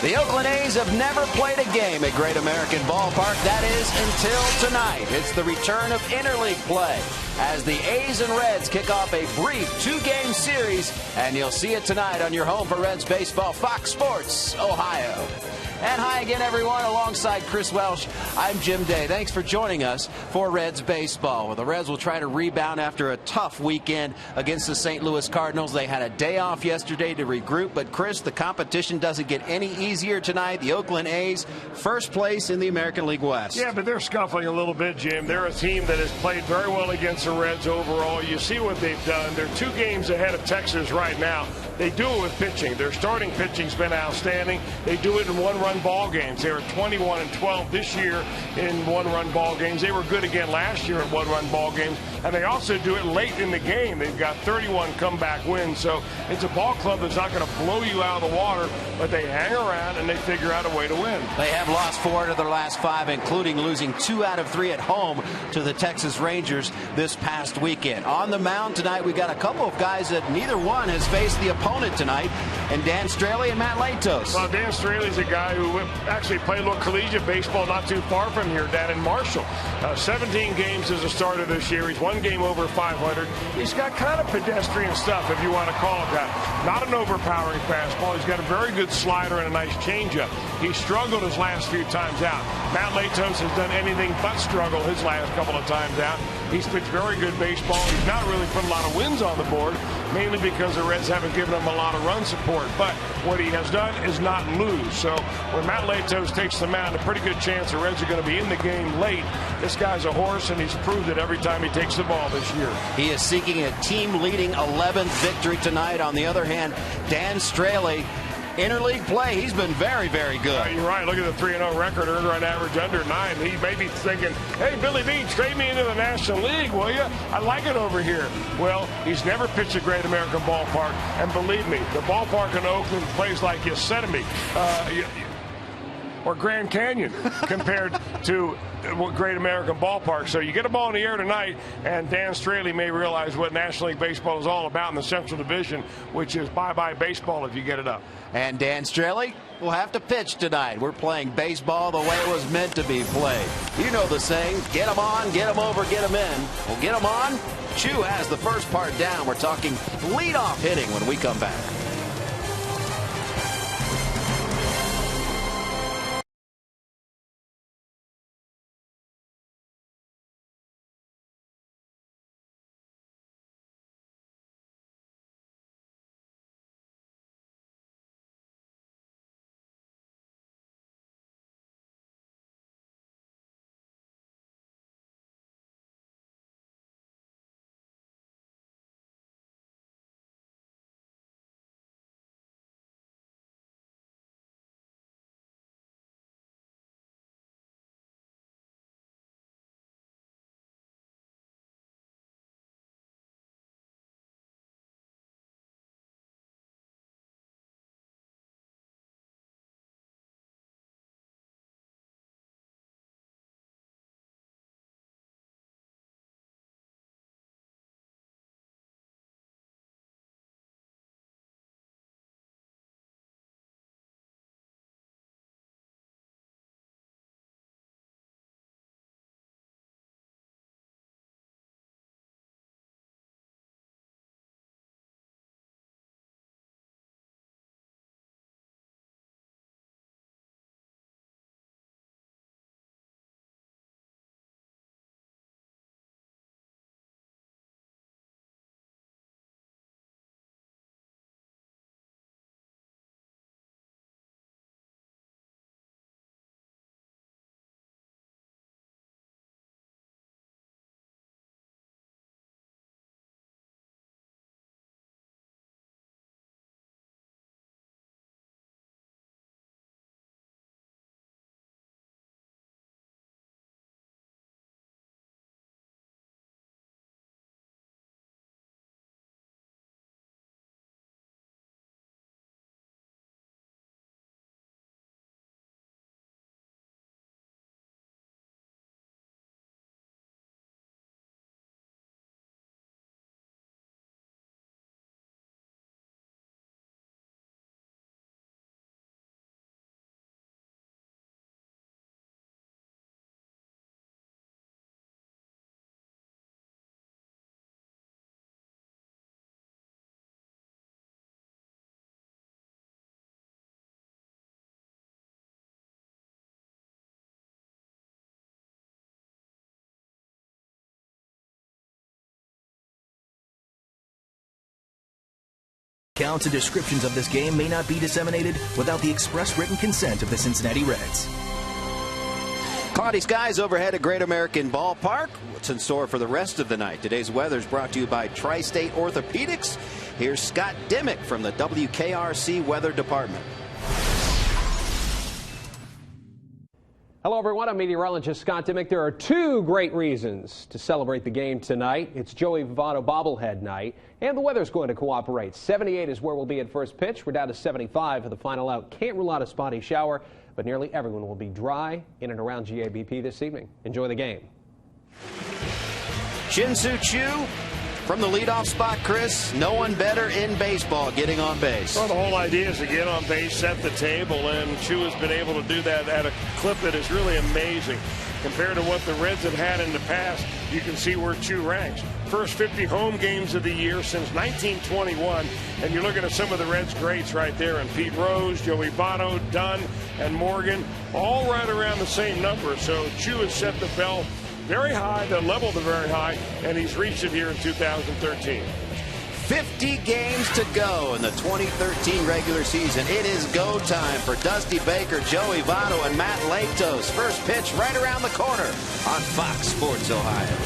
The Oakland A's have never played a game at Great American Ballpark. That is until tonight. It's the return of interleague play as the A's and Reds kick off a brief two-game series, and you'll see it tonight on your home for Reds baseball, Fox Sports Ohio. And hi again, everyone. Alongside Chris Welsh, I'm Jim Day. Thanks for joining us for Reds baseball. Well, the Reds will try to rebound after a tough weekend against the St. Louis Cardinals. They had a day off yesterday to regroup, but Chris, the competition doesn't get any easier tonight. The Oakland A's, first place in the American League West. Yeah, but they're scuffling a little bit, Jim. They're a team that has played very well against the Reds overall. You see what they've done. They're 2 games ahead of Texas right now. They do it with pitching. Their starting pitching's been outstanding. They do it in one-run ball games. They were 21-12 this year in one-run ball games. They were good again last year in one-run ball games, and they also do it late in the game. They've got 31 comeback wins, so it's a ball club that's not going to blow you out of the water, but they hang around and they figure out a way to win. They have lost 4 out of their last 5, including losing 2 out of 3 at home to the Texas Rangers this past weekend. On the mound tonight, we got a couple of guys that neither one has faced the opponent tonight, and Dan Straley and Matt Latos. Well, Dan Straley's a guy who actually played a little collegiate baseball not too far from here, down in Marshall. 17 games as a starter this year. He's 1 game over 500. He's got kind of pedestrian stuff, if you want to call it that. Not an overpowering fastball. He's got a very good slider and a nice changeup. He struggled his last few times out. Matt Latos has done anything but struggle his last couple of times out. He's pitched very good baseball. He's not really put a lot of wins on the board, mainly because the Reds haven't given him a lot of run support. But what he has done is not lose. So when Matt Latos takes the mound, a pretty good chance the Reds are going to be in the game late. This guy's a horse, and he's proved it every time he takes the ball this year. He is seeking a team-leading 11th victory tonight. On the other hand, Dan Straley, interleague play, he's been very, very good. You're right. Look at the 3-0 record, earned run average under 9. He may be thinking, hey, Billy Beane, trade me into the National League, will you? I like it over here. Well, he's never pitched at Great American Ballpark, and believe me, the ballpark in Oakland plays like Yosemite or Grand Canyon compared to Great American Ballpark. So you get a ball in the air tonight, and Dan Straley may realize what National League Baseball is all about in the Central Division, which is bye-bye baseball if you get it up. And Dan Straley will have to pitch tonight. We're playing baseball the way it was meant to be played. You know the saying, get them on, get them over, get them in. Well, get them on. Chu has the first part down. We're talking leadoff hitting when we come back. Counts and descriptions of this game may not be disseminated without the express written consent of the Cincinnati Reds. Cloudy skies overhead at Great American Ballpark. What's in store for the rest of the night? Today's weather is brought to you by Tri-State Orthopedics. Here's Scott Dimmick from the WKRC Weather Department. Hello, everyone. I'm meteorologist Scott Dimmick. There are two great reasons to celebrate the game tonight. It's Joey Votto bobblehead night, and the weather's going to cooperate. 78 is where we'll be at first pitch. We're down to 75 for the final out. Can't rule out a spotty shower, but nearly everyone will be dry in and around GABP this evening. Enjoy the game. Shin-Soo Choo from the leadoff spot, Chris. No one better in baseball getting on base. Well, the whole idea is to get on base, set the table, and Choo has been able to do that at a clip that is really amazing. Compared to what the Reds have had in the past, you can see where Choo ranks. First 50 home games of the year since 1921, and you're looking at some of the Reds greats right there, and Pete Rose, Joey Votto, Dunn, and Morgan, all right around the same number. So Choo has set the bell very high, the level to very high, and he's reached it here in 2013. 50 games to go in the 2013 regular season. It is go time for Dusty Baker, Joey Votto, and Matt Latos. First pitch right around the corner on Fox Sports Ohio.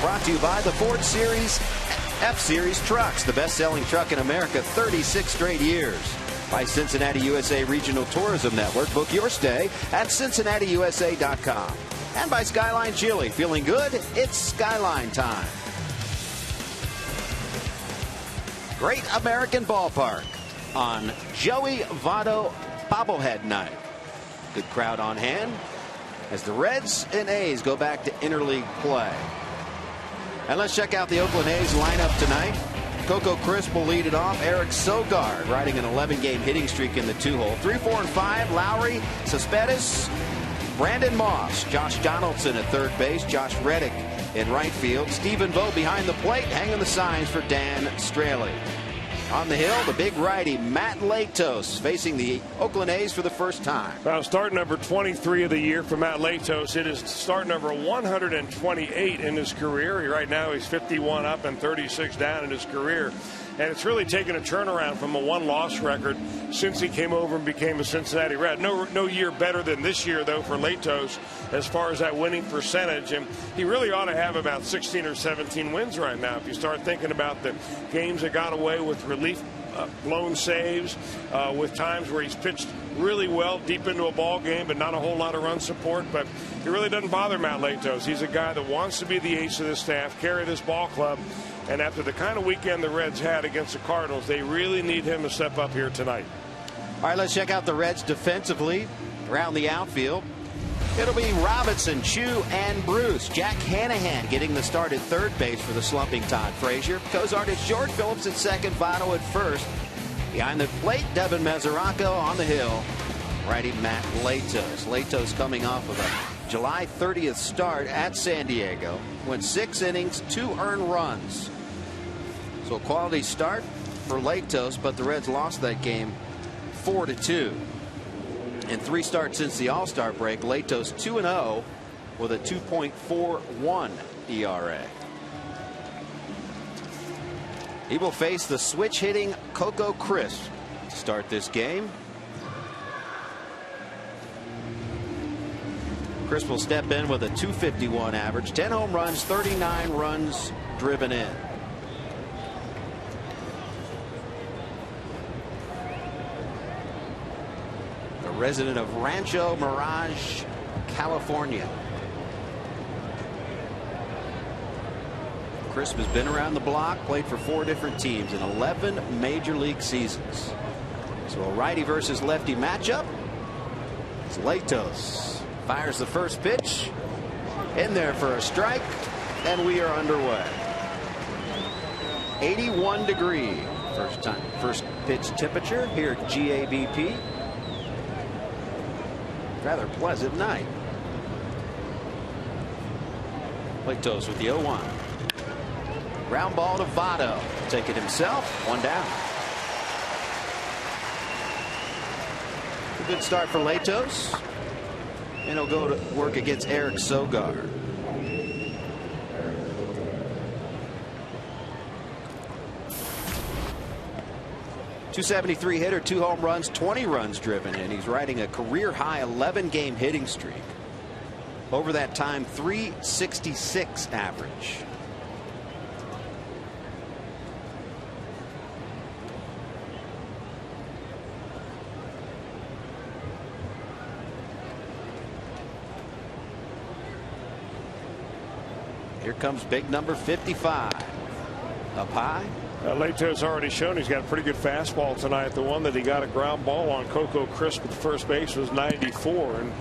Brought to you by the Ford Series F-Series trucks, the best-selling truck in America 36 straight years. By Cincinnati USA Regional Tourism Network. Book your stay at CincinnatiUSA.com. And by Skyline Chili. Feeling good? It's Skyline time. Great American Ballpark on Joey Votto bobblehead night. Good crowd on hand as the Reds and A's go back to interleague play. And let's check out the Oakland A's lineup tonight. Coco Crisp will lead it off. Eric Sogard riding an 11-game hitting streak in the two-hole. 3, 4, and 5, Lowry, Cespedes, Brandon Moss, Josh Donaldson at third base, Josh Reddick in right field, Stephen Vogt behind the plate, hanging the signs for Dan Straley. On the hill, the big righty, Matt Latos, facing the Oakland A's for the first time. Well, start number 23 of the year for Matt Latos. It is start number 128 in his career. Right now, he's 51 up and 36 down in his career. And it's really taken a turnaround from a one-loss record since he came over and became a Cincinnati Red. No year better than this year, though, for Latos as far as that winning percentage. And he really ought to have about 16 or 17 wins right now. If you start thinking about the games that got away with relief blown saves, with times where he's pitched really well deep into a ball game, but not a whole lot of run support. But it really doesn't bother Matt Latos. He's a guy that wants to be the ace of the staff, carry this ball club. And after the kind of weekend the Reds had against the Cardinals, they really need him to step up here tonight. All right, let's check out the Reds defensively around the outfield. It'll be Robinson, Chu, and Bruce. Jack Hanahan getting the start at third base for the slumping Todd Frazier. Cozart is George Phillips at second, Votto at first. Behind the plate, Devin Mesoraco on the hill. Righty Matt Latos. Latos coming off of a July 30th start at San Diego. Went 6 innings, 2 earned runs. So a quality start for Latos, but the Reds lost that game 4-2. In 3 starts since the All-Star break, Latos 2-0 with a 2.41 ERA. He will face the switch-hitting Coco Crisp to start this game. Crisp will step in with a .251 average, 10 home runs, 39 runs driven in. A resident of Rancho Mirage, California. Crisp has been around the block, played for 4 different teams in 11 major league seasons. So a righty versus lefty matchup. It's Latos fires the first pitch in there for a strike, and we are underway. 81 degree first pitch temperature here at GABP. Rather pleasant night. Latos with the 0-1. Ground ball to Votto. Take it himself. 1 down. A good start for Latos. And he'll go to work against Eric Sogard. .273 hitter, 2 home runs, 20 runs driven in. He's riding a career high 11-game hitting streak. Over that time, .366 average. Here comes big number 55. Up high. Latos already shown he's got a pretty good fastball tonight. The one that he got a ground ball on Coco Crisp at first base was 94. And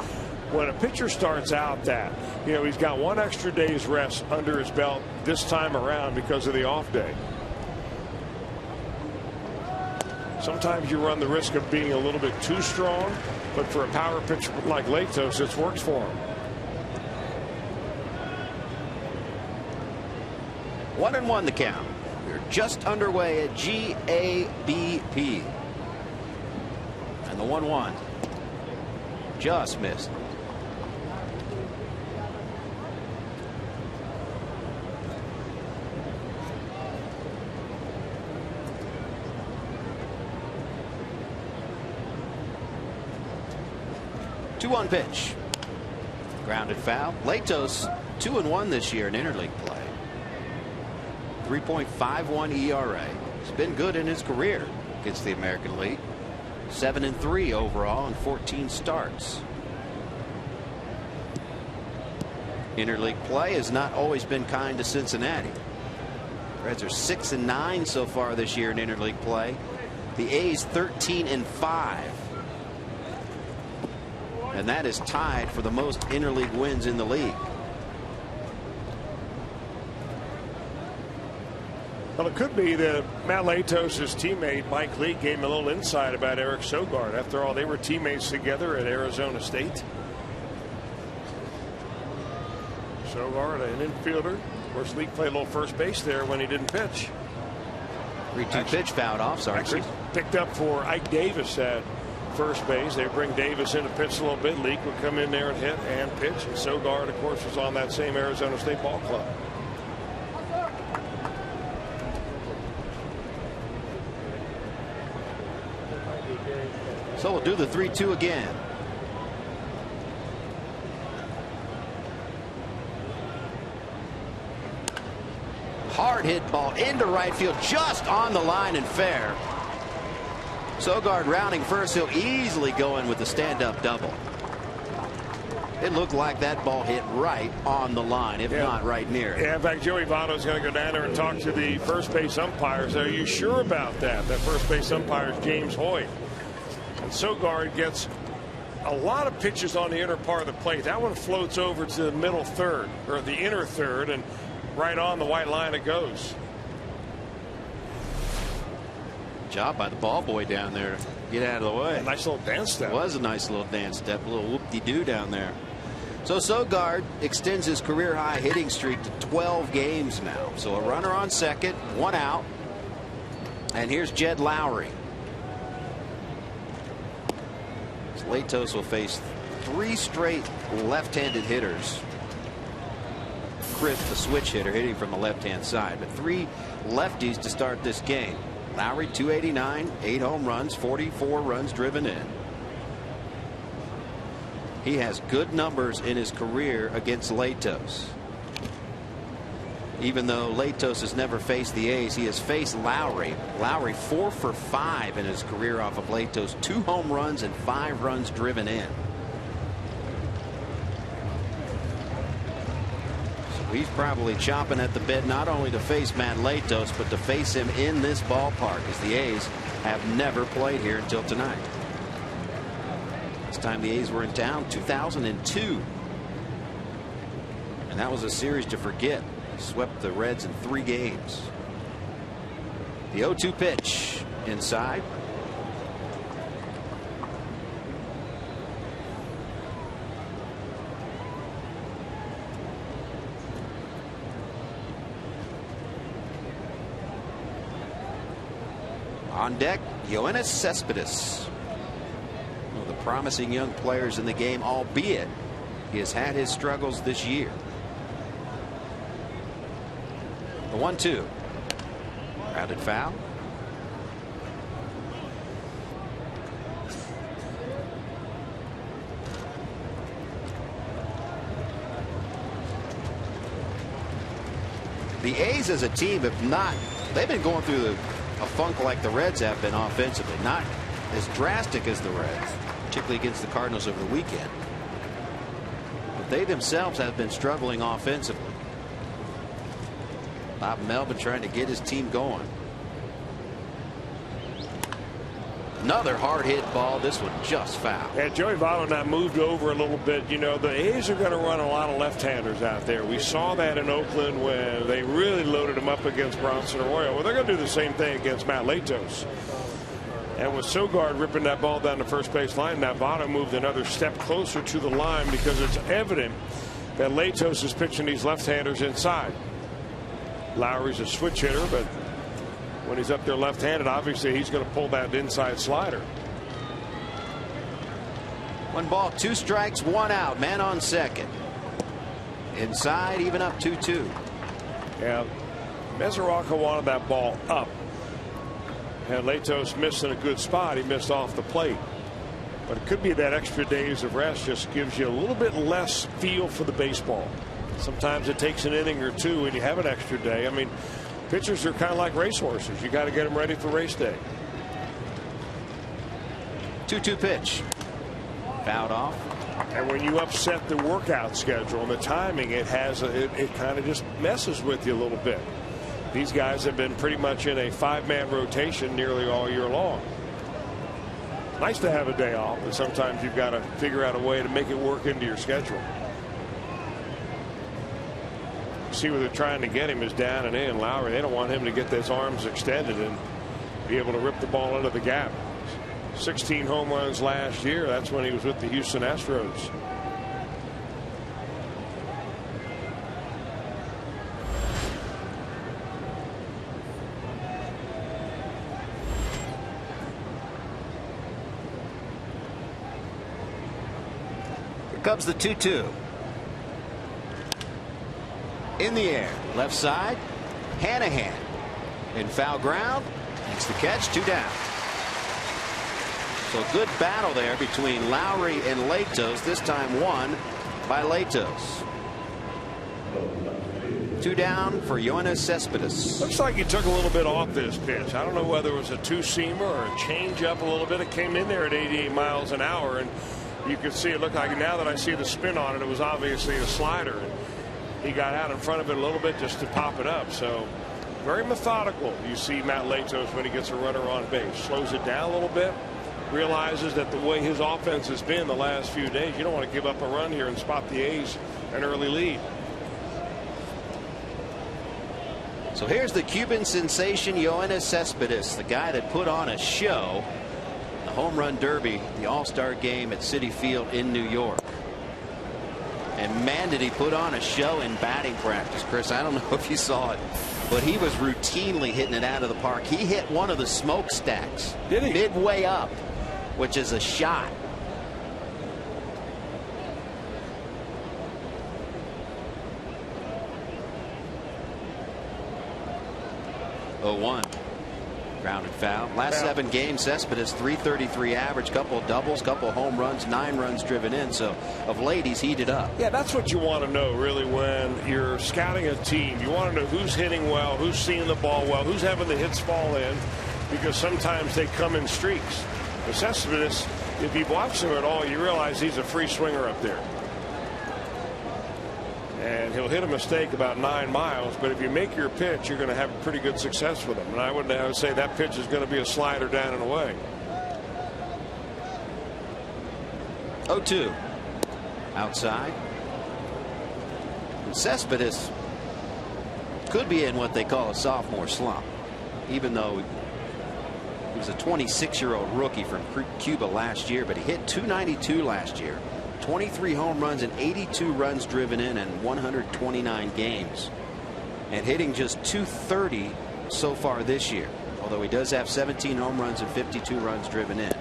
when a pitcher starts out that, he's got 1 extra day's rest under his belt this time around because of the off day. Sometimes you run the risk of being a little bit too strong, but for a power pitcher like Latos, it's worked for him. 1-1 the count. We're just underway at GABP. And the 1-1 just missed. Two-one pitch. Grounded foul. Latos 2-1 this year in interleague play. 3.51 ERA. He's been good in his career against the American League. 7-3 overall in 14 starts. Interleague play has not always been kind to Cincinnati. Reds are 6-9 so far this year in interleague play. The A's 13-5. And that is tied for the most interleague wins in the league. Well, it could be that Matt Latos' teammate Mike Lee gave him a little insight about Eric Sogard. After all, they were teammates together at Arizona State. Sogard, an infielder. Of course, Lee played a little first base there when he didn't pitch. 3-2 pitch fouled off. Sorry, actually picked up for Ike Davis at first base. They bring Davis in to pitch a little bit. Leake would come in there and hit and pitch. And Sogard, of course, was on that same Arizona State ball club. So we'll do the 3-2 again. Hard hit ball into right field, just on the line and fair. Sogard rounding first. He'll easily go in with the stand-up double. It looked like that ball hit right on the line, if not right near it. Yeah, in fact, Joey Votto's going to go down there and talk to the first base umpires. Are you sure about that? That first base umpire is James Hoyt. And Sogard gets a lot of pitches on the inner part of the plate. That one floats over to the middle third, or the inner third, and right on the white line it goes. Job by the ball boy down there to get out of the way. A nice little dance step. It was a nice little dance step, a little whoop-de-doo down there. So Sogard extends his career high hitting streak to 12 games now. So a runner on second, 1 out. And here's Jed Lowry. Latos will face 3 straight left-handed hitters. Chris, the switch hitter, hitting from the left-hand side, but 3 lefties to start this game. Lowry 289, 8 home runs, 44 runs driven in. He has good numbers in his career against Latos. Even though Latos has never faced the A's, he has faced Lowry. Lowry 4 for 5 in his career off of Latos. 2 home runs and 5 runs driven in. So he's probably chomping at the bit not only to face Matt Latos, but to face him in this ballpark, as the A's have never played here until tonight. Last time the A's were in town, 2002. And that was a series to forget. Swept the Reds in 3 games. The 0-2 pitch inside. On deck, Yoenis Cespedes. One of the promising young players in the game, albeit he has had his struggles this year. The 1-2. Grounded foul. The A's as a team have not, they've been going through a funk like the Reds have been offensively. Not as drastic as the Reds, particularly against the Cardinals over the weekend. But they themselves have been struggling offensively. Bob Melvin trying to get his team going. Another hard hit ball. This one just foul. Yeah, Joey Votto now moved over a little bit. You know, the A's are going to run a lot of left-handers out there. We saw that in Oakland when they really loaded him up against Bronson Arroyo. Well, they're going to do the same thing against Matt Latos. And with Sogard ripping that ball down the first base line, now Votto moved another step closer to the line because it's evident that Latos is pitching these left-handers inside. Lowry's a switch hitter, but when he's up there left-handed, obviously he's going to pull that inside slider. 1 ball, 2 strikes, 1 out. Man on second. Inside, even up 2-2. Yeah, Mesoraco wanted that ball up. And Latos missed in a good spot. He missed off the plate. But it could be that extra days of rest just gives you a little bit less feel for the baseball. Sometimes it takes an inning or 2 and you have an extra day. I mean, pitchers are kind of like racehorses. You got to get them ready for race day. 2-2 pitch. Fouled off. And when you upset the workout schedule and the timing, it kind of just messes with you a little bit. These guys have been pretty much in a 5-man rotation nearly all year long. Nice to have a day off, but sometimes you've got to figure out a way to make it work into your schedule. See where they're trying to get him is down and in. Lowry, they don't want him to get his arms extended and be able to rip the ball into the gap. 16 home runs last year. That's when he was with the Houston Astros. Here comes the 2-2. In the air, left side, Hanahan in foul ground, makes the catch, 2 down. So a good battle there between Lowry and Latos, this time won by Latos. 2 down for Yoenis Cespedes. Looks like he took a little bit off this pitch. I don't know whether it was a two-seamer or a change-up a little bit. It came in there at 88 miles an hour, and you could see it looked like, now that I see the spin on it, it was obviously a slider. And he got out in front of it a little bit just to pop it up. So very methodical. You see Matt Latos when he gets a runner on base. Slows it down a little bit. Realizes that the way his offense has been the last few days, you don't want to give up a run here and spot the A's an early lead. So here's the Cuban sensation Yoenis Cespedes, the guy that put on a show the home run derby, the All-Star game at Citi Field in New York. And man, did he put on a show in batting practice. Chris, I don't know if you saw it, but he was routinely hitting it out of the park. He hit one of the smokestacks midway up, which is a shot. Grounded foul. Last 7 games, Cespedes .333 average, couple of doubles, couple of home runs, 9 runs driven in. So of late he's heated up. Yeah, that's what you want to know really when you're scouting a team. You want to know who's hitting well, who's seeing the ball well, who's having the hits fall in, because sometimes they come in streaks. But Cespedes, if you watch him at all, you realize he's a free swinger up there. And he'll hit a mistake about 9 miles, but if you make your pitch, you're going to have pretty good success with him. And I would say that pitch is going to be a slider down and away. 0-2 outside. And Cespedes could be in what they call a sophomore slump, even though he was a 26-year-old rookie from Cuba last year, but he hit .292 last year. 23 home runs and 82 runs driven in 129 games, and hitting just .230 so far this year, although he does have 17 home runs and 52 runs driven in.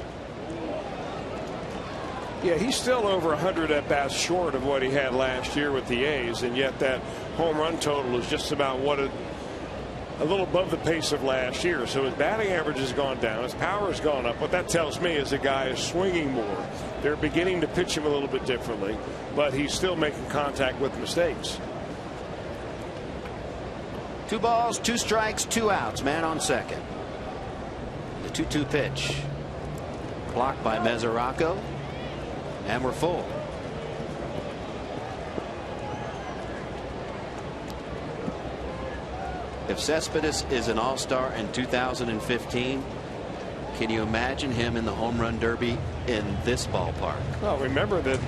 Yeah, he's still over 100 at bats short of what he had last year with the A's, and yet that home run total is just about what a little above the pace of last year. So his batting average has gone down, his power has gone up. What that tells me is the guy is swinging more. They're beginning to pitch him a little bit differently, but he's still making contact with mistakes. 2 balls, 2 strikes, 2 outs, man on second. The 2-2 pitch blocked by Mesoraco, and we're full. If Cespedes is an all-star in 2015, can you imagine him in the home run derby in this ballpark? Well, remember that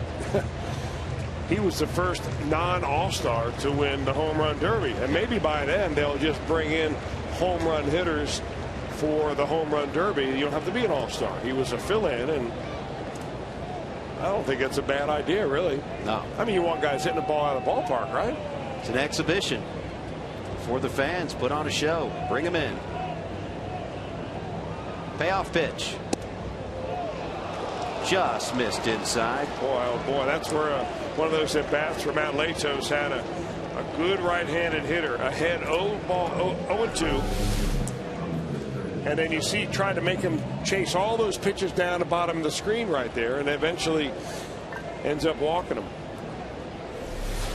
he was the first non-all-star to win the home run derby, and maybe by then they'll just bring in home run hitters for the home run derby. You don't have to be an all-star. He was a fill-in, and I don't think it's a bad idea, really. No. I mean, you want guys hitting the ball out of the ballpark, right? It's an exhibition for the fans. Put on a show. Bring them in. Payoff pitch. Just missed inside. Boy, oh boy, that's where one of those at bats where Matt Latos had a good right-handed hitter ahead 0-2, and then you see trying to make him chase all those pitches down the bottom of the screen right there, and eventually ends up walking them.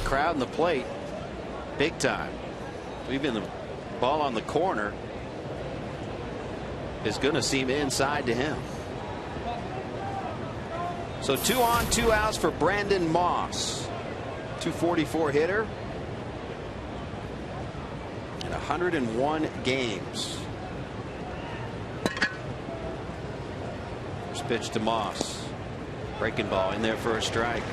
Crowd in the plate big time. Even the ball on the corner is going to seem inside to him. So 2 on, 2 outs for Brandon Moss. .244 hitter in 101 games. First pitch to Moss. Breaking ball in there for a strike.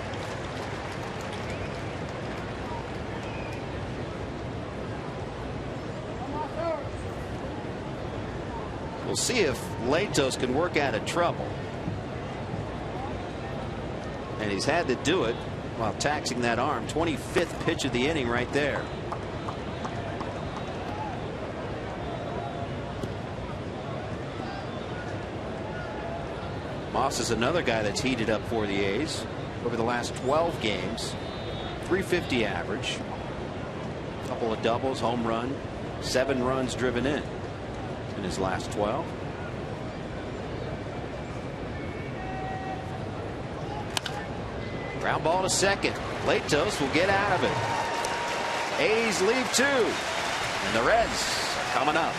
We'll see if Latos can work out of trouble. And he's had to do it while taxing that arm. 25th pitch of the inning right there. Moss is another guy that's heated up for the A's over the last 12 games. .350 average. A couple of doubles, home run, 7 runs driven in his last 12. Ground ball to second. Latos will get out of it. A's leave 2. And the Reds are coming up.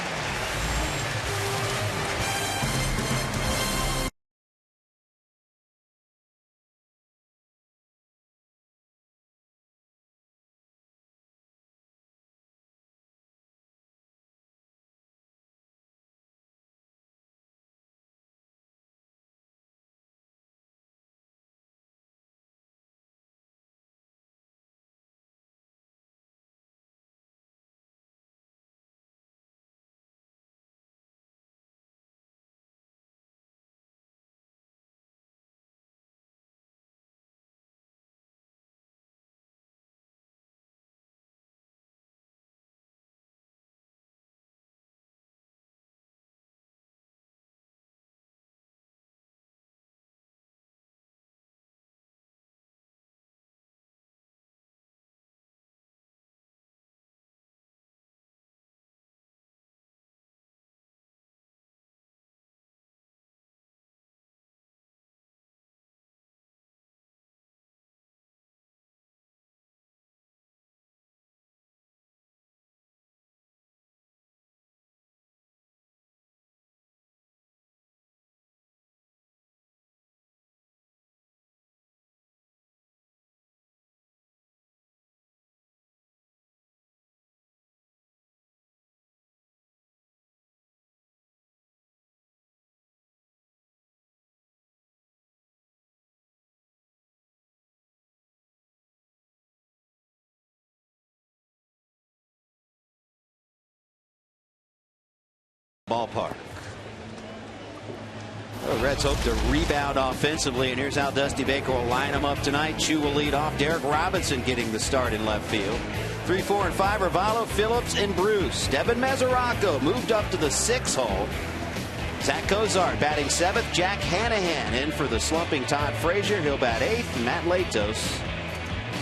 Ballpark. The Reds hope to rebound offensively, and here's how Dusty Baker will line them up tonight. Chu will lead off. Derek Robinson getting the start in left field. 3, 4, and 5 are Valo, Phillips, and Bruce. Devin Mesoraco moved up to the 6th hole. Zach Cozart batting 7th. Jack Hanahan in for the slumping Todd Frazier. He'll bat 8th. And Matt Latos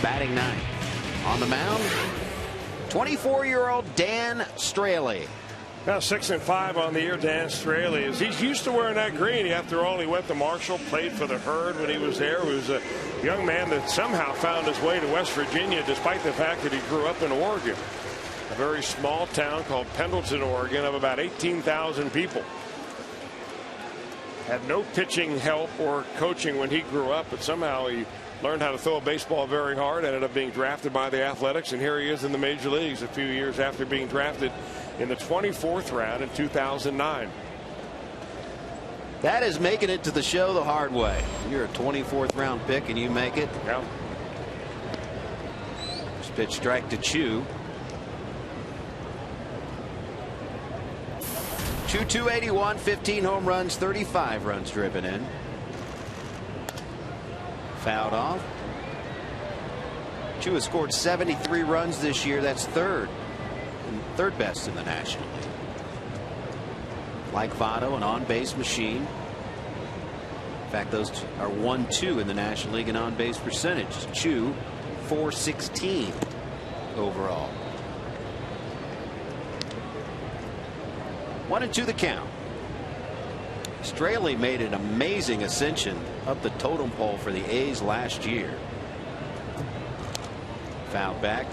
batting 9th. On the mound, 24-year-old Dan Straley. Now 6-5 on the year, Dan Straley. He's used to wearing that green. After all, he went to Marshall, played for the Herd when he was there. He was a young man that somehow found his way to West Virginia, despite the fact that he grew up in Oregon. A very small town called Pendleton, Oregon, of about 18,000 people. Had no pitching help or coaching when he grew up, but somehow he learned how to throw a baseball very hard, ended up being drafted by the Athletics, and here he is in the major leagues a few years after being drafted in the 24th round in 2009. That is making it to the show the hard way. You're a 24th round pick and you make it. Yeah. First pitch strike to Chu. Chu 281, 15 home runs, 35 runs driven in. Fouled off. Chu has scored 73 runs this year. That's third best in the National League. Like Votto, an on-base machine. In fact, those are 1-2 in the National League in on-base percentage. Chu 416 overall. 1-2 the count. Straley made an amazing ascension up the totem pole for the A's last year. Fouled back.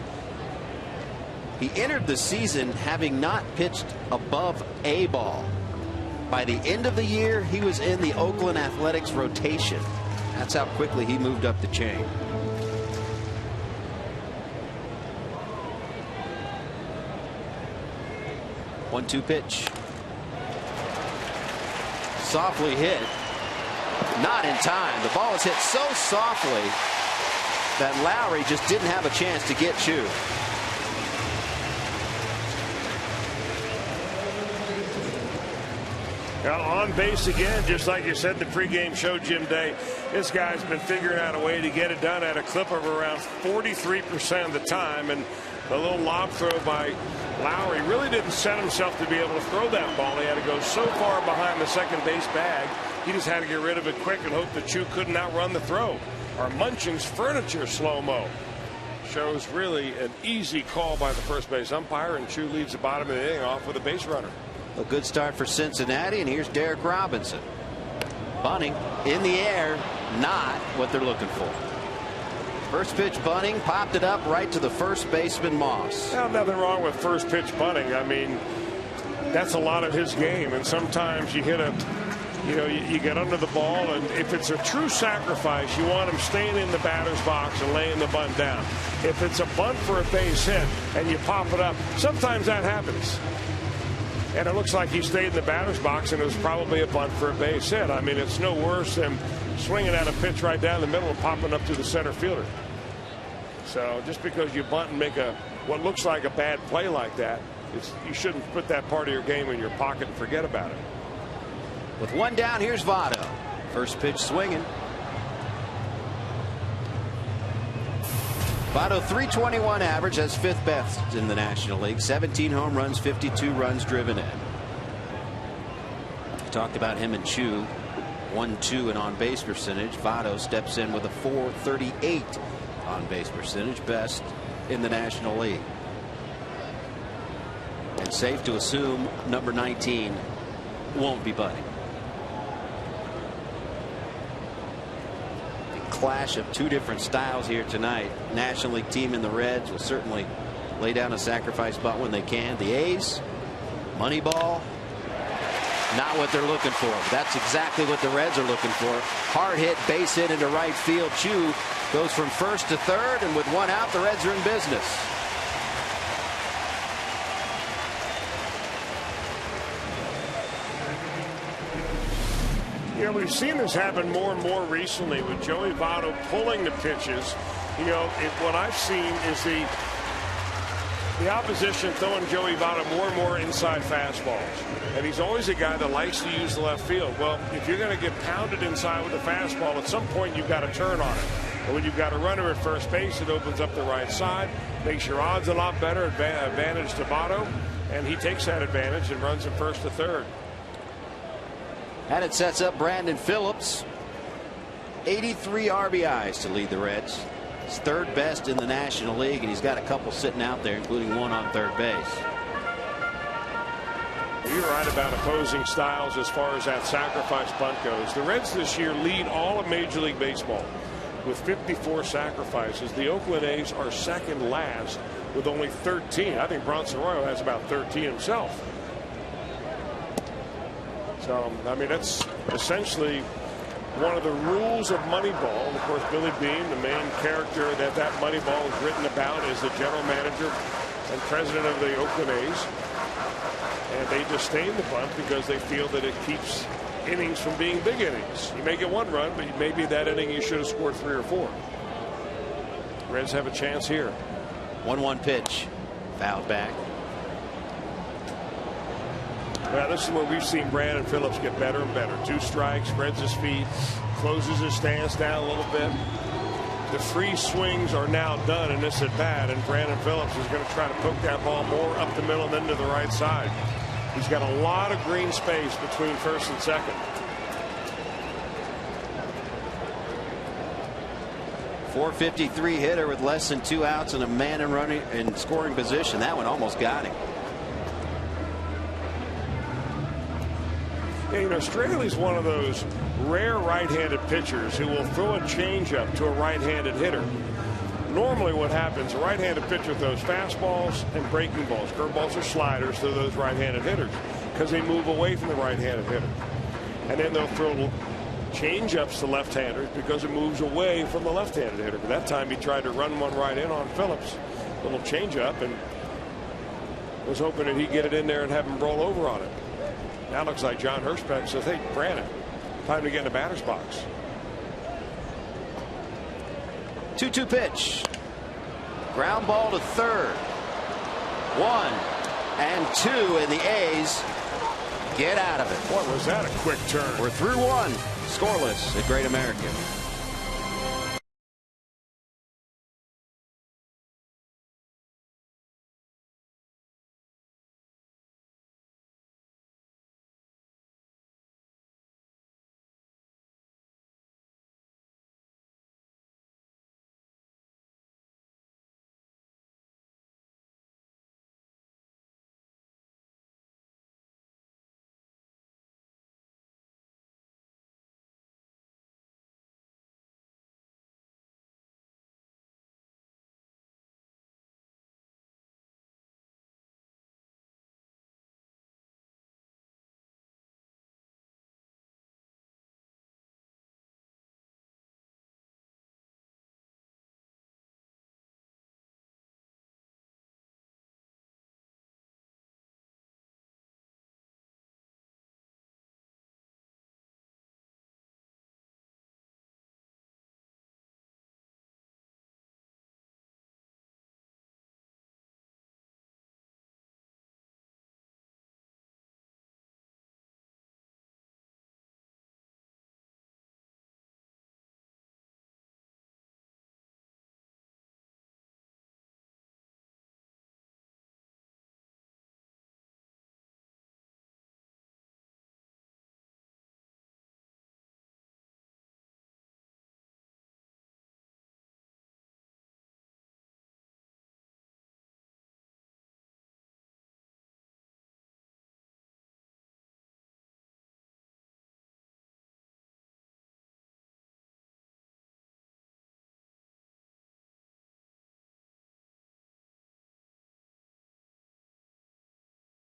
He entered the season having not pitched above A ball. By the end of the year, he was in the Oakland Athletics rotation. That's how quickly he moved up the chain. One-two pitch. Softly hit. Not in time. The ball is hit so softly that Lowry just didn't have a chance to get Chu. Now on base again, just like you said, the pregame show, Jim Day. This guy's been figuring out a way to get it done at a clip of around 43% of the time. And the little lob throw by Lowry really didn't set himself to be able to throw that ball. He had to go so far behind the second base bag. He just had to get rid of it quick and hope that Chu couldn't outrun the throw. Our Munchins Furniture slow-mo shows really an easy call by the first base umpire, and Chu leads the bottom of the inning off with a base runner. A good start for Cincinnati, and here's Derek Robinson. Bunting in the air, not what they're looking for. First pitch bunting, popped it up right to the first baseman Moss. Well, nothing wrong with first pitch bunting. I mean, that's a lot of his game. And sometimes you hit you get under the ball, and if it's a true sacrifice, you want him staying in the batter's box and laying the bunt down. If it's a bunt for a base hit and you pop it up, sometimes that happens. And it looks like he stayed in the batter's box, and it was probably a bunt for a base hit. I mean, it's no worse than swinging at a pitch right down the middle and popping up to the center fielder. So just because you bunt and make what looks like a bad play like that, you shouldn't put that part of your game in your pocket and forget about it. With one down, here's Votto. First pitch swinging. Votto, .321 average, that's 5th best in the National League. 17 home runs, 52 runs driven in. We talked about him and Chu. 1-2 in on base percentage. Votto steps in with a .438 on base percentage, best in the National League. And safe to assume number 19 won't be bunting. Clash of two different styles here tonight. National League team in the Reds will certainly lay down a sacrifice bunt when they can. The A's, money ball, not what they're looking for. That's exactly what the Reds are looking for. Hard hit, base hit into right field. Chu goes from first to third, and with one out, the Reds are in business. You know, we've seen this happen more and more recently with Joey Votto pulling the pitches. You know, what I've seen is the opposition throwing Joey Votto more and more inside fastballs. And he's always a guy that likes to use the left field. Well, if you're going to get pounded inside with a fastball, at some point you've got to turn on it. And when you've got a runner at first base, it opens up the right side, makes your odds a lot better, advantage to Votto, and he takes that advantage and runs from first to third. And it sets up Brandon Phillips. 83 RBIs to lead the Reds. He's 3rd best in the National League, and he's got a couple sitting out there, including one on third base. You're right about opposing styles as far as that sacrifice bunt goes. The Reds this year lead all of Major League Baseball with 54 sacrifices. The Oakland A's are second last with only 13. I think Bronson Arroyo has about 13 himself. So, I mean, that's essentially one of the rules of Moneyball. And of course, Billy Beane, the main character that Moneyball is written about, is the general manager and president of the Oakland A's. And they disdain the bunt because they feel that it keeps innings from being big innings. You may get one run, but maybe that inning you should have scored 3 or 4. Reds have a chance here. 1-1 pitch. Fouled back. Well, this is where we've seen Brandon Phillips get better and better. 2 strikes, spreads his feet, closes his stance down a little bit. The free swings are now done in this at bat, and Brandon Phillips is going to try to poke that ball more up the middle and then to the right side. He's got a lot of green space between first and second. .453 hitter with less than 2 outs and a man in scoring position. That one almost got him. You know, Straley's one of those rare right-handed pitchers who will throw a changeup to a right-handed hitter. Normally what happens, a right-handed pitcher throws fastballs and breaking balls. Curveballs or sliders to those right-handed hitters because they move away from the right-handed hitter. And then they'll throw change-ups to left-handers because it moves away from the left-handed hitter. But that time he tried to run one right in on Phillips. A little change-up, and was hoping that he'd get it in there and have him roll over on it. Now looks like John Hirschbeck says, hey, Brandon, time to get in the batter's box. 2-2 pitch. Ground ball to third. 1 and 2, and the A's get out of it. Boy, was that a quick turn. We're through 1. Scoreless at Great American.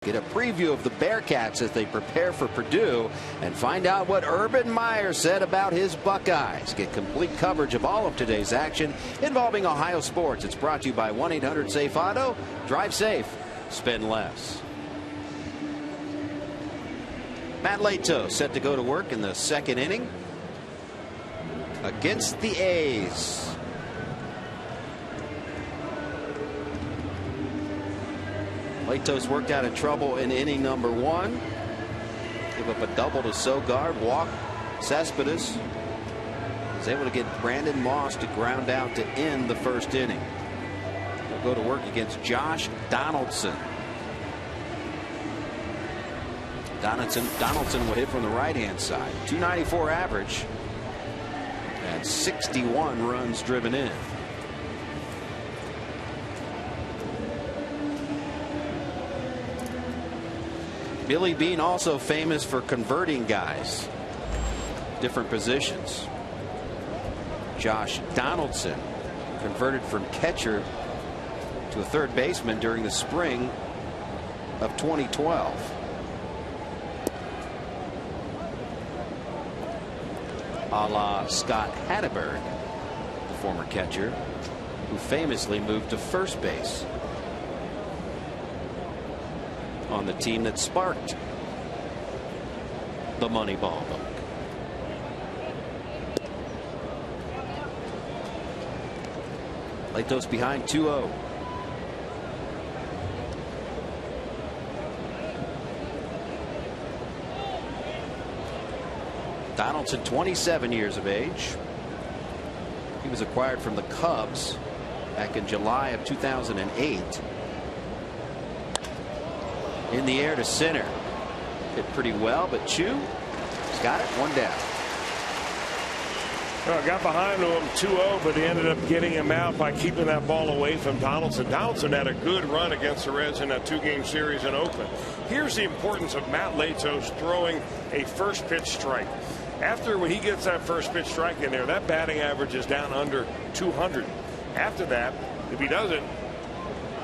Get a preview of the Bearcats as they prepare for Purdue and find out what Urban Meyer said about his Buckeyes. Get complete coverage of all of today's action involving Ohio sports. It's brought to you by 1-800-SAFE-AUTO. Drive safe, spend less. Matt Lato set to go to work in the second inning against the A's. Latos worked out of trouble in inning number 1. Give up a double to Sogard. Walk Cespedes. Was able to get Brandon Moss to ground out to end the first inning. He'll go to work against Josh Donaldson. Donaldson will hit from the right-hand side. .294 average and 61 runs driven in. Billy Beane also famous for converting guys, different positions. Josh Donaldson converted from catcher to a third baseman during the spring of 2012. A la Scott Hatteberg, the former catcher, who famously moved to first base on the team that sparked the Moneyball book. Latos behind 2-0. Donaldson, 27 years of age. He was acquired from the Cubs back in July of 2008. In the air to center. Hit pretty well, but Chu has got it. One down. Well, got behind him 2-0, but he ended up getting him out by keeping that ball away from Donaldson. Donaldson had a good run against the Reds in that 2-game series in Oakland. Here's the importance of Matt Latos throwing a first pitch strike. When he gets that first pitch strike in there, that batting average is down under 200. After that, if he doesn't,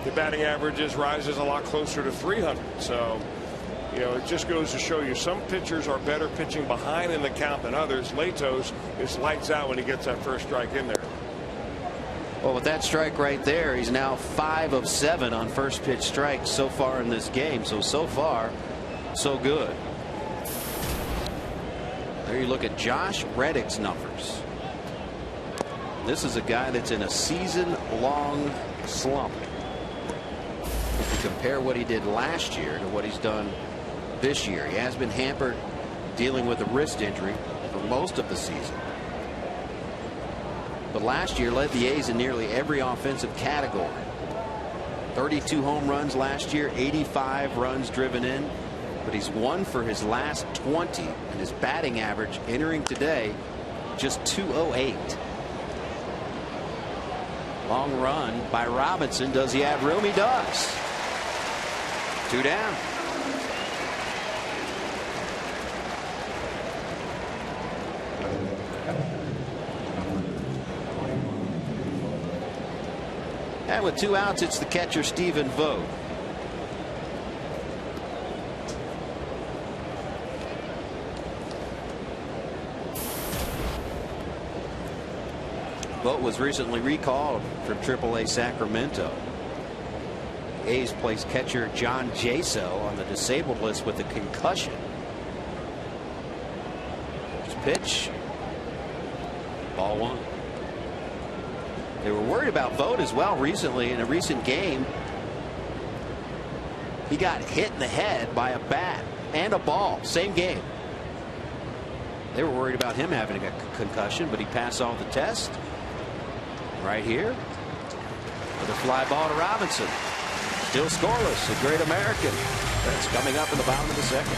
the batting averages rises a lot closer to 300. So, you know, it just goes to show you some pitchers are better pitching behind in the count than others. Latos is lights out when he gets that first strike in there. Well, with that strike right there, he's now 5 of 7 on first pitch strikes so far in this game. So far, so good. There you look at Josh Reddick's numbers. This is a guy that's in a season-long slump. If you compare what he did last year to what he's done this year, he has been hampered dealing with a wrist injury for most of the season. But last year led the A's in nearly every offensive category. 32 home runs last year, 85 runs driven in. But he's won for his last 20, and his batting average entering today just .208. Long run by Robinson. Does he have room? He does. 2 down. And with 2 outs, it's the catcher Stephen Vogt. Vogt was recently recalled from AAA Sacramento. A's placed catcher John Jaso on the disabled list with a concussion. First pitch. Ball 1. They were worried about Vogt as well recently in a recent game. He got hit in the head by a bat and a ball. Same game. They were worried about him having a concussion, but he passed all the tests. Right here with a fly ball to Robinson. Still scoreless. A Great American. That's coming up in the bottom of the second.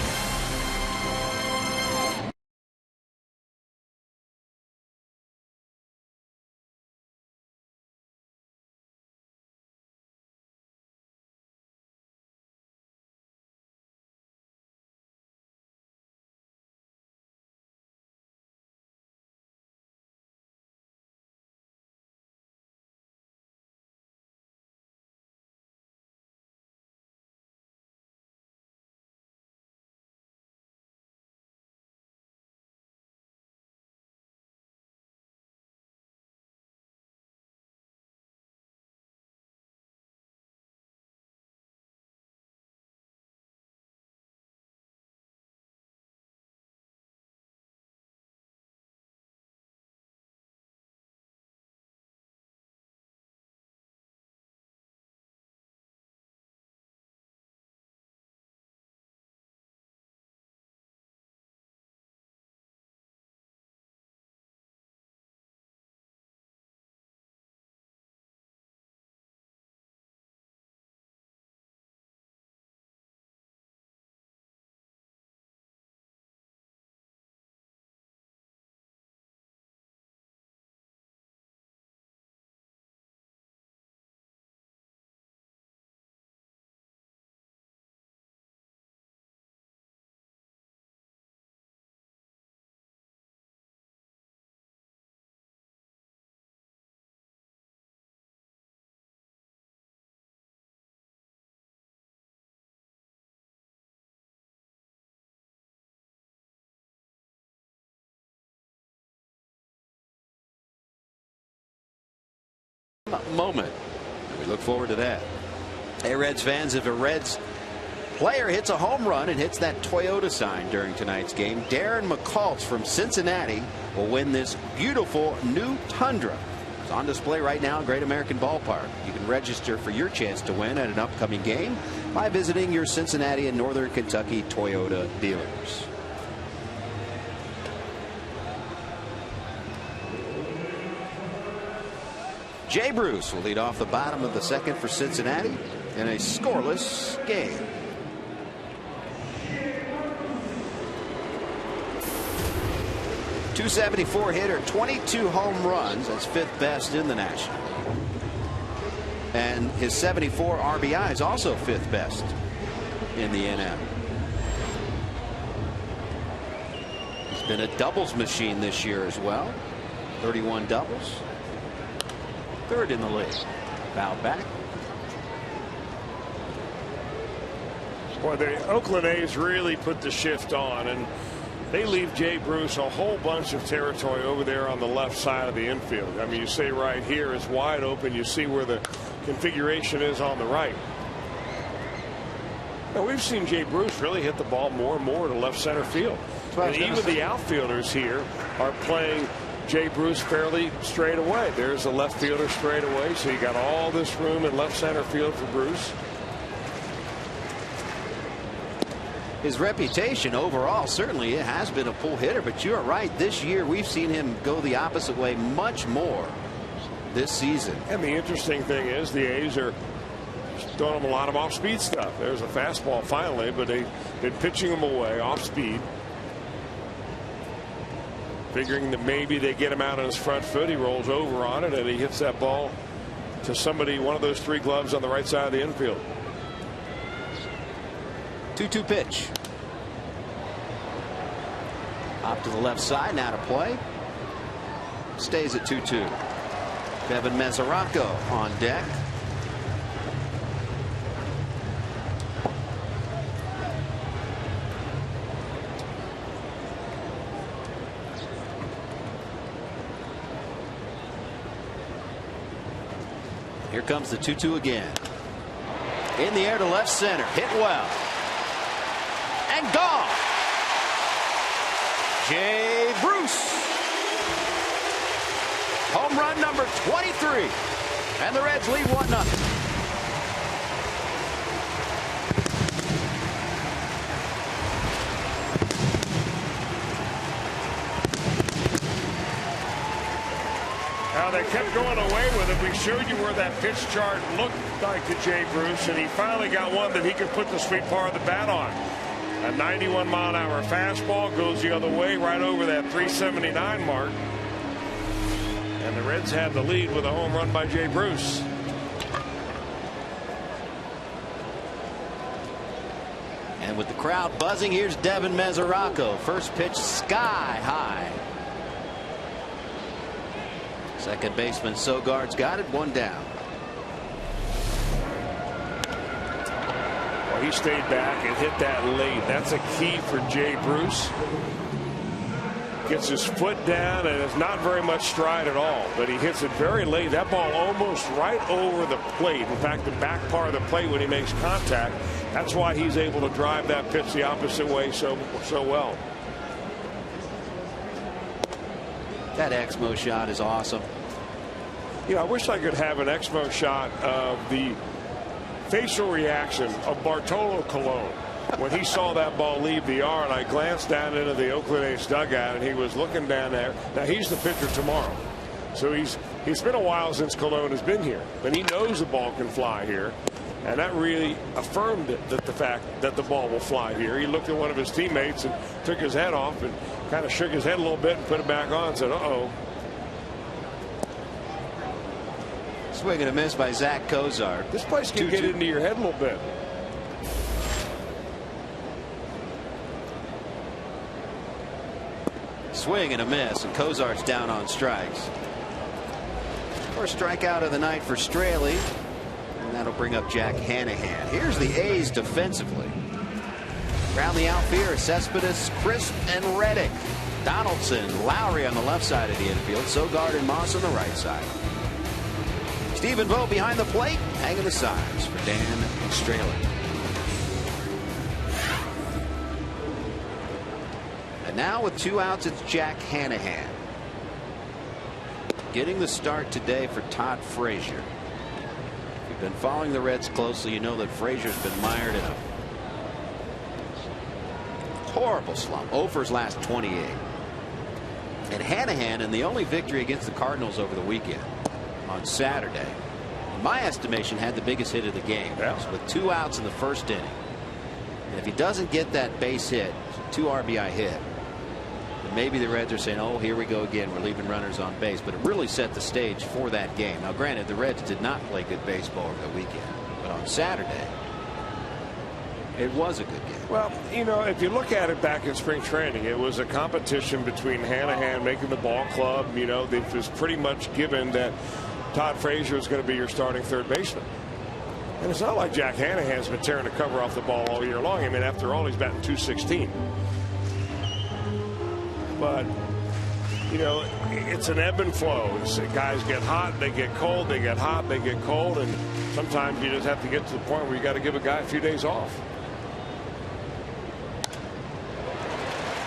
moment. And we look forward to that. Hey, Reds fans, if a Reds player hits a home run and hits that Toyota sign during tonight's game, Darren McCullough from Cincinnati will win this beautiful new Tundra. It's on display right now at Great American Ballpark. You can register for your chance to win at an upcoming game by visiting your Cincinnati and Northern Kentucky Toyota dealers. Jay Bruce will lead off the bottom of the second for Cincinnati in a scoreless game. .274 hitter, 22 home runs. That's 5th best in the National. And his 74 RBI is also 5th best in the NL. He's been a doubles machine this year as well. 31 doubles. 3rd in the league. Foul back. Well, the Oakland A's really put the shift on, and they leave Jay Bruce a whole bunch of territory over there on the left side of the infield. I mean, you see right here it's wide open. You see where the configuration is on the right. Now, we've seen Jay Bruce really hit the ball more and more to left center field. And even the outfielders here are playing Jay Bruce fairly straight away. There's a left fielder straight away, so you got all this room in left center field for Bruce. His reputation overall, certainly it has been a pull hitter, but you're right. This year we've seen him go the opposite way much more this season. And the interesting thing is the A's are throwing him a lot of off-speed stuff. There's a fastball finally, but they've been pitching him away off-speed, figuring that maybe they get him out on his front foot. He rolls over on it, and he hits that ball to somebody, one of those 3 gloves on the right side of the infield. 2-2 pitch. Up to the left side, now to play. Stays at 2-2. Devin Mesoraco on deck. Here comes the 2-2 again. In the air to left center. Hit well. And gone. Jay Bruce. Home run number 23. And the Reds lead 1-0. Now they kept going away with it. We showed you where that pitch chart looked like to Jay Bruce, and he finally got one that he could put the sweet part of the bat on. A 91-mile-an-hour fastball goes the other way, right over that 379 mark. And the Reds have the lead with a home run by Jay Bruce. And with the crowd buzzing, here's Devin Mesoraco. First pitch sky high. Second baseman Sogard's got it, 1 down. Well, he stayed back and hit that late. That's a key for Jay Bruce. Gets his foot down and it's not very much stride at all, but he hits it very late. That ball almost right over the plate. In fact, the back part of the plate when he makes contact. That's why he's able to drive that pitch the opposite way so well. That Exmo shot is awesome. You know, I wish I could have an Exmo shot of the facial reaction of Bartolo Colon when he saw that ball leave the yard. I glanced down into the Oakland A's dugout, and he was looking down there. Now, he's the pitcher tomorrow. So it's been a while since Colon has been here, but he knows the ball can fly here. And that really affirmed the fact that the ball will fly here. He looked at one of his teammates and took his head off and kind of shook his head a little bit and put it back on and said, uh-oh. Swing and a miss by Zach Kozar. This place can get into your head a little bit. Swing and a miss, and Kozar's down on strikes. First strikeout of the night for Straley, and that'll bring up Jack Hanahan. Here's the A's defensively. Around the outfield, Cespedes, Crisp, and Reddick. Donaldson, Lowry on the left side of the infield. Sogard and Moss on the right side. Stephen Vogt behind the plate, hanging the signs for Dan Straley. And now with 2 outs, it's Jack Hanahan. Getting the start today for Todd Frazier. If you've been following the Reds closely, you know that Frazier's been mired in a horrible slump. 0 for his last 28. And Hanahan, in the only victory against the Cardinals over the weekend on Saturday, in my estimation, had the biggest hit of the game. Yeah. With 2 outs in the first inning. And if he doesn't get that base hit, 2 RBI hit, then maybe the Reds are saying, oh, here we go again. We're leaving runners on base. But it really set the stage for that game. Now, granted, the Reds did not play good baseball over the weekend. But on Saturday, it was a good game. Well, you know, if you look at it back in spring training, it was a competition between Hanahan making the ball club. You know, it was pretty much given that Todd Frazier is going to be your starting third baseman. And it's not like Jack Hanahan's been tearing the cover off the ball all year long. I mean, after all, he's batting .216. But, you know, it's an ebb and flow. Guys get hot, they get cold, they get hot, they get cold. And sometimes you just have to get to the point where you got to give a guy a few days off.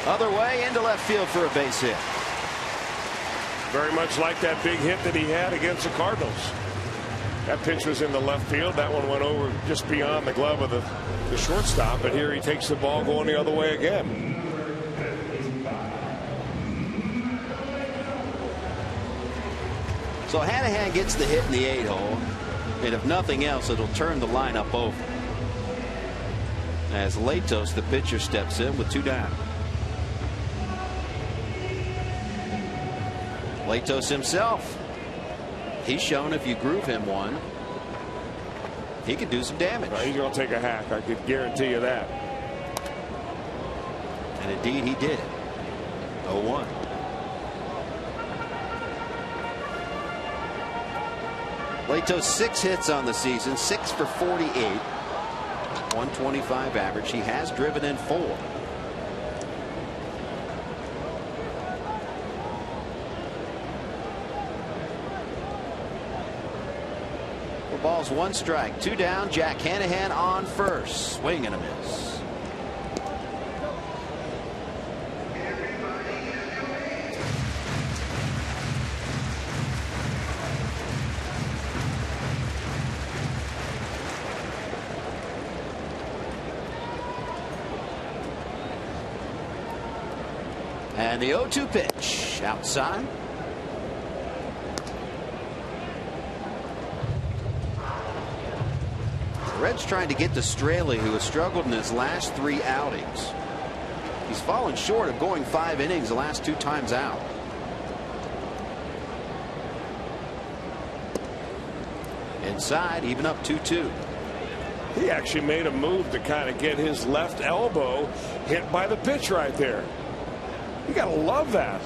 Other way into left field for a base hit. Very much like that big hit that he had against the Cardinals. That pitch was in the left field. That one went over just beyond the glove of the shortstop. But here he takes the ball going the other way again. So Hanahan gets the hit in the 8-hole. And if nothing else, it'll turn the lineup over. As Latos, the pitcher, steps in with 2 down. Latos himself, he's shown if you groove him one, he could do some damage. He's going to take a hack. I could guarantee you that. And indeed he did. 0-1. Latos 6 hits on the season, 6 for 48, 125 average. He has driven in 4. Balls 1 strike, 2 down. Jack Hanahan on first. Swing and a miss. And the 0-2 pitch outside. Reds trying to get to Straley, who has struggled in his last 3 outings. He's fallen short of going 5 innings the last 2 times out. Inside, even up 2-2. He actually made a move to kind of get his left elbow hit by the pitch right there. You got to love that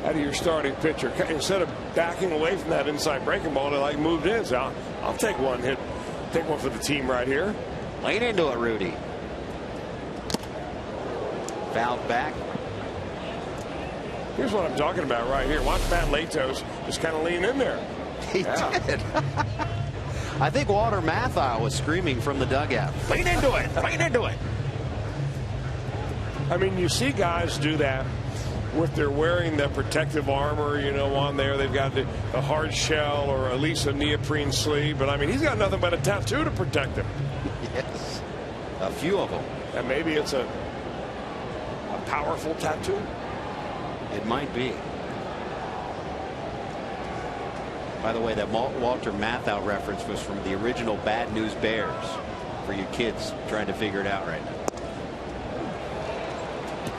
out of your starting pitcher. Instead of backing away from that inside breaking ball, they like moved in. So I'll take one hit. Take one for the team right here. Lean into it, Rudy. Fouled back. Here's what I'm talking about right here. Watch Matt Latos just kind of lean in there. He did. I think Walter Matthau was screaming from the dugout. Lean into it. Lean into it. I mean, you see guys do that with they're wearing the protective armor, you know, on there. They've got a hard shell or at least a neoprene sleeve. But I mean, he's got nothing but a tattoo to protect him. Yes, a few of them. And maybe it's a powerful tattoo. It might be. By the way, that Walter Matthau reference was from the original Bad News Bears, for you kids trying to figure it out right now.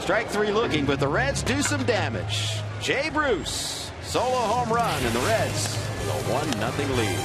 Strike 3 looking, but the Reds do some damage. Jay Bruce, solo home run, and the Reds with a 1-0 lead.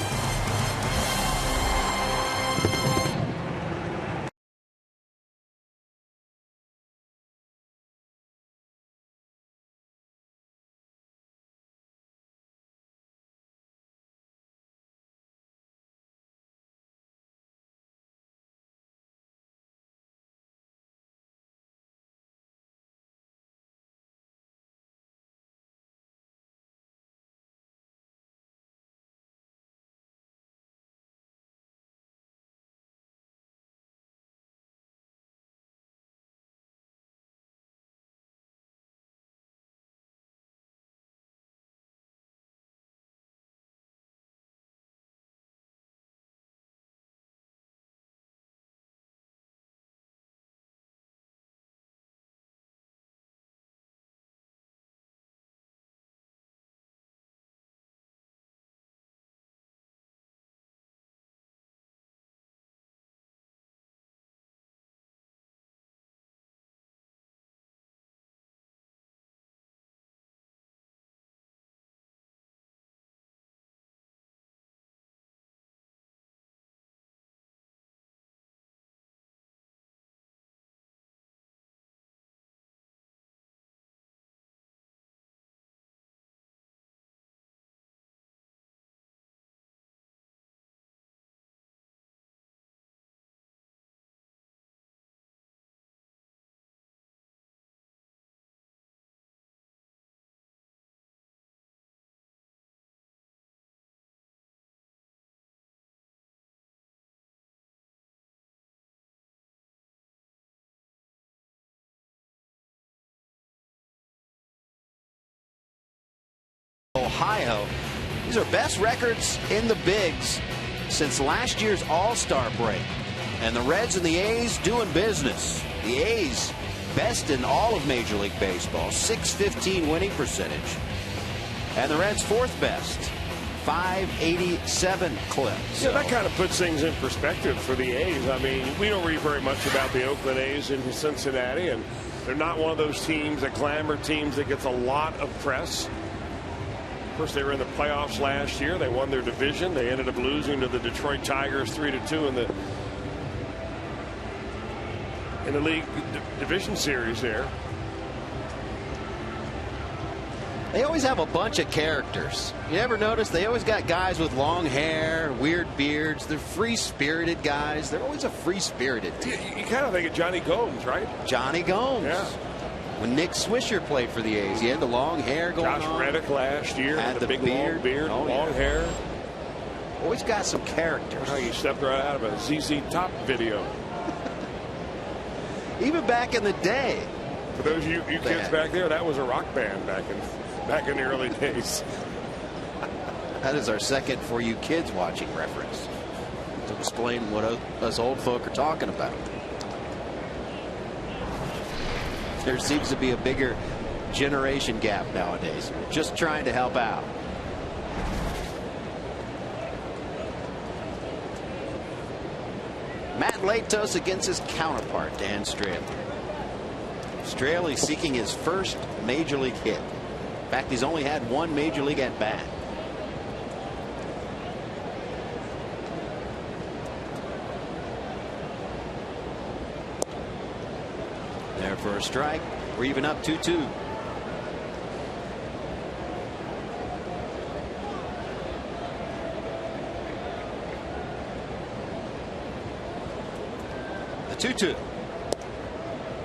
Ohio. These are best records in the bigs since last year's All-Star break. And the Reds and the A's doing business. The A's best in all of Major League Baseball, .615 winning percentage. And the Reds fourth best, .587 clip. Yeah, that kind of puts things in perspective for the A's. I mean, we don't read very much about the Oakland A's in Cincinnati, and they're not one of those teams, that glamour teams that gets a lot of press. Of course, they were in the playoffs last year. They won their division. They ended up losing to the Detroit Tigers 3-2 in the league division series there. They always have a bunch of characters. You ever notice they always got guys with long hair, weird beards. They're free-spirited guys. They're always a free-spirited team. You kind of think of Johnny Gomes, right? Johnny Gomes. Yeah. When Nick Swisher played for the A's, he had the long hair going on. Josh Reddick last year had the big long beard, long hair. Always got some characters. Oh, you stepped right out of a ZZ Top video. Even back in the day. For those of you kids back there, that was a rock band back in the early days. That is our second for you kids watching reference to explain what us old folk are talking about. There seems to be a bigger generation gap nowadays. Just trying to help out. Matt Latos against his counterpart, Dan Straley. Straley seeking his first major league hit. In fact, he's only had one major league at bat. There for a strike. We're even up 2-2. The 2-2.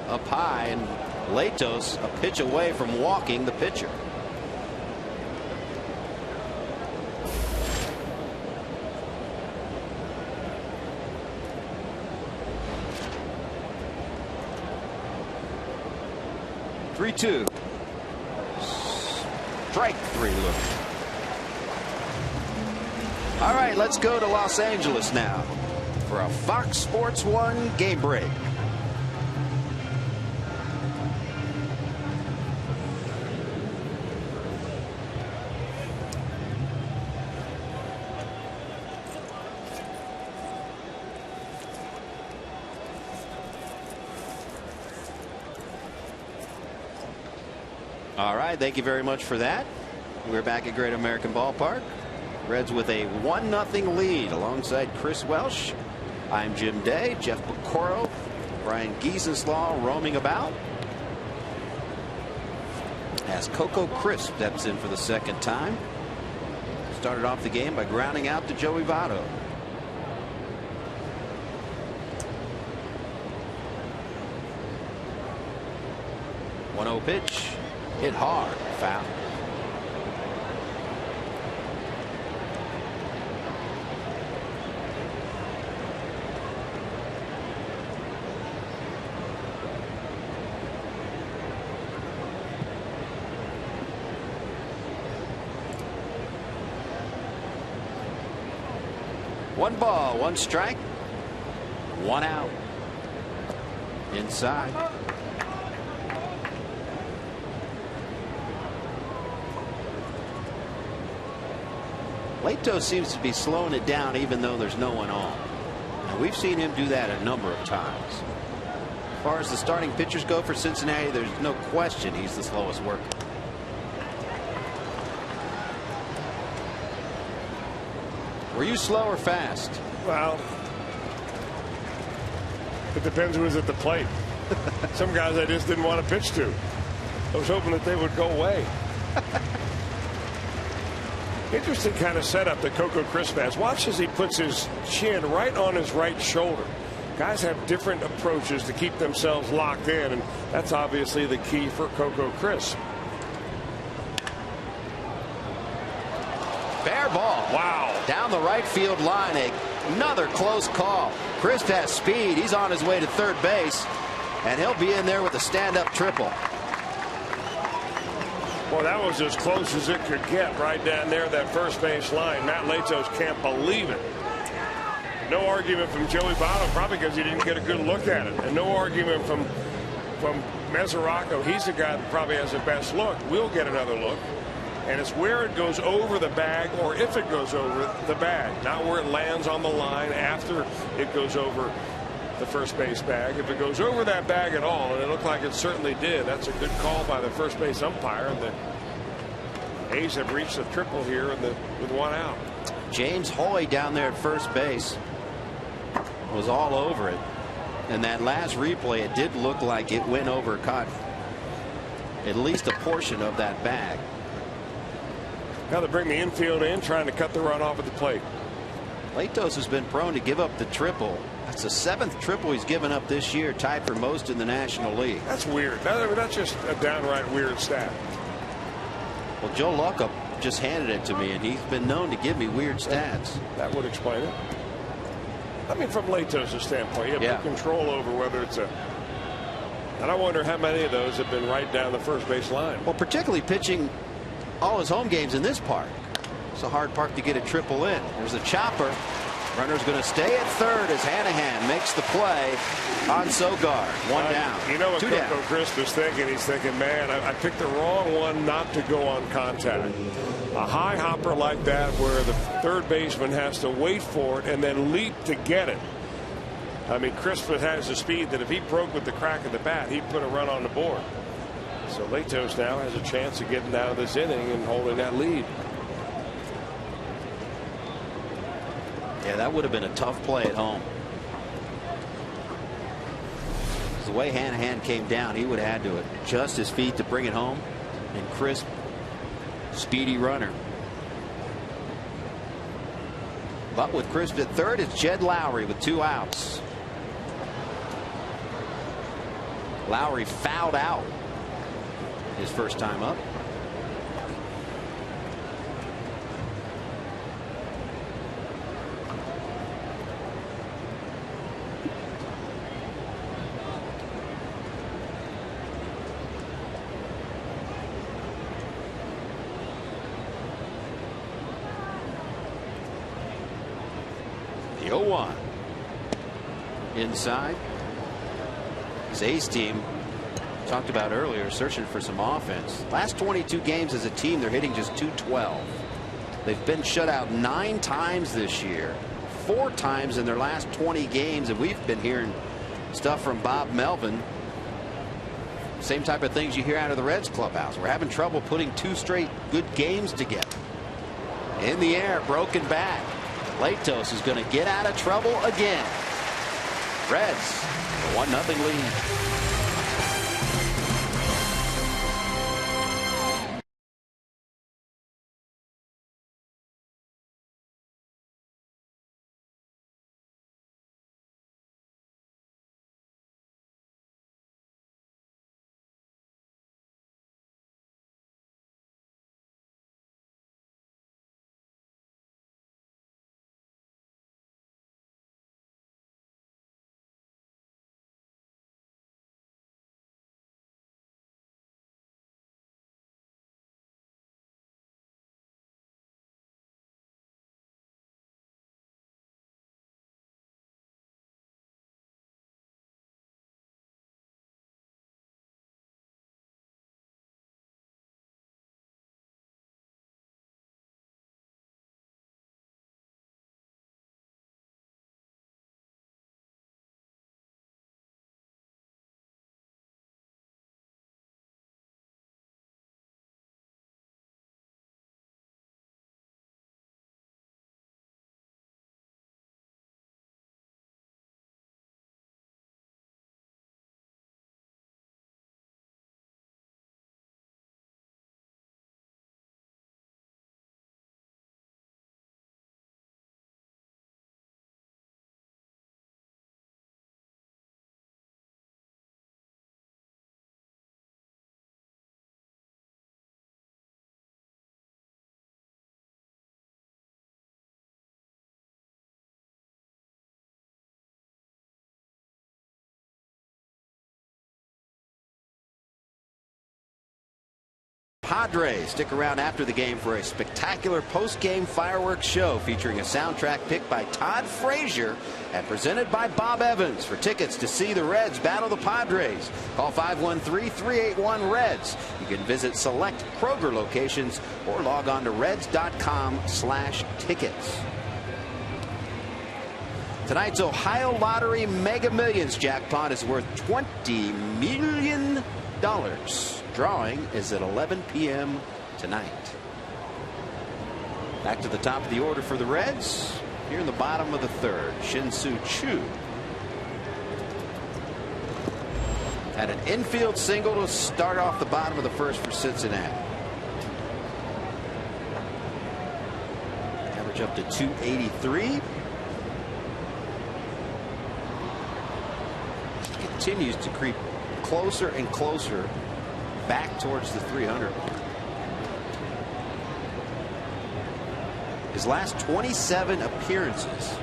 Up high, and Latos a pitch away from walking the pitcher. Three-two. Strike three look. All right, let's go to Los Angeles now for a Fox Sports 1 game break. All right, thank you very much for that. We're back at Great American Ballpark. Reds with a 1-0 lead alongside Chris Welsh. I'm Jim Day, Jeff Pecoro, Brian Giesenslaw roaming about. As Coco Crisp steps in for the second time. Started off the game by grounding out to Joey Votto. One-0 pitch. Hit hard. Foul. One ball, one strike, one out. Inside. Latos seems to be slowing it down even though there's no one on. And we've seen him do that a number of times. As far as the starting pitchers go for Cincinnati, there's no question he's the slowest worker. Were you slow or fast? Well, it depends who was at the plate. Some guys I just didn't want to pitch to. I was hoping that they would go away. Interesting kind of setup that Coco Crisp has. Watch as he puts his chin right on his right shoulder. Guys have different approaches to keep themselves locked in, and that's obviously the key for Coco Crisp. Fair ball. Wow. Down the right field line. Another close call. Crisp has speed. He's on his way to third base, and he'll be in there with a stand-up triple. Well, that was as close as it could get right down there, that first base line. Matt Latos can't believe it. No argument from Joey Votto, probably because he didn't get a good look at it. And no argument from Mesoraco. He's the guy that probably has the best look. We'll get another look. And it's where it goes over the bag, or if it goes over the bag, not where it lands on the line after it goes over the first base bag. If it goes over that bag at all, and it looked like it certainly did, that's a good call by the first base umpire. And the A's have reached a triple here with one out. James Hoy down there at first base was all over it. And that last replay, it did look like it went over, caught at least a portion of that bag. Now they bring the infield in, trying to cut the run off at the plate. Latos has been prone to give up the triple. That's the 7th triple he's given up this year, tied for most in the National League. That's weird. That's just a downright weird stat. Well, Joe Luckham just handed it to me, and he's been known to give me weird stats. That would explain it. I mean, from Latos' standpoint, you have control over whether it's a. And I wonder how many of those have been right down the first base line. Well, particularly pitching all his home games in this park. It's a hard park to get a triple in. There's a chopper. Runner's going to stay at third as Hanahan makes the play on Sogard. One down. You know what Two Coco down. Crisp is thinking? He's thinking, man, I picked the wrong one not to go on contact. A high hopper like that where the third baseman has to wait for it and then leap to get it. I mean, Crisp has the speed that if he broke with the crack of the bat, he'd put a run on the board. So Latos now has a chance of getting out of this inning and holding that lead. Yeah, that would have been a tough play at home. The way Hanahan came down, he would have had to adjust his feet to bring it home. And Crisp, speedy runner. But with Crisp at third, it's Jed Lowry with 2 outs. Lowry fouled out his first time up. The 0-1 inside. This A's team talked about earlier, searching for some offense. Last 22 games as a team, they're hitting just .212. They've been shut out 9 times this year, 4 times in their last 20 games, and we've been hearing stuff from Bob Melvin. Same type of things you hear out of the Reds clubhouse. We're having trouble putting 2 straight good games together. In the air, broken back. Latos is going to get out of trouble again. Reds, a 1-0 lead. Padres. Stick around after the game for a spectacular post-game fireworks show featuring a soundtrack picked by Todd Frazier and presented by Bob Evans. For tickets to see the Reds battle the Padres, call 513-381-REDS. You can visit select Kroger locations or log on to reds.com/tickets. Tonight's Ohio Lottery Mega Millions jackpot is worth $20 million. Drawing is at 11 p.m. tonight. Back to the top of the order for the Reds. Here in the bottom of the third, Shin-Soo Choo had an infield single to start off the bottom of the first for Cincinnati. Average up to 283. Continues to creep closer and closer back towards the 300. His last 27 appearances,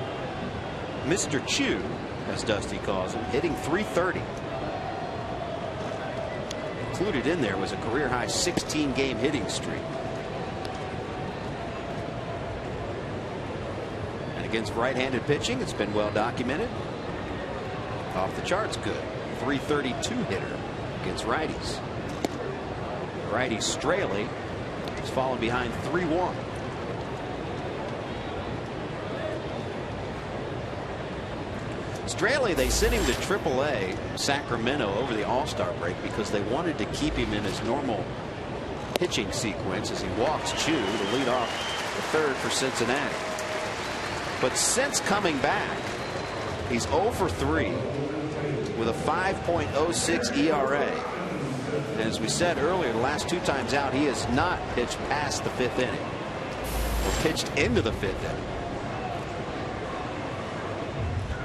Mr. Choo, as Dusty calls him, hitting .330. Included in there was a career high 16-game hitting streak. And against right-handed pitching, it's been well documented. Off the charts good. .332 hitter against righties. Righty Straley has fallen behind 3-1. Straley, they sent him to AAA Sacramento over the All-Star break because they wanted to keep him in his normal pitching sequence as he walks Choo to lead off the third for Cincinnati. But since coming back, he's 0 for 3 with a 5.06 ERA. And as we said earlier, the last 2 times out, he has not pitched past the 5th inning or pitched into the 5th inning.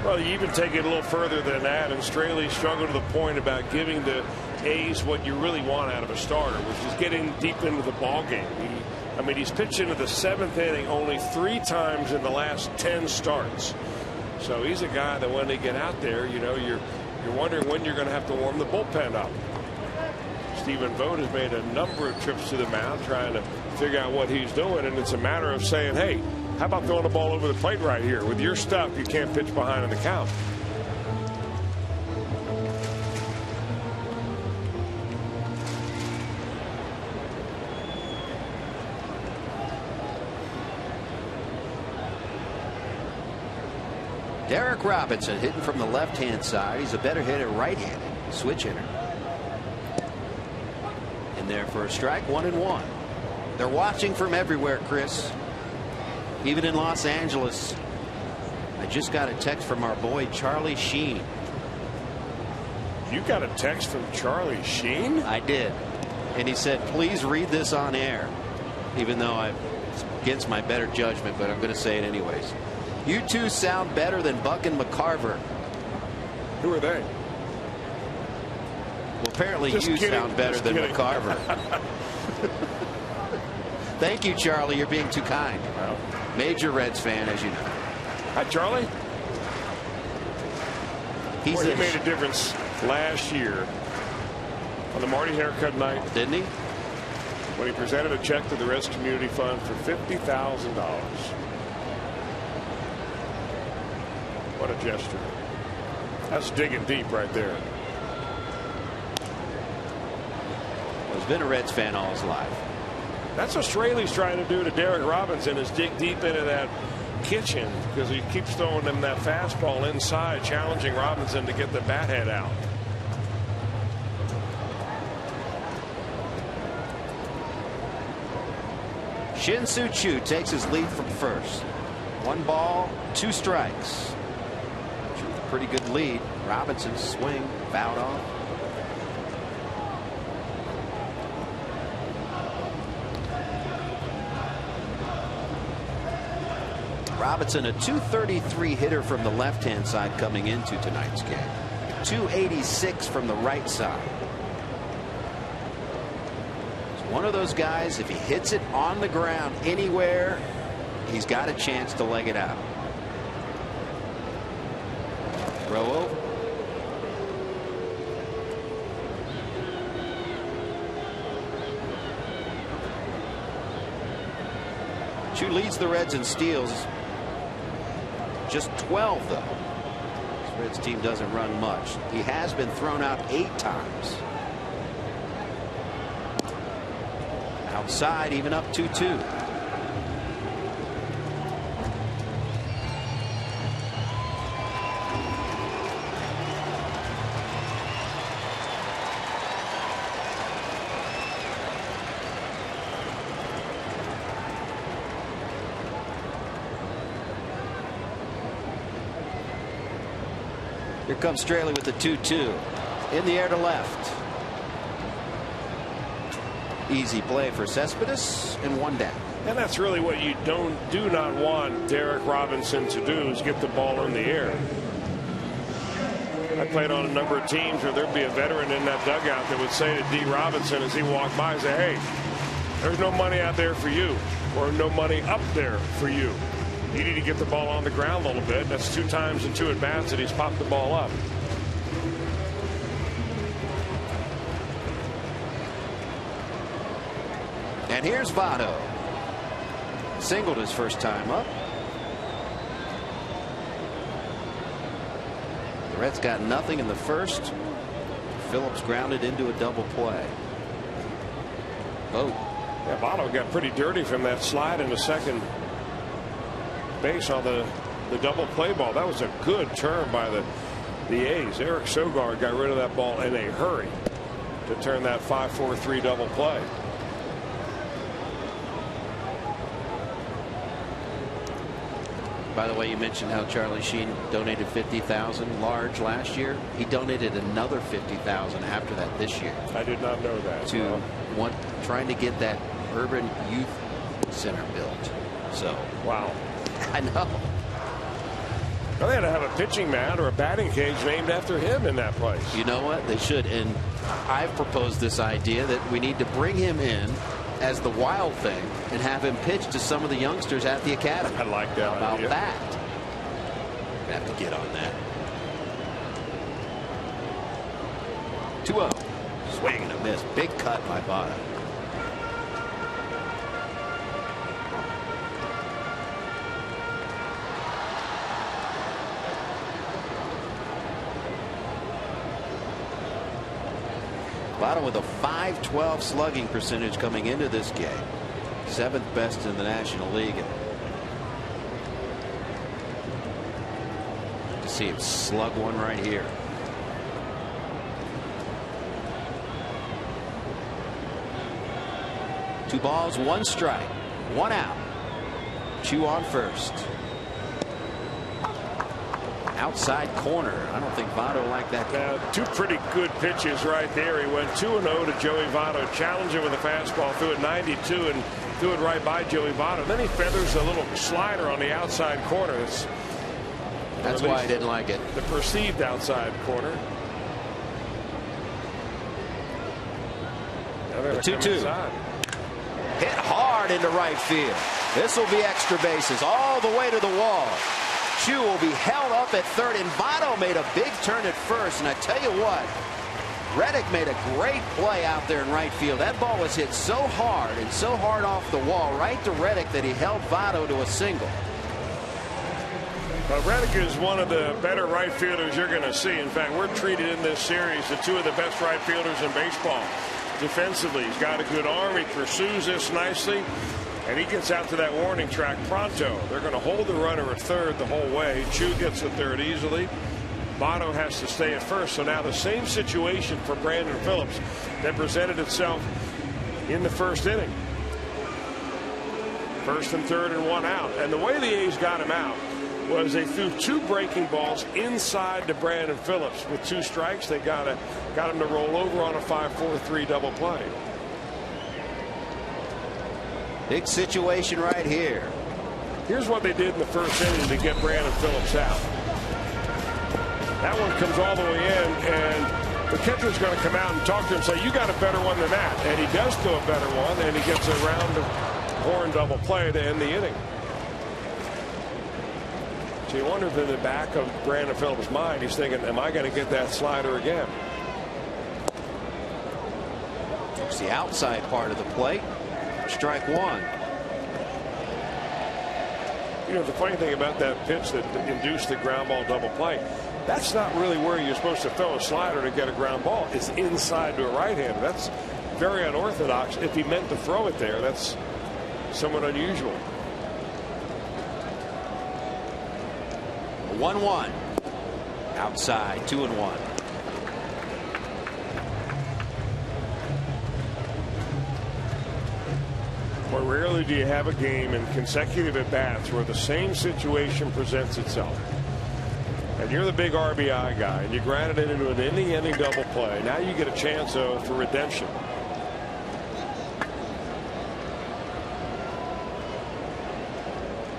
Well, you even take it a little further than that, and Straley struggled to the point about giving the A's what you really want out of a starter, which is getting deep into the ball game. He's pitched into the 7th inning only 3 times in the last 10 starts. So he's a guy that when they get out there, you're wondering when you're going to have to warm the bullpen up. Stephen Vogt has made a number of trips to the mound trying to figure out what he's doing, and it's a matter of saying, hey, how about throwing the ball over the plate right here? With your stuff, you can't pitch behind in the count. Derek Robinson hitting from the left-hand side. He's a better hitter right-handed. Switch hitter. In there for a strike, 1-1. They're watching from everywhere, Chris. Even in Los Angeles. I just got a text from our boy Charlie Sheen. You got a text from Charlie Sheen? I did. And he said, please read this on air. Even though it's against my better judgment, but I'm going to say it anyways. You two sound better than Buck and McCarver. Who are they? Well, apparently just you kidding. sound better just than kidding. McCarver. Thank you, Charlie. You're being too kind. Well, Major Reds fan, as you know. Hi, Charlie. He made a difference last year on the Marty haircut night. Didn't he? When he presented a check to the Reds Community Fund for $50,000. What a gesture. That's digging deep right there. Well, he's been a Reds fan all his life. That's what Straley's trying to do to Derek Robinson, is dig deep into that kitchen, because he keeps throwing him that fastball inside, challenging Robinson to get the bat head out. Shin-Soo Choo takes his lead from first. 1 ball, 2 strikes. Pretty good lead. Robinson's swing fouled off. Robinson, a .233 hitter from the left-hand side coming into tonight's game. .286 from the right side. He's one of those guys, if he hits it on the ground anywhere, he's got a chance to leg it out. Throw over. Chu leads the Reds in steals. Just 12, though. This Reds team doesn't run much. He has been thrown out 8 times. Outside, even up 2-2. Here comes Straley with the 2-2. In the air to left. Easy play for Cespedes, and 1 down. And that's really what you do not want Derek Robinson to do, is get the ball in the air. I played on a number of teams where there'd be a veteran in that dugout that would say to D. Robinson as he walked by, say, hey, there's no money out there for you, or no money up there for you. You need to get the ball on the ground a little bit. That's 2 times in 2 at-bats that he's popped the ball up. And here's Votto. Singled his first time up. The Reds got nothing in the first. Phillips grounded into a double play. Oh. Yeah, Votto got pretty dirty from that slide in the second base on the double play ball. That was a good turn by the A's. Eric Sogard got rid of that ball in a hurry to turn that 5-4-3 double play. By the way, you mentioned how Charlie Sheen donated 50,000 large last year. He donated another 50,000 after that this year. I did not know that. To trying to get that urban youth center built. So wow. I know. Well, they had to have a pitching mound or a batting cage named after him in that place. You know what? They should. And I've proposed this idea that we need to bring him in as the wild thing and have him pitch to some of the youngsters at the academy. I like that How about idea. that? We have to get on that. 2-0. Swing and a miss. Big cut by Votto. Votto with a .512 slugging percentage coming into this game. 7th best in the National League. To see him slug one right here. Two balls, 1 strike, 1 out. Chu on first. Outside corner. I don't think Votto liked that. 2 pretty good pitches right there. He went 2-0 to Joey Votto. Challenged him with a fastball, threw it 92 and threw it right by Joey Votto. Then he feathers a little slider on the outside corner. That's why I didn't like it. The perceived outside corner. The 2-2. Hit hard into right field. This will be extra bases all the way to the wall. Chu will be held up at third, and Votto made a big turn at first. And I tell you what, Reddick made a great play out there in right field. That ball was hit so hard and so hard off the wall right to Reddick that he held Votto to a single. But Reddick is one of the better right fielders you're going to see. In fact, we're treated in this series the 2 of the best right fielders in baseball. Defensively, he's got a good arm. He pursues this nicely. And he gets out to that warning track pronto. They're going to hold the runner at third the whole way. Chu gets to third easily. Votto has to stay at first. So now the same situation for Brandon Phillips that presented itself in the first inning. 1st and 3rd and 1 out. And the way the A's got him out was they threw 2 breaking balls inside to Brandon Phillips. With 2 strikes, they got him to roll over on a 5-4-3 double play. Big situation right here. Here's what they did in the first inning to get Brandon Phillips out. That one comes all the way in, and the catcher's going to come out and talk to him and say, you got a better one than that. And he does throw a better one, and he gets a round of horn double play to end the inning. So you wonder if in the back of Brandon Phillips' mind, he's thinking, am I going to get that slider again? It's the outside part of the plate. Strike 1. You know, the funny thing about that pitch that induced the ground ball double play, that's not really where you're supposed to throw a slider to get a ground ball. It's inside to a right-hander. That's very unorthodox. If he meant to throw it there, that's somewhat unusual. 1-1. Outside, 2-1. Well, rarely do you have a game in consecutive at-bats where the same situation presents itself. And you're the big RBI guy, and you grounded it into an inning double play. Now you get a chance for redemption.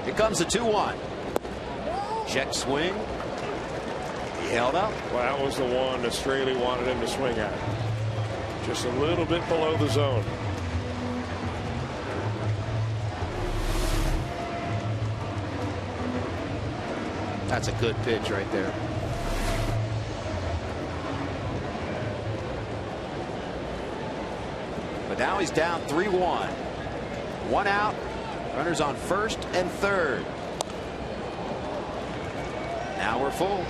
Here comes the 2-1. Check swing. He held up. Well, that was the one that Straley wanted him to swing at. Just a little bit below the zone. That's a good pitch right there. But now he's down 3-1. 1 out. Runners on first and third. Now we're full.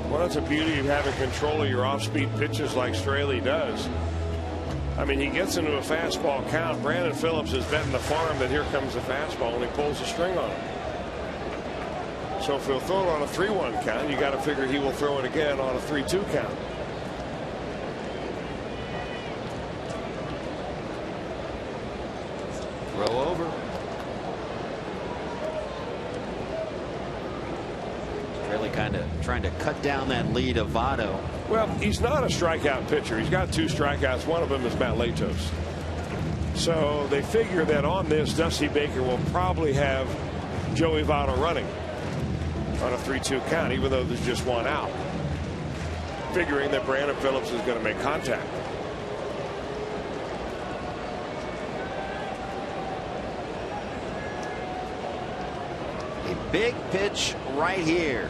Well, that's the beauty of having control of your off-speed pitches like Straley does. I mean, he gets into a fastball count. Brandon Phillips is betting the farm that here comes the fastball, and he pulls the string on it. So if he'll throw it on a 3-1 count, you got to figure he will throw it again on a 3-2 count. Throw over. Really kind of trying to cut down that lead of Votto. Well, he's not a strikeout pitcher. He's got 2 strikeouts. One of them is Matt Latos. So they figure that on this, Dusty Baker will probably have Joey Votto running on a 3-2 count, even though there's just 1 out. Figuring that Brandon Phillips is going to make contact. A big pitch right here.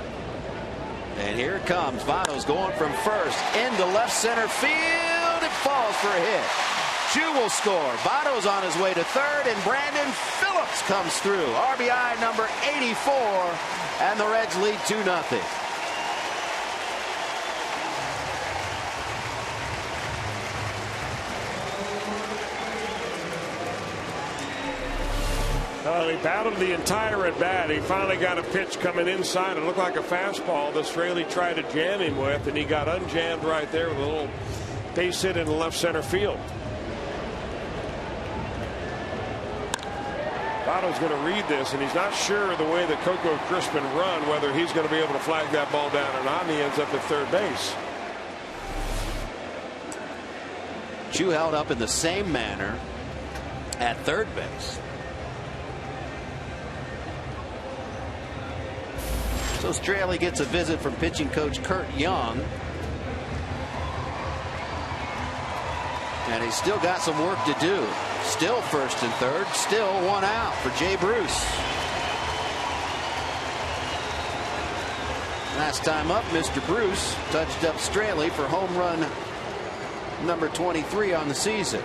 And here it comes. Votto's going from first into left center field. It falls for a hit. Chu will score. Votto's on his way to third, and Brandon Phillips comes through. RBI number 84, and the Reds lead 2-0. He battled the entire at bat. He finally got a pitch coming inside. It looked like a fastball that Straley tried to jam him with, and he got unjammed right there with a little base hit in the left center field. Votto's going to read this, and he's not sure the way that Coco Crispin run whether he's going to be able to flag that ball down or not, and he ends up at third base. Chu held up in the same manner at third base. So Straley gets a visit from pitching coach Curt Young. And he's still got some work to do. Still first and third. Still 1 out for Jay Bruce. Last time up, Mr. Bruce touched up Straley for home run number 23 on the season.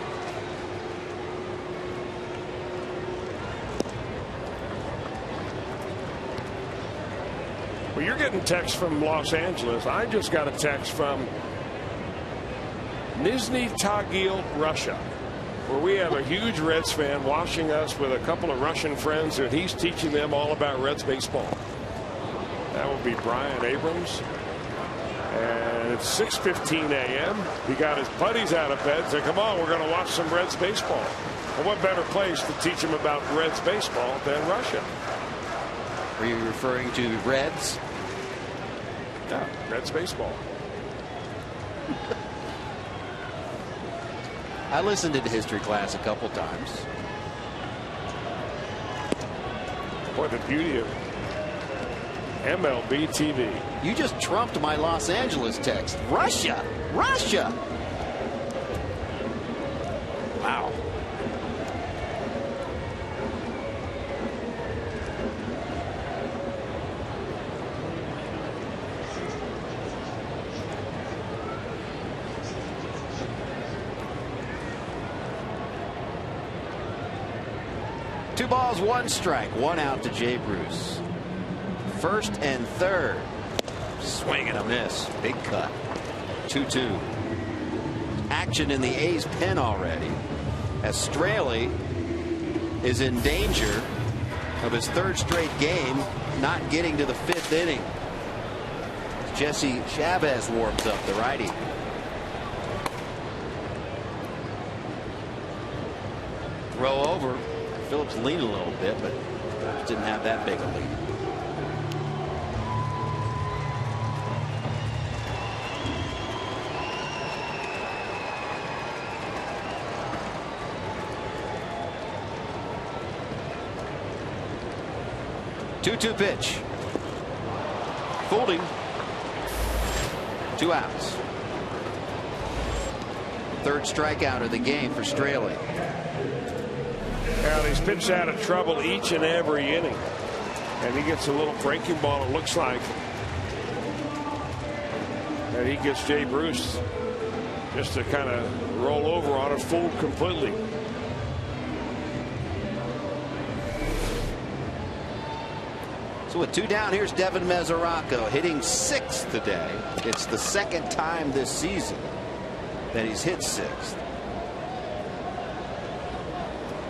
Well, you're getting texts from Los Angeles. I just got a text from Nizhny Tagil, Russia, where we have a huge Reds fan watching us with a couple of Russian friends, and he's teaching them all about Reds baseball. That would be Brian Abrams. And it's 6:15 a.m. He got his buddies out of bed and said, come on, we're going to watch some Reds baseball. Well, what better place to teach them about Reds baseball than Russia? Are you referring to Reds? Yeah, Reds baseball. I listened to the history class a couple times. Boy, the beauty of MLB TV. You just trumped my Los Angeles text. Russia! Russia! Wow. 2 balls, 1 strike, 1 out to Jay Bruce. First and third. Swing and a miss. Big cut. 2-2. Action in the A's pen already, as Straley is in danger of his 3rd straight game not getting to the 5th inning. Jesse Chavez warms up, the righty. Throw over. Phillips leaned a little bit, but didn't have that big a lead. Two pitch. Fooled him. 2 outs. 3rd strikeout of the game for Straley. Well, he's pitched out of trouble each and every inning, and he gets a little breaking ball, it looks like, and he gets Jay Bruce just to kind of roll over on it, fooled completely. So with 2 down, here's Devin Mesoraco hitting 6th today. It's the 2nd time this season that he's hit 6th.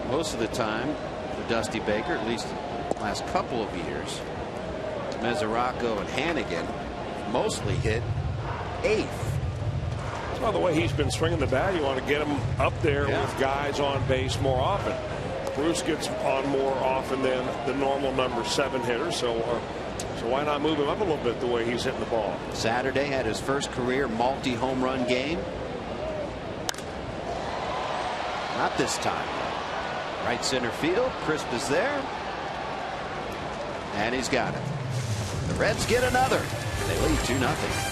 Most of the time for Dusty Baker, at least the last couple of years, Mesoraco and Hannigan mostly hit 8th. Well, the way he's been swinging the bat, you want to get him up there with guys on base more often. Bruce gets on more often than the normal number 7 hitter, so why not move him up a little bit the way he's hitting the ball? Saturday had his first career multi-home run game. Not this time. Right center field. Crisp is there, and he's got it. The Reds get another. They lead 2-0.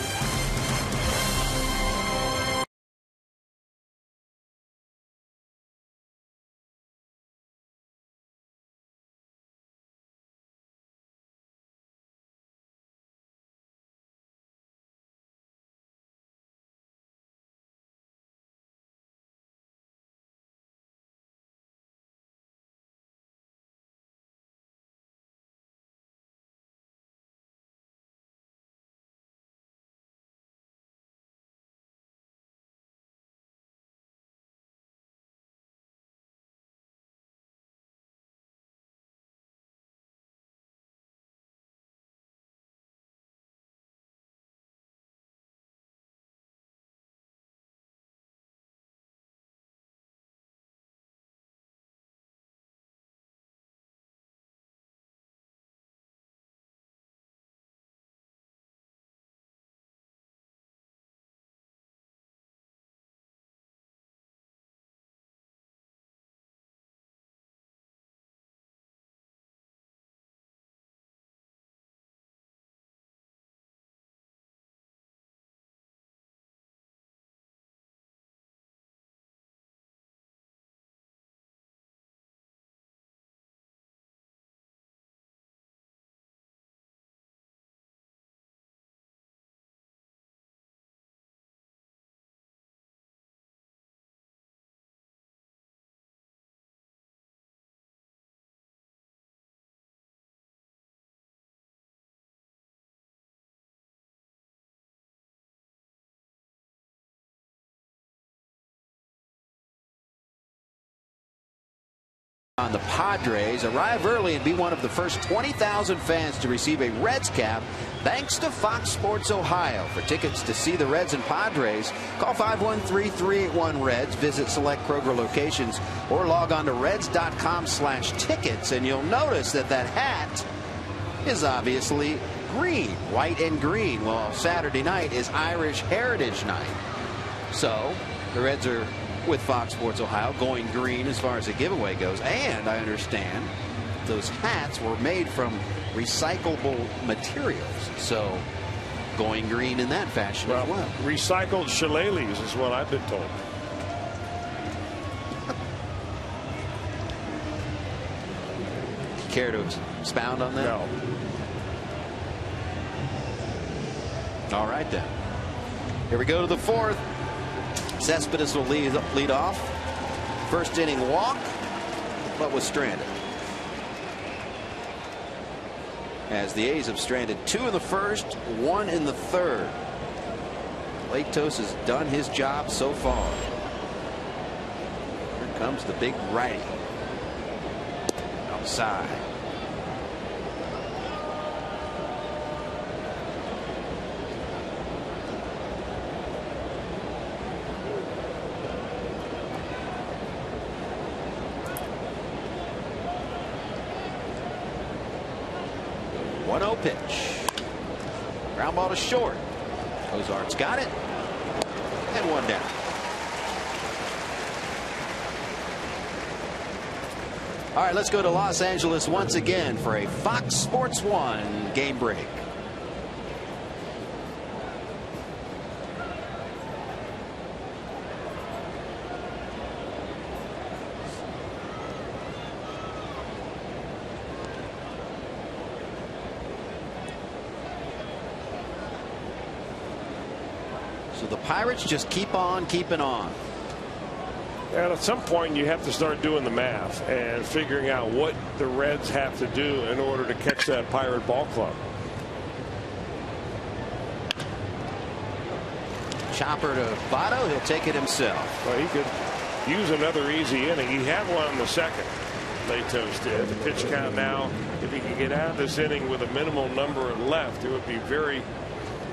On the Padres arrive early and be one of the first 20,000 fans to receive a Reds cap thanks to Fox Sports Ohio. For tickets to see the Reds and Padres, call 513-381-REDS, visit select Kroger locations, or log on to reds.com/tickets, and you'll notice that hat is obviously green, white and green. Well, Saturday night is Irish Heritage Night. So the Reds are, with Fox Sports Ohio, going green as far as the giveaway goes. And I understand those hats were made from recyclable materials, so going green in that fashion as well. Recycled shillelaghs is what I've been told. Care to expound on that? No. All right then. Here we go to the 4th. Cespedes will lead off. First inning walk, but was stranded. as the A's have stranded 2 in the first, 1 in the third. Latos has done his job so far. Here comes the big righty. Outside. One-0 pitch. Ground ball to short. Ozark's got it. And one down. All right, let's go to Los Angeles once again for a Fox Sports 1 game break. So the Pirates just keep on keeping on. And at some point you have to start doing the math and figuring out what the Reds have to do in order to catch that Pirate ball club. Chopper to Votto. He'll take it himself. Well, he could use another easy inning. He had one in the second. Latos did. The pitch count now, if he can get out of this inning with a minimal number left, it would be very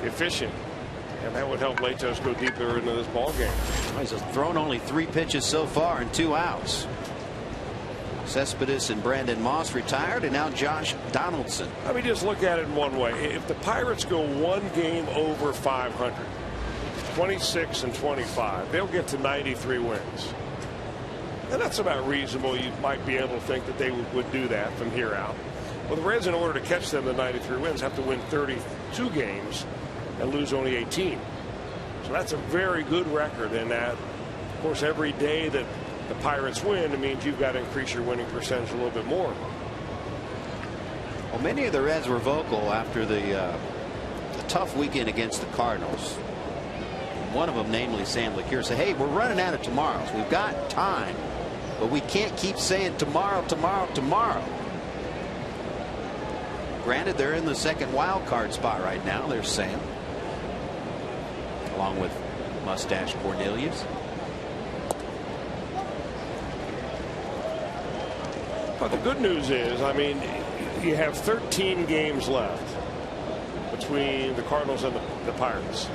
efficient. And that would help Latos go deeper into this ball game. He's thrown only 3 pitches so far and 2 outs. Cespedes and Brandon Moss retired, and now Josh Donaldson. I mean, just look at it in one way. If the Pirates go 1 game over 500, 26 and 25, they'll get to 93 wins. And that's about reasonable. You might be able to think that they would do that from here out. Well, the Reds, in order to catch them to 93 wins, have to win 32 games and lose only 18. So that's a very good record. And that, of course, every day that the Pirates win, it means you've got to increase your winning percentage a little bit more. Well, many of the Reds were vocal after the tough weekend against the Cardinals. One of them, namely Sam LeCure, said, hey, we're running out of tomorrows. We've got time, but we can't keep saying tomorrow, tomorrow, tomorrow. Granted, they're in the second wild card spot right now. There's Sam, along with Mustache Cornelius. But the good news is, I mean, you have 13 games left between the Cardinals and the Pirates.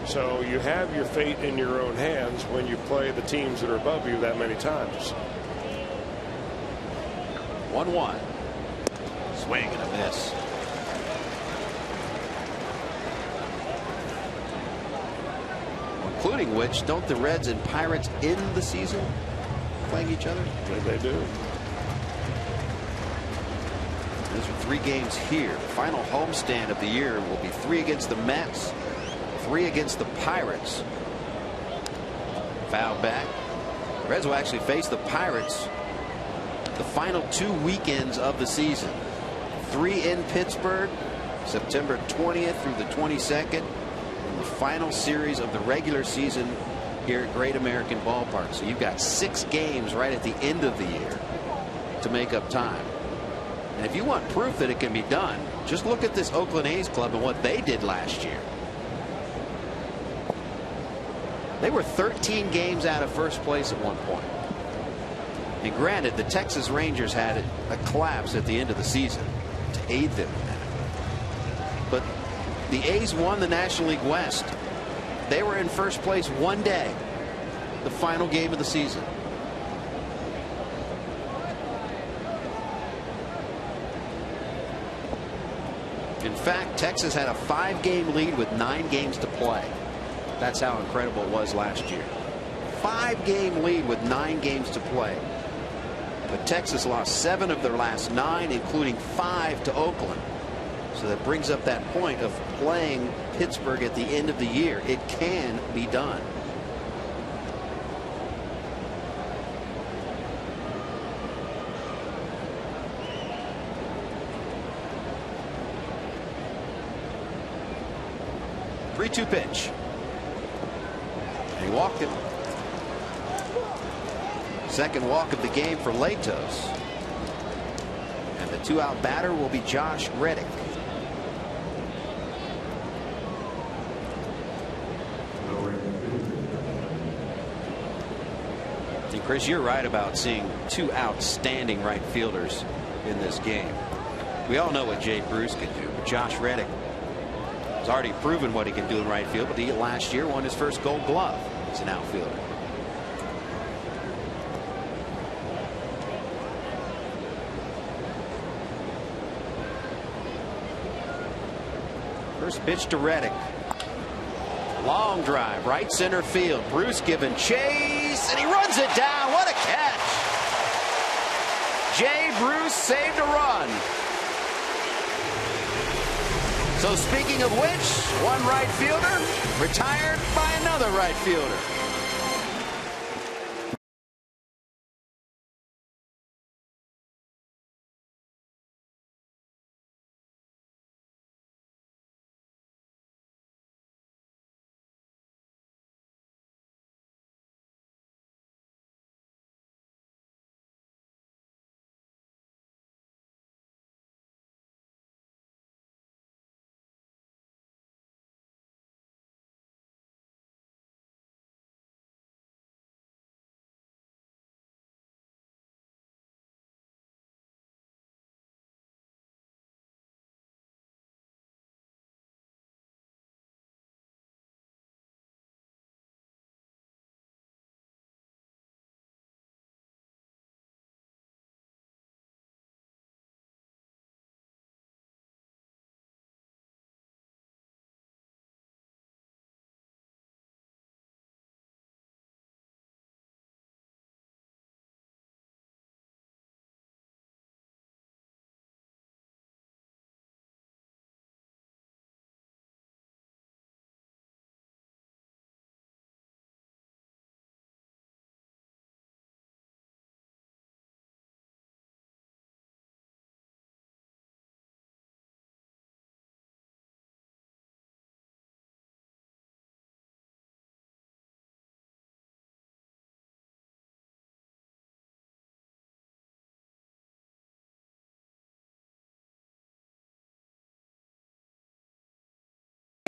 So you have your fate in your own hands when you play the teams that are above you that many times. 1-1. Swing and a miss. Including which, don't the Reds and Pirates end the season playing each other? They do. Those are 3 games here. The final homestand of the year will be 3 against the Mets, 3 against the Pirates. Foul back. The Reds will actually face the Pirates the final 2 weekends of the season. 3 in Pittsburgh, September 20th through the 22nd. And the final series of the regular season here at Great American Ballpark. So you've got 6 games right at the end of the year to make up time. And if you want proof that it can be done, just look at this Oakland A's club and what they did last year. They were 13 games out of first place at one point. And granted, the Texas Rangers had a collapse at the end of the season to aid them in that. But the A's won the National League West. They were in first place one day, the final game of the season. In fact, Texas had a 5-game lead with 9 games to play. That's how incredible it was last year. 5-game lead with 9 games to play. But Texas lost 7 of their last 9, including 5 to Oakland. So that brings up that point of playing Pittsburgh at the end of the year. It can be done. Three-two pitch. He walked it. Second walk of the game for Latos. And the 2-out batter will be Josh Reddick. And Chris, you're right about seeing two outstanding right fielders in this game. We all know what Jay Bruce can do, but Josh Reddick has already proven what he can do in right field, but he last year won his first Gold Glove as an outfielder. First pitch to Reddick. Long drive, right center field. Bruce giving chase, and he runs it down. What a catch! Jay Bruce saved a run. So speaking of which, one right fielder retired by another right fielder.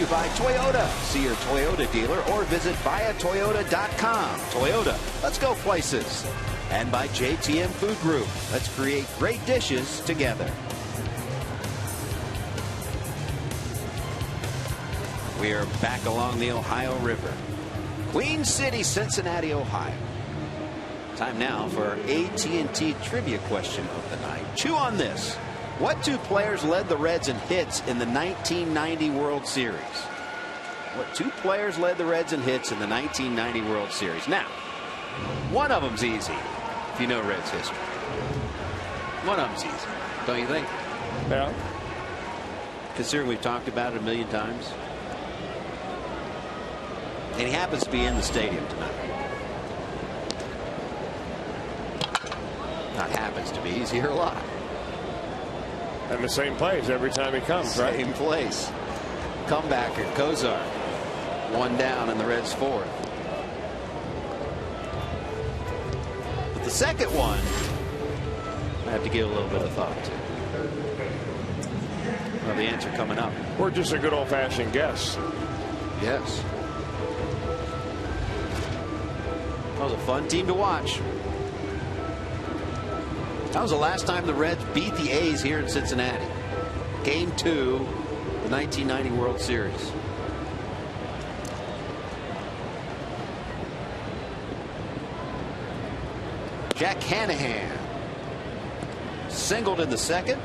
By Toyota. See your Toyota dealer or visit buyatoyota.com. Toyota, let's go places. And by JTM Food Group. Let's create great dishes together. We are back along the Ohio River. Queen City, Cincinnati, Ohio. Time now for our AT&T trivia question of the night. Chew on this. What two players led the Reds in hits in the 1990 World Series? What two players led the Reds in hits in the 1990 World Series? Now, one of them's easy, if you know Reds history. One of them's easy, don't you think? Yeah. Considering we've talked about it a million times. And he happens to be in the stadium tonight. Not happens to be, he's here a lot. And the same place every time he comes, right? Same place. Comebacker, Kozar. One down and the Reds fourth. But the second one, I have to give a little bit of thought to. Well, the answer coming up. Or just a good old-fashioned guess. Yes. That was a fun team to watch. That was the last time the Reds beat the A's here in Cincinnati. Game 2, the 1990 World Series. Jack Hanahan singled in the second.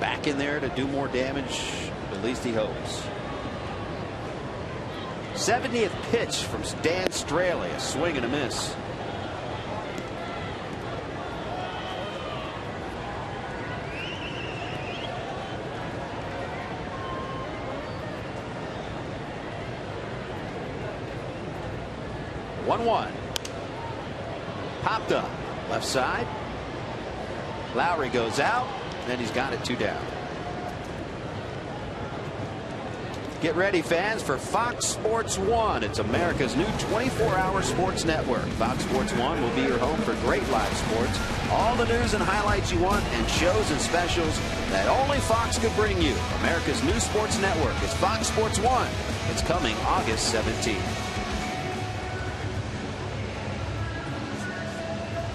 Back in there to do more damage, at least he hopes. 70th pitch from Dan Straley, a swing and a miss. One. Popped up. Left side. Lowry goes out. Then he's got it 2 down. Get ready, fans, for Fox Sports 1. It's America's new 24-hour sports network. Fox Sports 1 will be your home for great live sports, all the news and highlights you want, and shows and specials that only Fox could bring you. America's new sports network is Fox Sports 1. It's coming August 17th.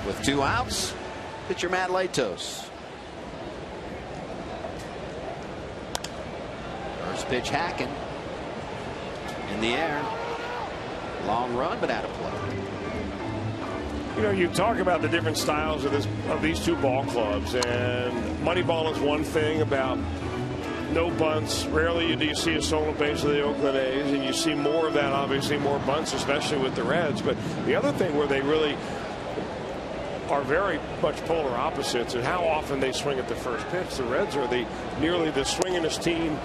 With 2 outs, pitcher Matt Latos. First pitch hacking in the air. Long run, but out of play. You know, you talk about the different styles of these two ball clubs, and Moneyball is one thing about no bunts. Rarely do you see a solo base of the Oakland A's, and you see more of that, obviously more bunts, especially with the Reds. But the other thing where they really are very much polar opposites is how often they swing at the first pitch. The Reds are nearly the swingingest team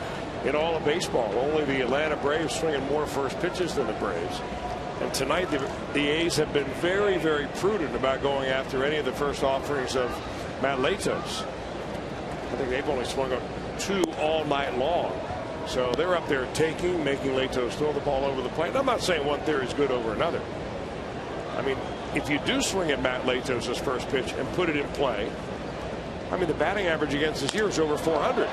in all of baseball. Only the Atlanta Braves swinging more first pitches than the Braves. And tonight the A's have been very, very prudent about going after any of the first offerings of Matt Latos. I think they've only swung up 2 all night long. So they're up there making Latos throw the ball over the plate. And I'm not saying one theory is good over another. I mean, if you do swing at Matt Latos' first pitch and put it in play, I mean, the batting average against this year is over 400.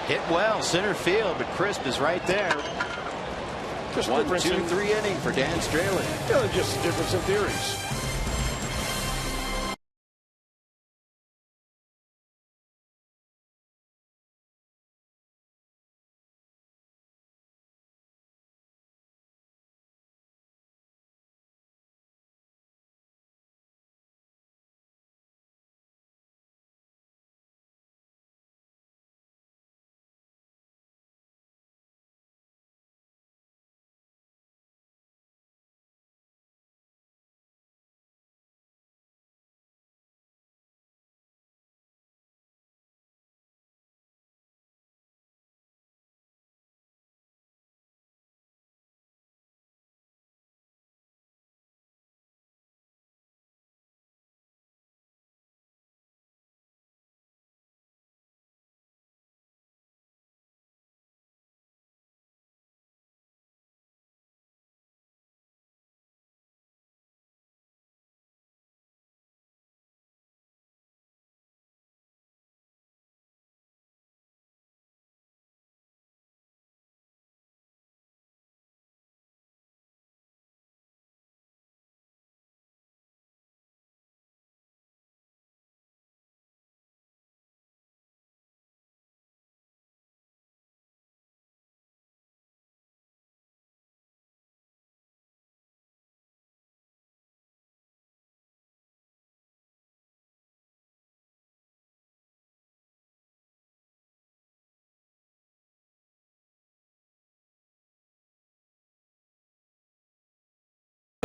Hit well, center field, but Crisp is right there. Just 1, 2, 3 inning for Dan Straley. Just a difference in theories.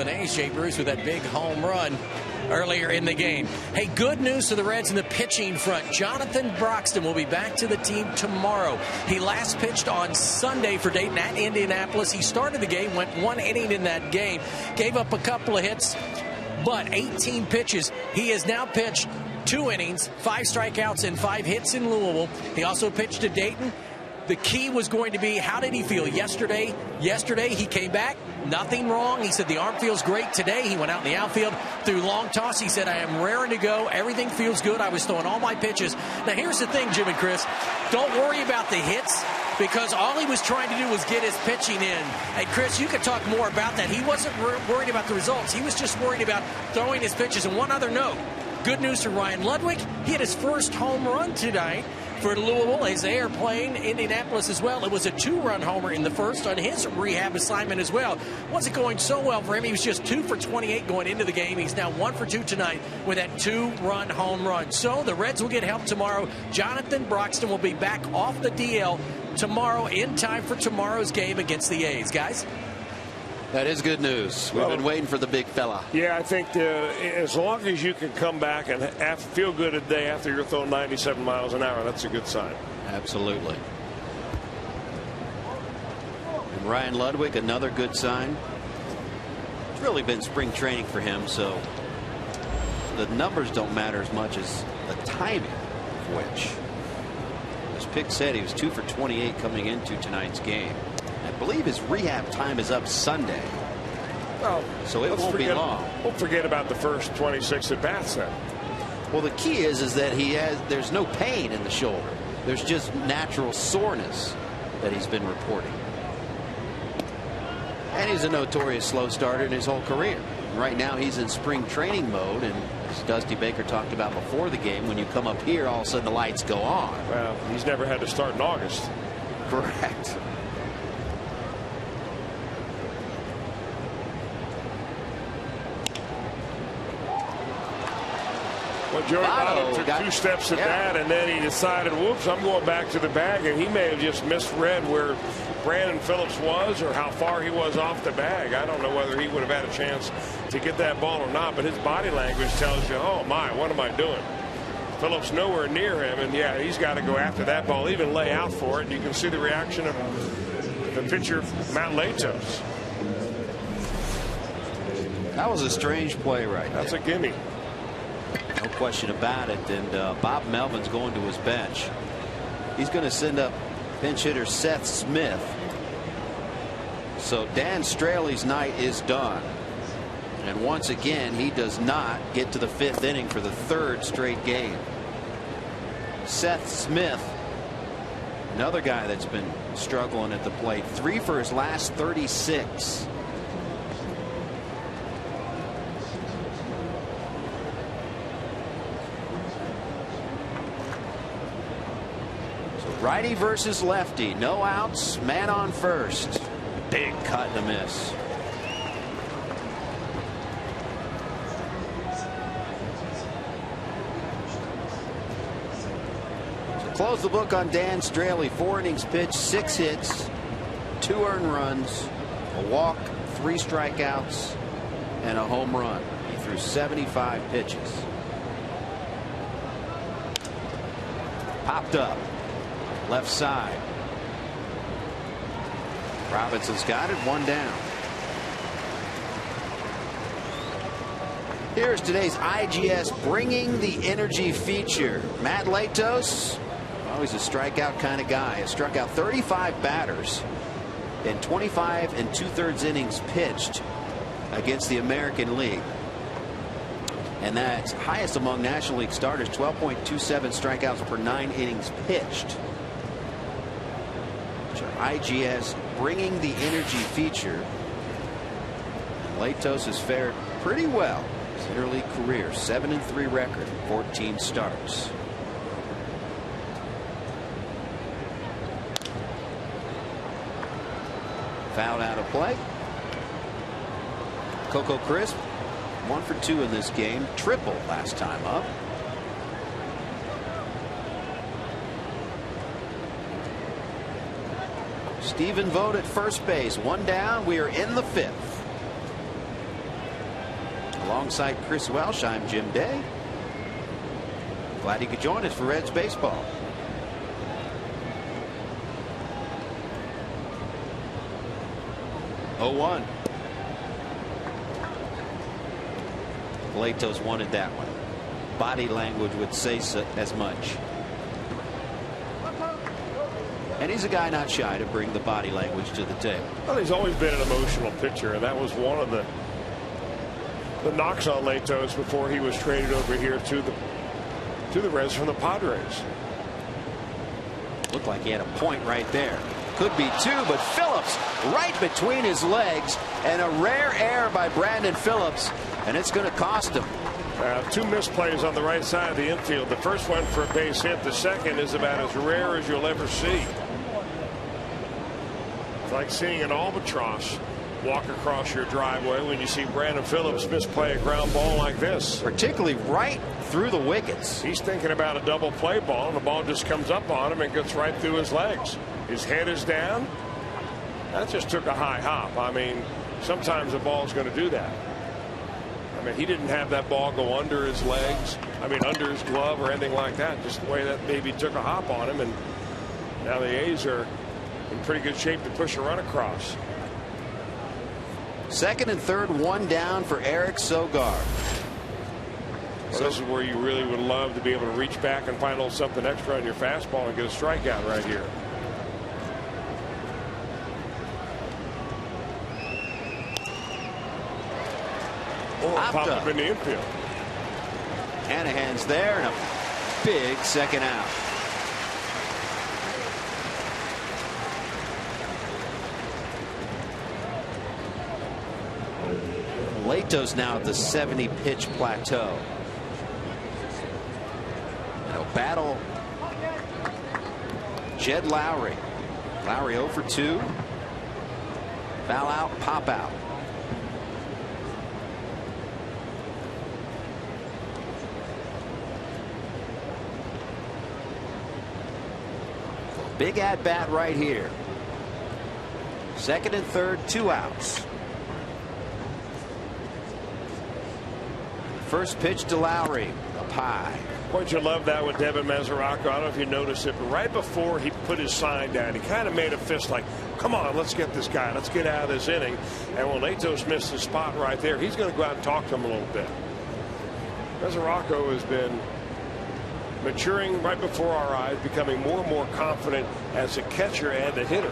A's, Jay Bruce, with that big home run earlier in the game. Hey, good news to the Reds in the pitching front. Jonathan Broxton will be back to the team tomorrow. He last pitched on Sunday for Dayton at Indianapolis. He started the game, went 1 inning in that game, gave up a couple of hits, but 18 pitches. He has now pitched 2 innings, 5 strikeouts, and 5 hits in Louisville. He also pitched to Dayton. The key was going to be, how did he feel yesterday? Yesterday, he came back, nothing wrong. He said the arm feels great today. He went out in the outfield, threw long toss. He said, I am raring to go. Everything feels good. I was throwing all my pitches. Now, here's the thing, Jim and Chris. Don't worry about the hits, because all he was trying to do was get his pitching in. And, Chris, you could talk more about that. He wasn't worried about the results. He was just worried about throwing his pitches. And one other note, good news for Ryan Ludwig. He had his first home run tonight for Louisville as they are playing Indianapolis as well. It was a 2-run homer in the first on his rehab assignment as well. Wasn't going so well for him. He was just 2 for 28 going into the game. He's now 1 for 2 tonight with that 2-run home run. So the Reds will get help tomorrow. Jonathan Broxton will be back off the DL tomorrow in time for tomorrow's game against the A's. Guys? That is good news. We've been waiting for the big fella. Yeah, I think as long as you can come back and feel good a day after you're throwing 97 miles an hour, that's a good sign. Absolutely. And Ryan Ludwig, another good sign. It's really been spring training for him, so the numbers don't matter as much as the timing of which. As Pick said, he was 2 for 28 coming into tonight's game. believe his rehab time is up Sunday. Well, so it won't be long. We'll forget about the first 26 at bats then. Well, the key is that there's no pain in the shoulder. There's just natural soreness that he's been reporting. And he's a notorious slow starter in his whole career. Right now he's in spring training mode, and as Dusty Baker talked about before the game, when you come up here, all of a sudden the lights go on. Well, he's never had to start in August. Correct. Well, Joey Votto took 2 steps at that, and then he decided, whoops, I'm going back to the bag, and he may have just misread where Brandon Phillips was or how far he was off the bag. I don't know whether he would have had a chance to get that ball or not, but his body language tells you, oh my, what am I doing? Phillips nowhere near him, and yeah, he's got to go after that ball, even lay out for it, and you can see the reaction of the pitcher, Matt Latos. That was a strange play right there. That's a gimme. No question about it. And Bob Melvin's going to his bench. He's going to send up pinch hitter Seth Smith. So Dan Straley's night is done. And once again, he does not get to the 5th inning for the 3rd straight game. Seth Smith, another guy that's been struggling at the plate. 3 for his last 36. Righty versus lefty. No outs. Man on first. Big cut and a miss. So close the book on Dan Straley. 4 innings pitched, 6 hits, 2 earned runs, a walk, 3 strikeouts, and a home run. He threw 75 pitches. Popped up. Left side. Robinson's got it, 1 down. Here's today's IGS Bringing the Energy feature. Matt Latos, always a strikeout kind of guy, has struck out 35 batters in 25 2/3 innings pitched against the American League. And that's highest among National League starters, 12.27 strikeouts per 9 innings pitched. IGS Bringing the Energy feature. Latos has fared pretty well his interleague career. 7-3 record, 14 starts. Fouled out of play. Coco Crisp 1 for 2 in this game. Triple last time up. Stephen Vogt at first base. 1 down. We are in the 5th. Alongside Chris Welsh, I'm Jim Day. Glad you could join us for Reds baseball. Oh, 1. Latos wanted that one. Body language would say so, as much. And he's a guy not shy to bring the body language to the table. Well, he's always been an emotional pitcher, and that was one of the knocks on Latos before he was traded over here to the Reds from the Padres. Looked like he had a point right there. Could be 2, but Phillips right between his legs, and a rare error by Brandon Phillips, and it's going to cost him. 2 misplays on the right side of the infield. The first one for a base hit. The second is about as rare as you'll ever see. It's like seeing an albatross walk across your driveway when you see Brandon Phillips misplay a ground ball like this. Particularly right through the wickets. He's thinking about a double play ball, and the ball just comes up on him and gets right through his legs. His head is down. That just took a high hop. I mean, sometimes a ball is going to do that. I mean, he didn't have that ball go under his legs. I mean, under his glove or anything like that. Just the way that baby took a hop on him, and now the A's are in pretty good shape to push a run across. 2nd and 3rd, 1 down for Eric Sogar. Well, so this is where you really would love to be able to reach back and find a little something extra on your fastball and get a strikeout right here. popped up in the infield. Hanahan's there, and a big second out. Lato's now at the 70-pitch plateau. And a battle. Jed Lowry. Lowry 0 for 2. Foul out, pop out. Big at bat right here. Second and third, 2 outs. First pitch to Lowry, up high. Don't you love that with Devin Mesoraco? I don't know if you noticed it, but right before he put his sign down, he kind of made a fist like, come on, let's get this guy. Let's get out of this inning. And when Latos missed his spot right there, he's going to go out and talk to him a little bit. Mesoraco has been maturing right before our eyes, becoming more and more confident as a catcher and a hitter.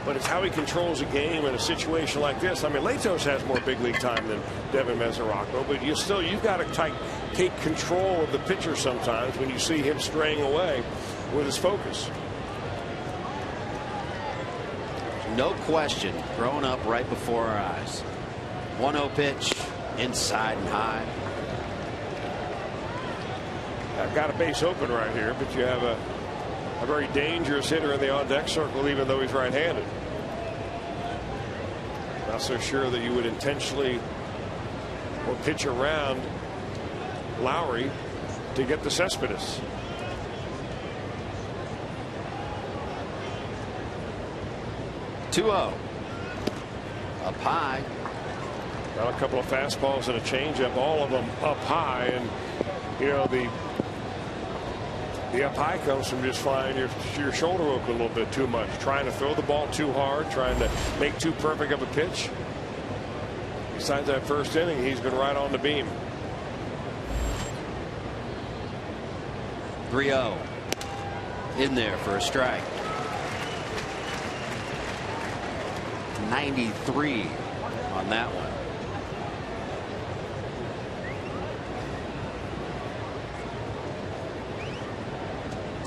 But it's how he controls a game in a situation like this. I mean, Latos has more big league time than Devin Mesoraco, but you've got to take control of the pitcher sometimes when you see him straying away with his focus. No question, growing up right before our eyes. 1-0 pitch, inside and high. I've got a base open right here, but you have a very dangerous hitter in the on-deck circle, even though he's right-handed. Not so sure that you would intentionally or pitch around Lowry to get the Cespedes. Up high. Got a couple of fastballs and a changeup, all of them up high, and you know the up high comes from just flying your shoulder open a little bit too much, trying to throw the ball too hard, trying to make too perfect of a pitch. Besides that first inning, he's been right on the beam. 3-0 in there for a strike. 93 on that one.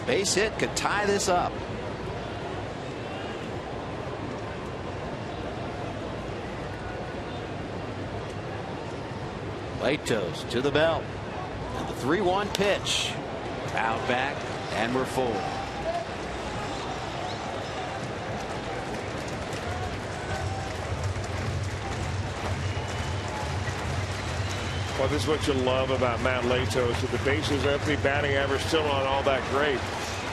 Base hit could tie this up. Latos to the belt. And the 3-1 pitch. Out back, and we're full. Well, this is what you love about Matt Latos. With the bases empty, batting average still not all that great.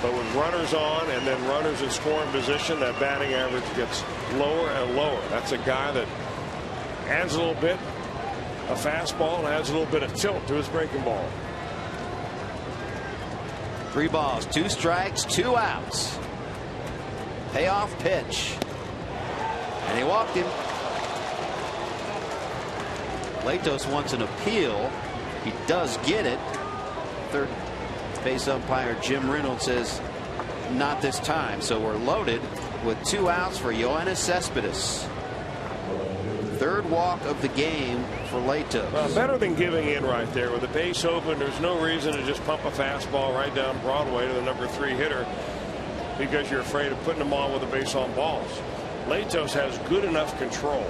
But with runners on and then runners in scoring position, that batting average gets lower and lower. That's a guy that adds a little bit of fastball and adds a little bit of tilt to his breaking ball. 3 balls, 2 strikes, 2 outs. Payoff pitch. And he walked him. Latos wants an appeal. He does get it. Third base umpire Jim Reynolds says not this time. So we're loaded with 2 outs for Yoenis Cespedes. Third walk of the game for Latos. Well, better than giving in right there. With the base open, there's no reason to just pump a fastball right down Broadway to the number 3 hitter because you're afraid of putting them on with the base on balls. Latos has good enough control,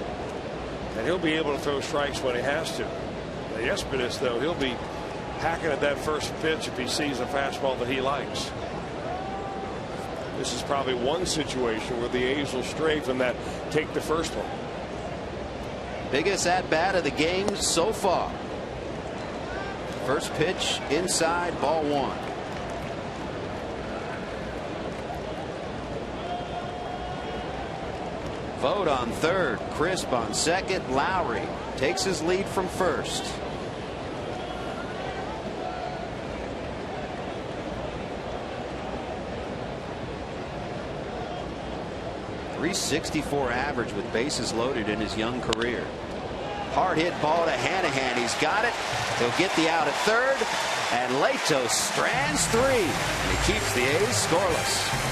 and he'll be able to throw strikes when he has to. The Cespedes, though, he'll be hacking at that first pitch if he sees a fastball that he likes. This is probably one situation where the A's will strafe and that take the first one. Biggest at bat of the game so far. First pitch inside, ball 1. Vogt on third, Crisp on second. Lowry takes his lead from first. .364 average with bases loaded in his young career. Hard hit ball to Hanahan. He's got it. He'll get the out at third. And Latos strands 3. And he keeps the A's scoreless.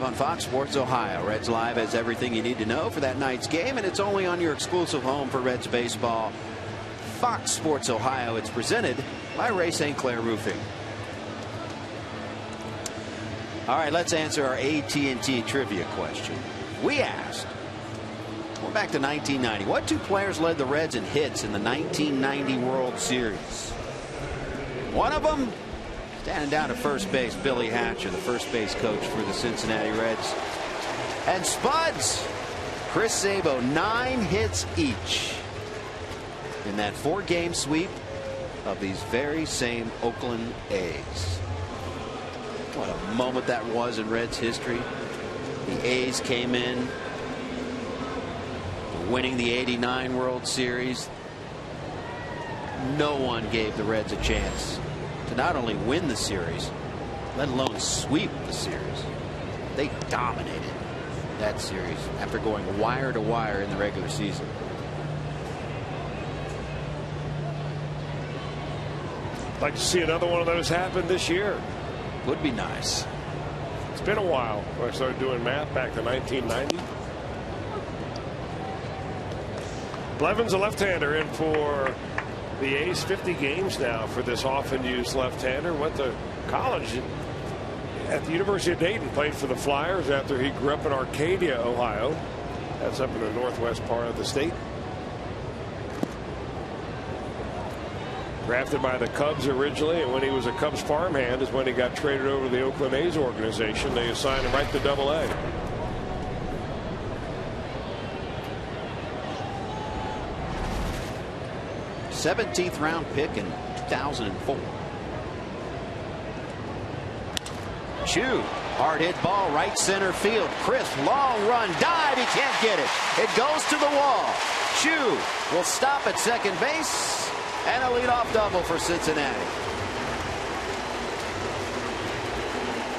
On Fox Sports Ohio. Reds Live has everything you need to know for that night's game, and it's only on your exclusive home for Reds baseball, Fox Sports Ohio. It's presented by Ray St. Clair Roofing. All right, let's answer our AT&T trivia question. We asked, going back to 1990, what two players led the Reds in hits in the 1990 World Series? One of them, standing down at first base, Billy Hatcher, the first base coach for the Cincinnati Reds. And Spuds, Chris Sabo, 9 hits each in that 4-game sweep of these very same Oakland A's. What a moment that was in Reds history. The A's came in winning the '89 World Series. No one gave the Reds a chance to not only win the series, let alone sweep the series. They dominated that series after going wire to wire in the regular season. I'd like to see another one of those happen this year. Would be nice. It's been a while. I started doing math back to 1990. Blevins, a left-hander, in for the A's. 50 games now for this often used left-hander. Went to college at the University of Dayton. Played for the Flyers after he grew up in Arcadia, Ohio. That's up in the northwest part of the state. Drafted by the Cubs originally, and when he was a Cubs farmhand is when he got traded over to the Oakland A's organization. They assigned him right to Double-A. th round pick in 2004. Chu, hard hit ball, right center field. Crisp, long run, dive, he can't get it. It goes to the wall. Chu will stop at second base. And a leadoff double for Cincinnati.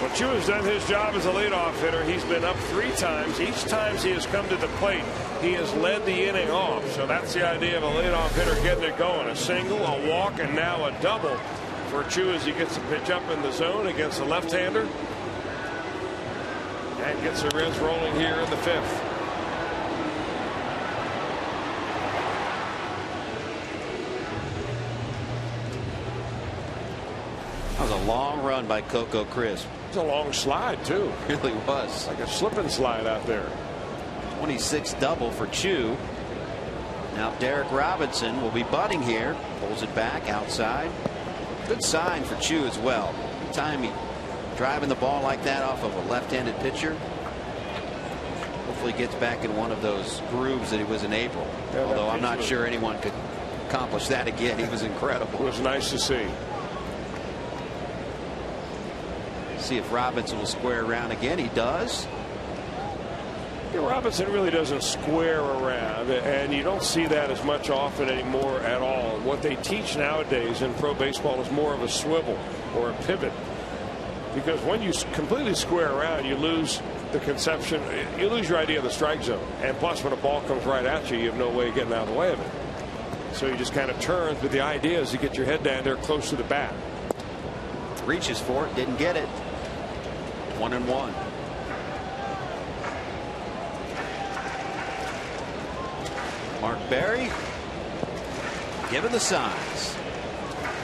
Well, Chu has done his job as a leadoff hitter. He's been up 3 times. Each time he has come to the plate, he has led the inning off. So that's the idea of a leadoff hitter getting it going. A single, a walk, and now a double for Chu as he gets the pitch up in the zone against the left-hander. And gets the Reds rolling here in the 5th. That was a long run by Coco Crisp. It's a long slide, too. It really was. Like a slip and slide out there. 26th double for Chu. Now Derek Robinson will be butting here. Pulls it back outside. Good sign for Chu as well. Anytime he driving the ball like that off of a left-handed pitcher, hopefully gets back in one of those grooves that he was in April. Yeah, although I'm not sure anyone could accomplish that again. He was incredible. It was nice to see. See if Robinson will square around again. He does. Yeah, Robinson really doesn't square around, and you don't see that as much often anymore at all. What they teach nowadays in pro baseball is more of a swivel or a pivot, because when you completely square around, you lose the conception, you lose your idea of the strike zone, and plus when a ball comes right at you, you have no way of getting out of the way of it. So you just kind of turn, but the idea is to get your head down there close to the bat. Reaches for it, didn't get it. 1-1. Mark Berry giving the signs.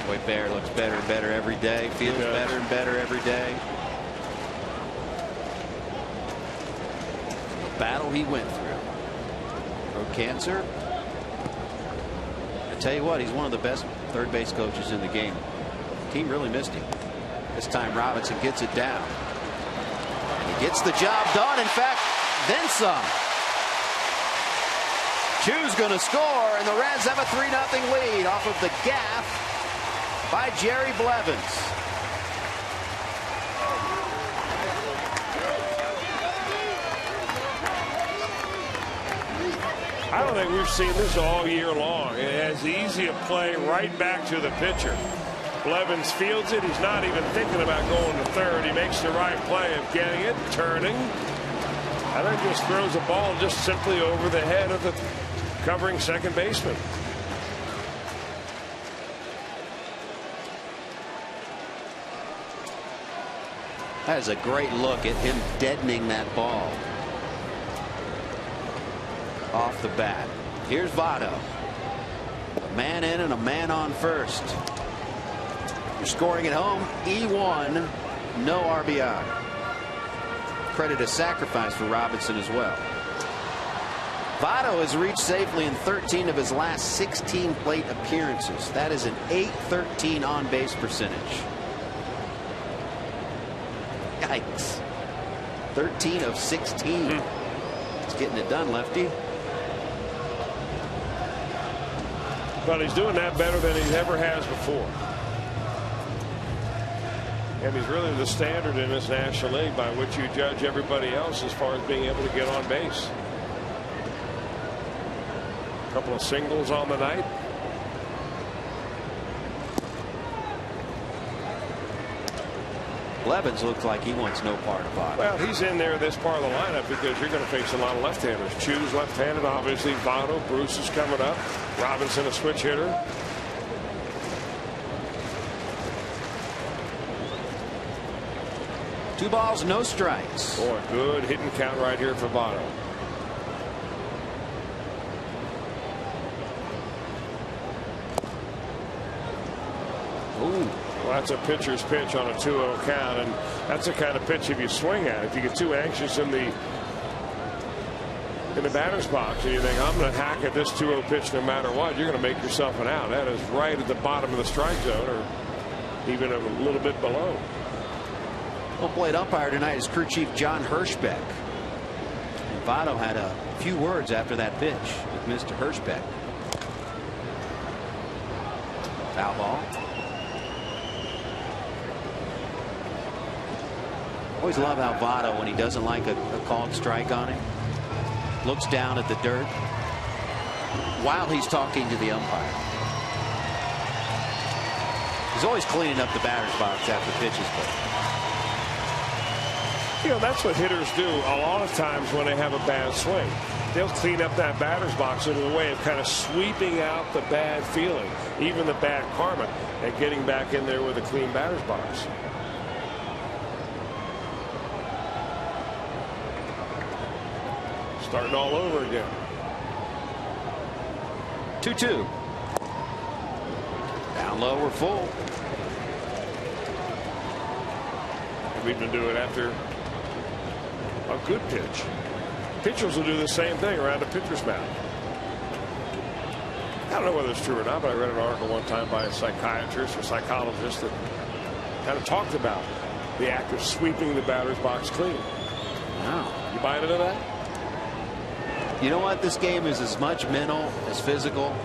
Boy, Bear looks better and better every day. Feels better and better every day. The battle he went through. Throat cancer. I tell you what, he's one of the best third base coaches in the game. The team really missed him. This time Robinson gets it down. And he gets the job done. In fact, then some. Chu's going to score, and the Reds have a 3-0 lead off of the gaff by Jerry Blevins. I don't think we've seen this all year long. It has easy a play right back to the pitcher. Blevins fields it. He's not even thinking about going to third. He makes the right play of getting it, turning, and then just throws the ball just simply over the head of the covering second baseman. That is a great look at him deadening that ball off the bat. Here's Votto. A man in and a man on first. You're scoring at home. E1, no RBI. Credit a sacrifice for Robinson as well. Votto has reached safely in 13 of his last 16 plate appearances. That is an .813 on base percentage. Yikes. 13 of 16. It's getting it done, lefty. But he's doing that better than he ever has before. And he's really the standard in this National League by which you judge everybody else as far as being able to get on base. A couple of singles on the night. Blevins looks like he wants no part of Votto. Well, he's in there this part of the lineup because you're going to face a lot of left-handers. Chu's left-handed, obviously. Votto, Bruce is coming up. Robinson, a switch hitter. Two balls, no strikes. Boy, good hitting count right here for Votto. Ooh. Well, that's a pitcher's pitch on a 2-0 count, and that's the kind of pitch if you swing at. If you get too anxious in the batter's box and you think, I'm going to hack at this 2-0 pitch no matter what, you're going to make yourself an out. That is right at the bottom of the strike zone, or even a little bit below. Home plate umpire tonight is crew chief John Hirschbeck. And Votto had a few words after that pitch with Mr. Hirschbeck. Foul ball. Always love how Votto, when he doesn't like a called strike on him, looks down at the dirt while he's talking to the umpire. He's always cleaning up the batter's box after pitches. You know, that's what hitters do a lot of times when they have a bad swing. They'll clean up that batter's box in a way of kind of sweeping out the bad feeling, even the bad karma, and getting back in there with a clean batter's box. Starting all over again. 2-2. Down low, we're full. We've been doing after a good pitch. Pitchers will do the same thing around a pitcher's mound. I don't know whether it's true or not, but I read an article one time by a psychiatrist or psychologist that kind of talked about the act of sweeping the batter's box clean. Wow. You buying into that? You know what? This game is as much mental as physical.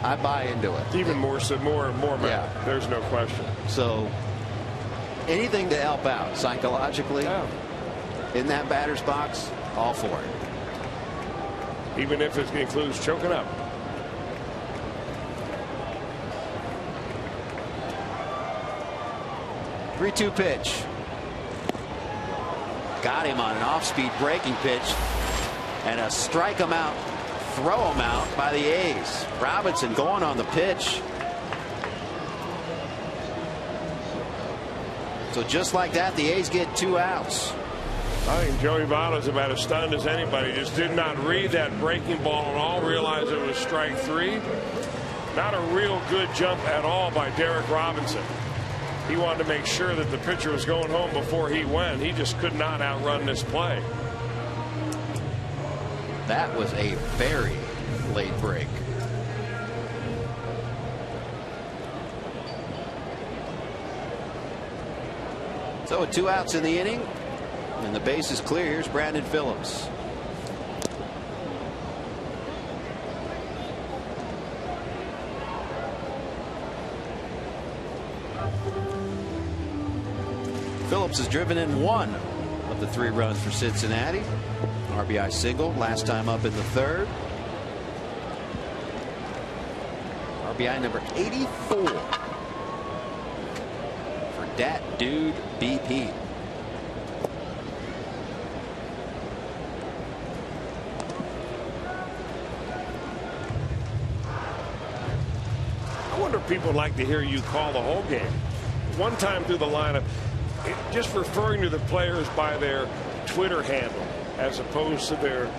I buy into it. Even more so, more mental. Yeah. There's no question. So anything to help out psychologically in that batter's box, all for it. Even if it includes choking up. Three-two pitch. Got him on an off-speed breaking pitch. And a strike him out, throw him out by the A's. Robinson going on the pitch. So just like that, the A's get 2 outs. I think Joey Votto's about as stunned as anybody. Just did not read that breaking ball at all. Realized it was strike 3. Not a real good jump at all by Derek Robinson. He wanted to make sure that the pitcher was going home before he went. He just could not outrun this play. That was a very late break. So with 2 outs in the inning and the base is clear, here's Brandon Phillips. Phillips has driven in 1 of the 3 runs for Cincinnati. RBI single last time up in the 3rd. RBI number 84 for Dat Dude BP. I wonder if people would like to hear you call the whole game. One time through the lineup, just referring to the players by their Twitter handle as opposed to their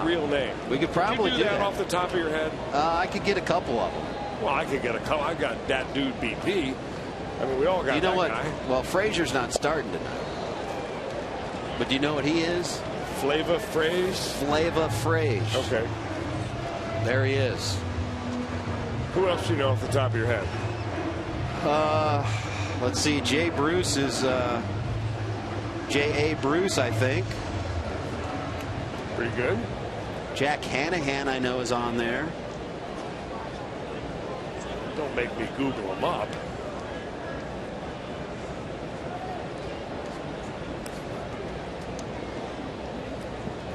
real name. We could probably do that off the top of your head. I could get a couple of them. Well, I could get a couple. I got that dude BP. I mean, we all got. You know what? Guy. Well, Frazier's not starting tonight. But do you know what he is? Flava Fraze. Flava Fraze. Okay. There he is. Who else do you know off the top of your head? Let's see. Jay Bruce is J.A. Bruce, I think. Pretty good. Jack Hanahan, I know, is on there. Don't make me Google him up.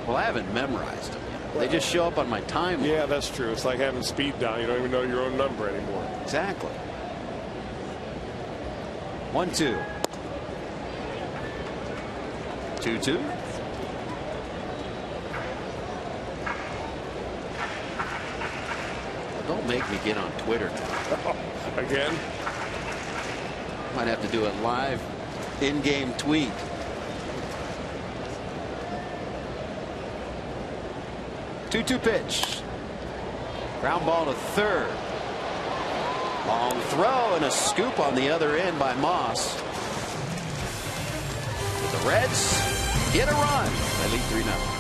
Well, I haven't memorized them yet. They just show up on my timeline. Yeah, that's true. It's like having speed dial. You don't even know your own number anymore. Exactly. 1-2. 2-2. Don't make me get on Twitter now. Again? Might have to do a live in-game tweet. Two-two pitch. Ground ball to third. Long throw and a scoop on the other end by Moss. The Reds get a run. They lead 3-0.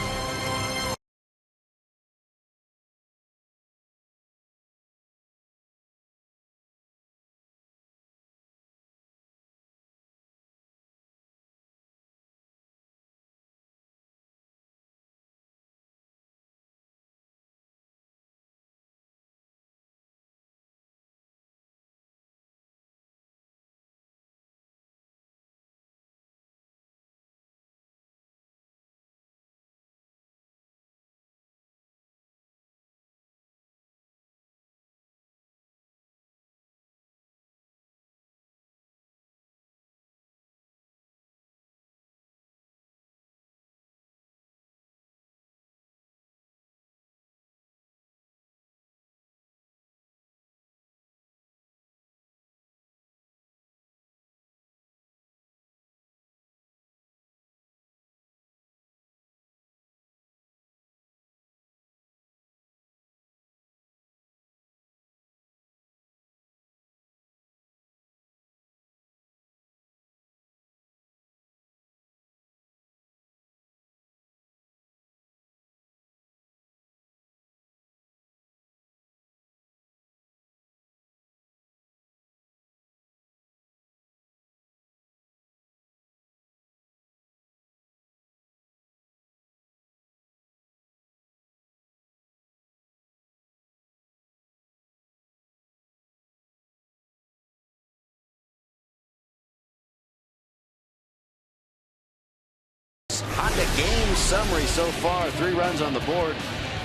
Honda game summary so far. 3 runs on the board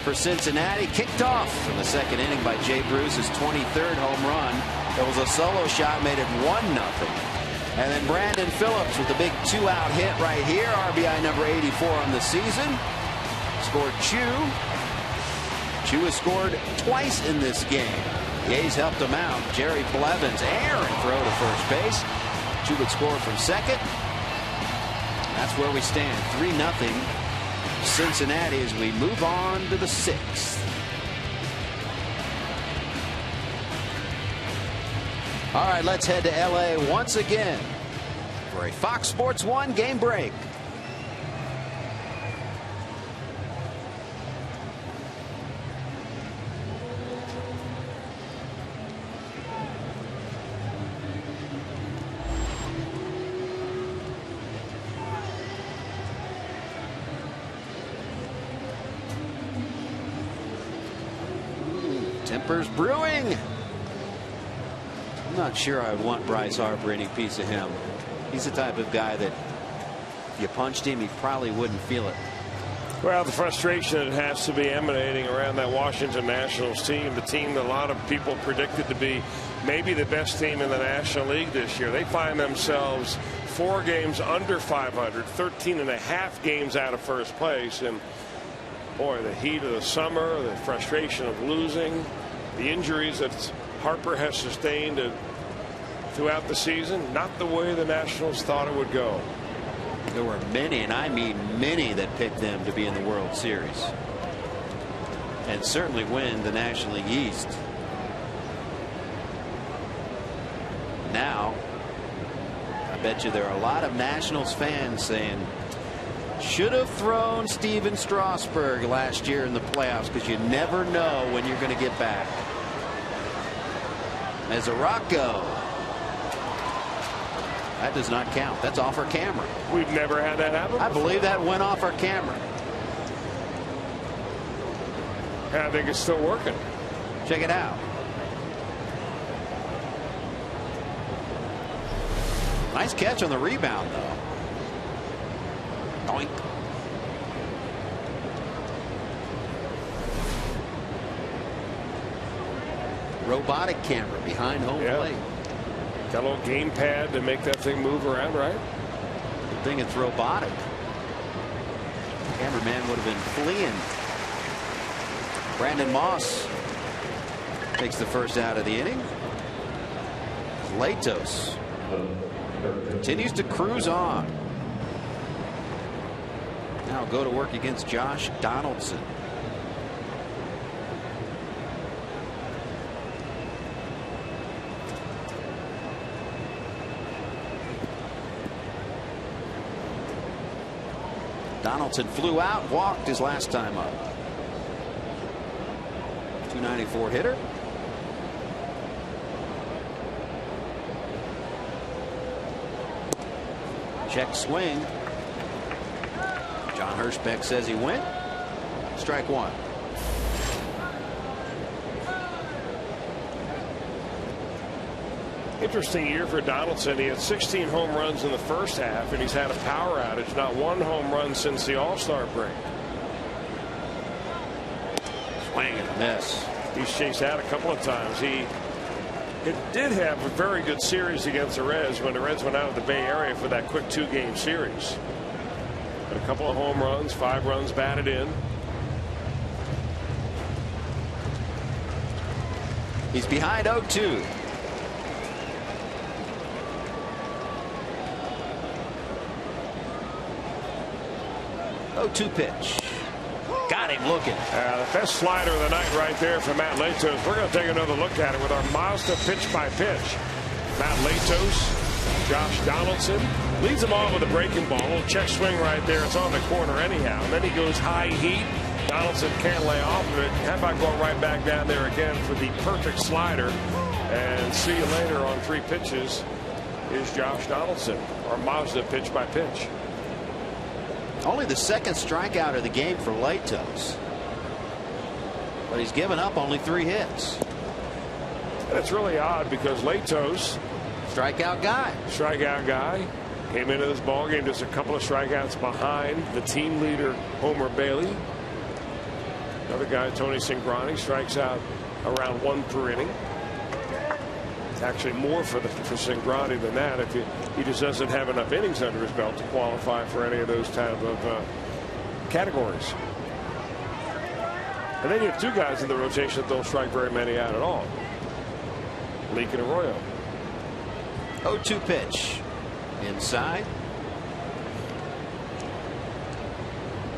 for Cincinnati. Kicked off in the second inning by Jay Bruce's 23rd home run. It was a solo shot, made it 1-0. And then Brandon Phillips with a big 2-out hit right here. RBI number 84 on the season. Scored Chu. Chu has scored twice in this game. The A's helped him out. Jerry Blevins, errant throw to first base. Chu would score from second. That's where we stand. 3-0 Cincinnati as we move on to the 6th. All right, let's head to L.A. once again for a Fox Sports 1 game break. Tempers brewing. I'm not sure I would want Bryce Harper any piece of him. He's the type of guy that if you punched him, he probably wouldn't feel it. Well, the frustration that has to be emanating around that Washington Nationals team, the team that a lot of people predicted to be maybe the best team in the National League this year. They find themselves 4 games under 500, 13.5 games out of first place. And boy, the heat of the summer, the frustration of losing, the injuries that Harper has sustained throughout the season. Not the way the Nationals thought it would go. There were many, and I mean many, that picked them to be in the World Series and certainly win the National League East. Now, I bet you there are a lot of Nationals fans saying, should have thrown Steven Strasburg last year in the playoffs, because you never know when you're going to get back. Mesoraco. That does not count. That's off our camera. We've never had that happen I before. believe that went off our camera. I think it's still working. Check it out. Nice catch on the rebound, though. Doink. Robotic camera behind home plate. Got a little game pad to make that thing move around, right? Good thing it's robotic. Cameraman would have been fleeing. Brandon Moss takes the first out of the inning. Latos continues to cruise on. Now go to work against Josh Donaldson. Donaldson flew out, walked his last time up. 294 hitter. Check swing. John Hirschbeck says he went. Strike one. Interesting year for Donaldson. He had 16 home runs in the first half, and he's had a power outage. Not one home run since the All-Star break. Swing and a miss. He's chased out a couple of times. He did have a very good series against the Reds when the Reds went out of the Bay Area for that quick 2-game series. But a couple of home runs, 5 runs batted in. He's behind 0-2. pitch. Got him looking. The best slider of the night right there from Matt Latos. We're going to take another look at it with our Mazda pitch by pitch. Matt Latos, Josh Donaldson leads them off with a breaking ball. A little check swing right there. It's on the corner anyhow. And then he goes high heat. Donaldson can't lay off of it. How about going right back down there again for the perfect slider? And see you later on 3 pitches is Josh Donaldson, our Mazda pitch by pitch. Only the second strikeout of the game for Latos. But he's given up only 3 hits. And it's really odd because Latos, strikeout guy, came into this ball game just a couple of strikeouts behind the team leader Homer Bailey. Another guy, Tony Cingrani, strikes out around 1 per inning. Actually more for Cingrani than that. He just doesn't have enough innings under his belt to qualify for any of those type of categories. And then you have 2 guys in the rotation that don't strike very many out at all. Leake and Arroyo. 0-2 pitch. Inside.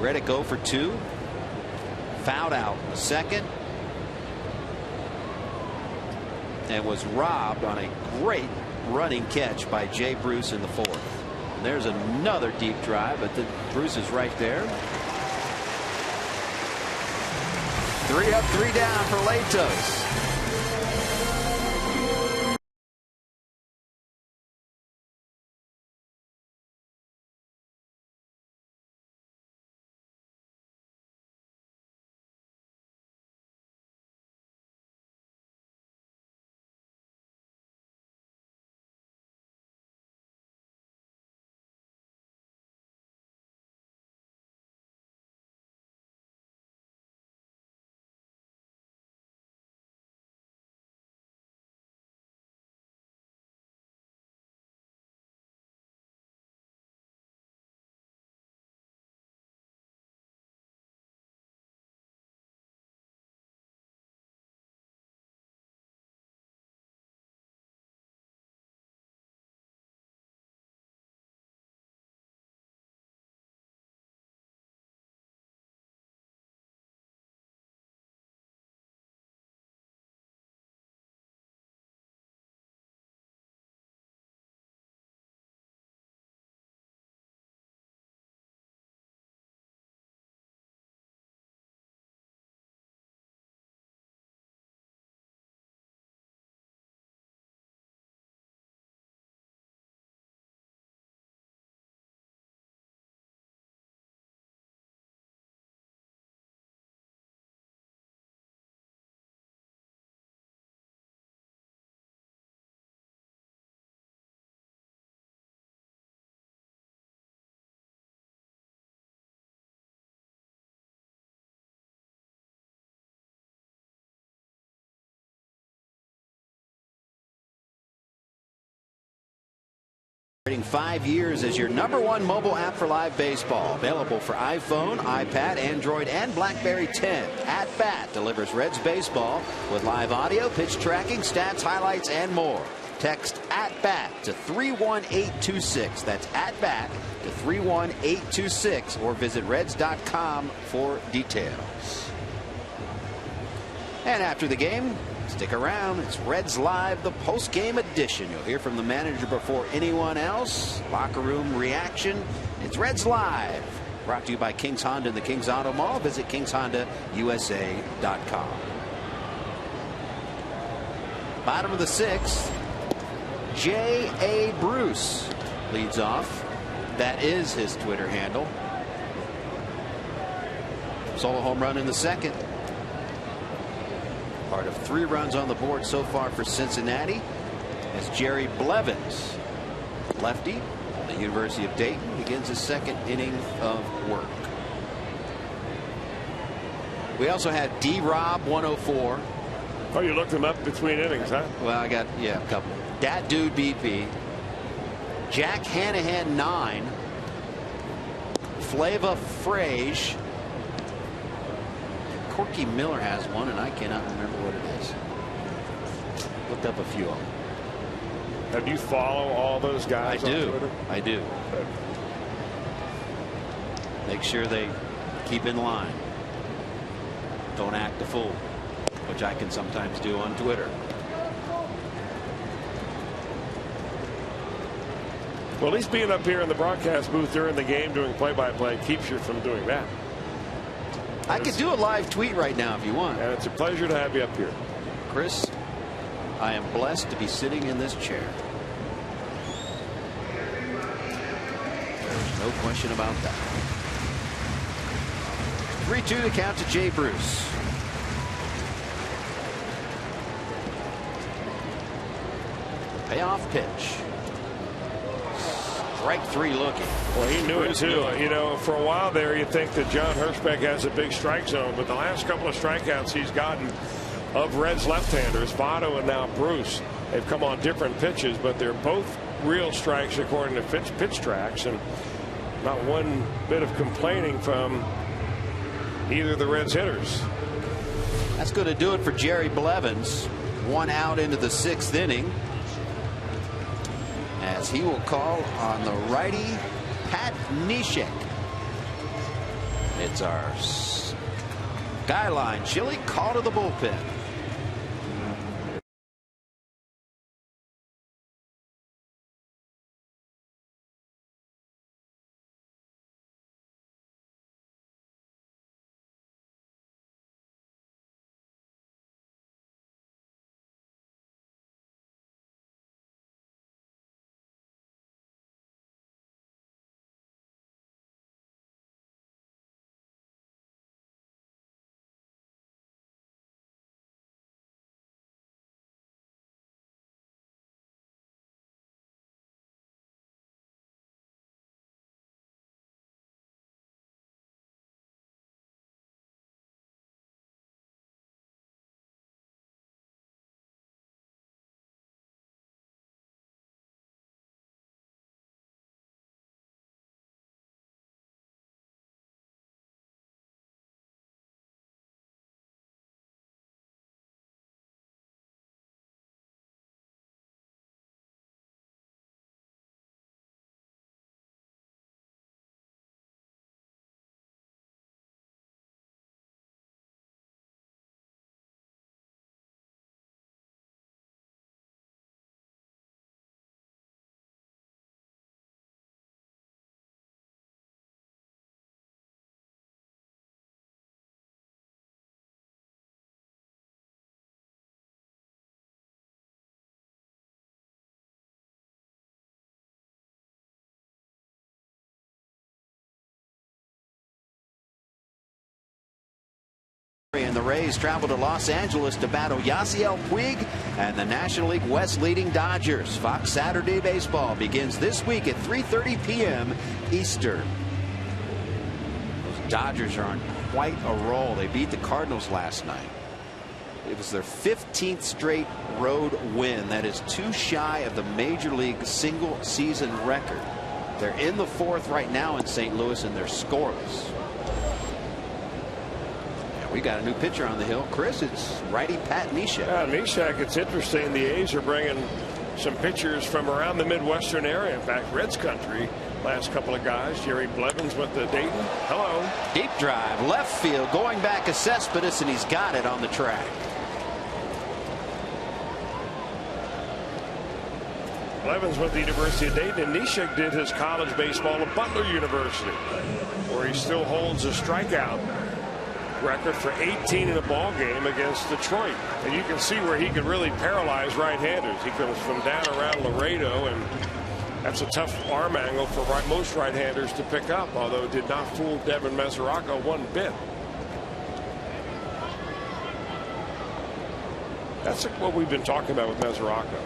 Reddick go for 2. Fouled out in the second. And was robbed on a great running catch by Jay Bruce in the 4th. And there's another deep drive, but Bruce is right there. 3 up, 3 down for Latos. 5 years as your #1 mobile app for live baseball. Available for iPhone, iPad, Android, and BlackBerry 10. At Bat delivers Reds baseball with live audio, pitch tracking, stats, highlights, and more. Text At Bat to 31826. That's At Bat to 31826, or visit Reds.com for details. And after the game, stick around. It's Reds Live, the post-game edition. You'll hear from the manager before anyone else. Locker room reaction. It's Reds Live. Brought to you by Kings Honda and the Kings Auto Mall. Visit KingsHondaUSA.com. Bottom of the 6th. J.A. Bruce leads off. That is his Twitter handle. Solo home run in the 2nd. Part of 3 runs on the board so far for Cincinnati, as Jerry Blevins, lefty, the University of Dayton, begins his 2nd inning of work. We also had D-Rob 104. Oh, you looked him up between innings, huh? Well, I got, a couple. Dat Dude BP. Jack Hanahan 9. Flava Frage. Corky Miller has one, and I cannot remember what it is. Looked up a few of them. Now, do you follow all those guys on Twitter? I do. Make sure they keep in line. Don't act a fool, which I can sometimes do on Twitter. Well, at least being up here in the broadcast booth during the game doing play-by-play keeps you from doing that. I could do a live tweet right now if you want. And it's a pleasure to have you up here. Chris, I am blessed to be sitting in this chair. There's no question about that. 3-2 to count to Jay Bruce. Payoff pitch. Strike 3 looking. Well, he knew it too. You know, for a while there, you think that John Hirschbeck has a big strike zone, but the last couple of strikeouts he's gotten of Reds left-handers, Votto and now Bruce, they've come on different pitches, but they're both real strikes according to pitch tracks, and not one bit of complaining from either of the Reds hitters. That's going to do it for Jerry Blevins. 1 out into the 6th inning, as he will call on the righty Pat Neshek. It's our Skyline Chili call to the bullpen. And the Rays travel to Los Angeles to battle Yasiel Puig and the National League West leading Dodgers. Fox Saturday Baseball begins this week at 3:30 p.m. Eastern. Those Dodgers are on quite a roll. They beat the Cardinals last night. It was their 15th straight road win. That is 2 shy of the Major League single season record. They're in the 4th right now in St. Louis, and they're scoreless. And we got a new pitcher on the hill. Chris, it's righty Pat Neshek. Yeah, Neshek, it's interesting. The A's are bringing some pitchers from around the Midwestern area. In fact, Reds country. Last couple of guys. Jerry Blevins went to Dayton. Hello. Deep drive, left field, going back to Cespedes, and he's got it on the track. Blevins went to the University of Dayton, and Neshek did his college baseball at Butler University, where he still holds a strikeout record for 18 in a ball game against Detroit. And you can see where he could really paralyze right-handers. He comes from down around Laredo, and that's a tough arm angle for most right-handers to pick up, although it did not fool Devin Mesoraco one bit. That's what we've been talking about with Mesoraco.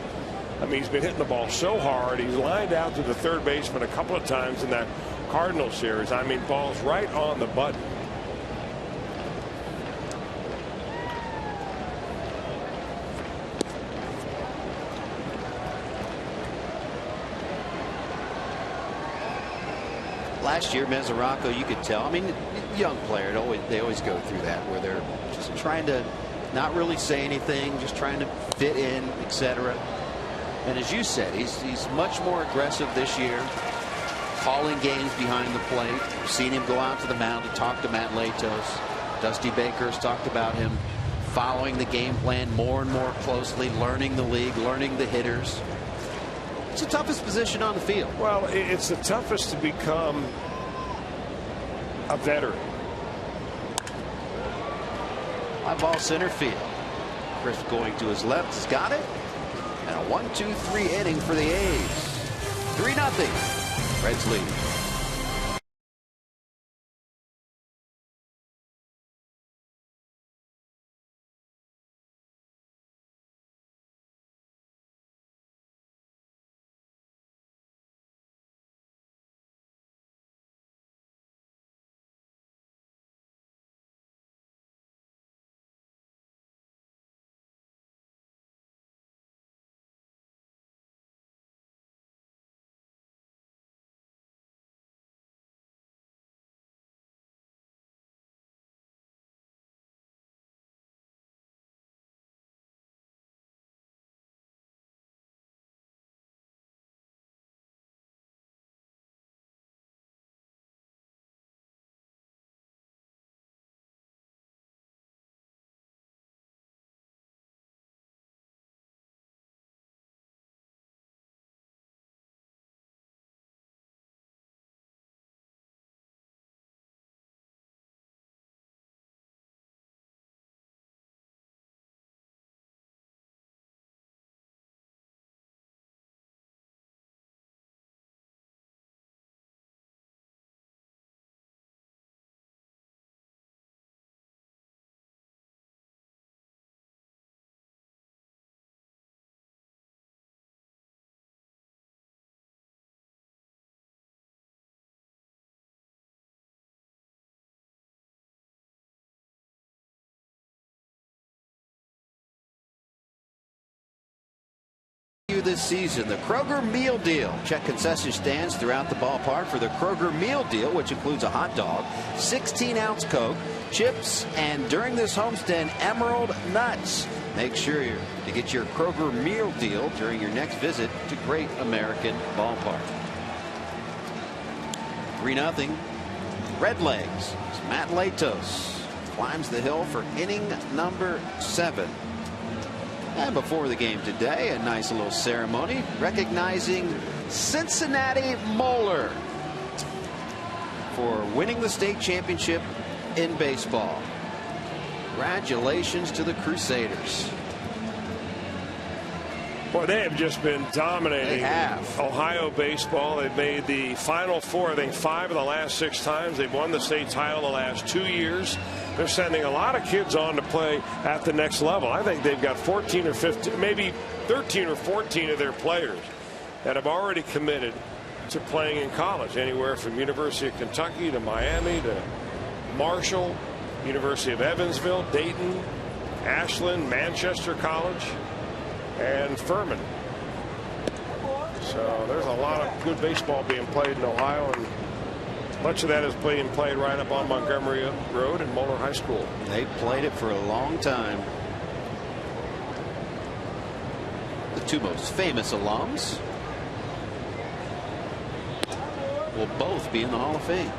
I mean, he's been hitting the ball so hard. He's lined out to the third baseman a couple of times in that Cardinals series. I mean, balls right on the button. Last year, Mesoraco, you could tell. I mean, young player. They always go through that where they're just trying to not really say anything, just trying to fit in, etc. And as you said, he's much more aggressive this year, calling games behind the plate. We've seen him go out to the mound to talk to Matt Latos. Dusty Baker's talked about him following the game plan more and more closely, learning the league, learning the hitters. It's the toughest position on the field. Well, it's the toughest to become a veteran. High ball center field. Chris going to his left. He's got it. And a 1-2-3 inning for the A's. 3-0. Reds lead. This season, the Kroger Meal Deal. Check concession stands throughout the ballpark for the Kroger Meal Deal, which includes a hot dog, 16-ounce Coke, chips, and during this homestand, Emerald Nuts. Make sure to get your Kroger Meal Deal during your next visit to Great American Ballpark. 3-0. Red Legs. Matt Latos climbs the hill for inning number 7. And before the game today, a nice little ceremony recognizing Cincinnati Moeller for winning the state championship in baseball. Congratulations to the Crusaders. Boy, they have just been dominating They have. Ohio baseball. They've made the Final Four, I think, 5 of the last 6 times. They've won the state title the last 2 years. They're sending a lot of kids on to play at the next level. I think they've got 14 or 15, maybe 13 or 14 of their players that have already committed to playing in college, anywhere from University of Kentucky to Miami to Marshall, University of Evansville, Dayton. Ashland, Manchester College, and Furman. So there's a lot of good baseball being played in Ohio, and much of that is being played right up on Montgomery Road and Moeller High School. They played it for a long time. The two most famous alums will both be in the Hall of Fame.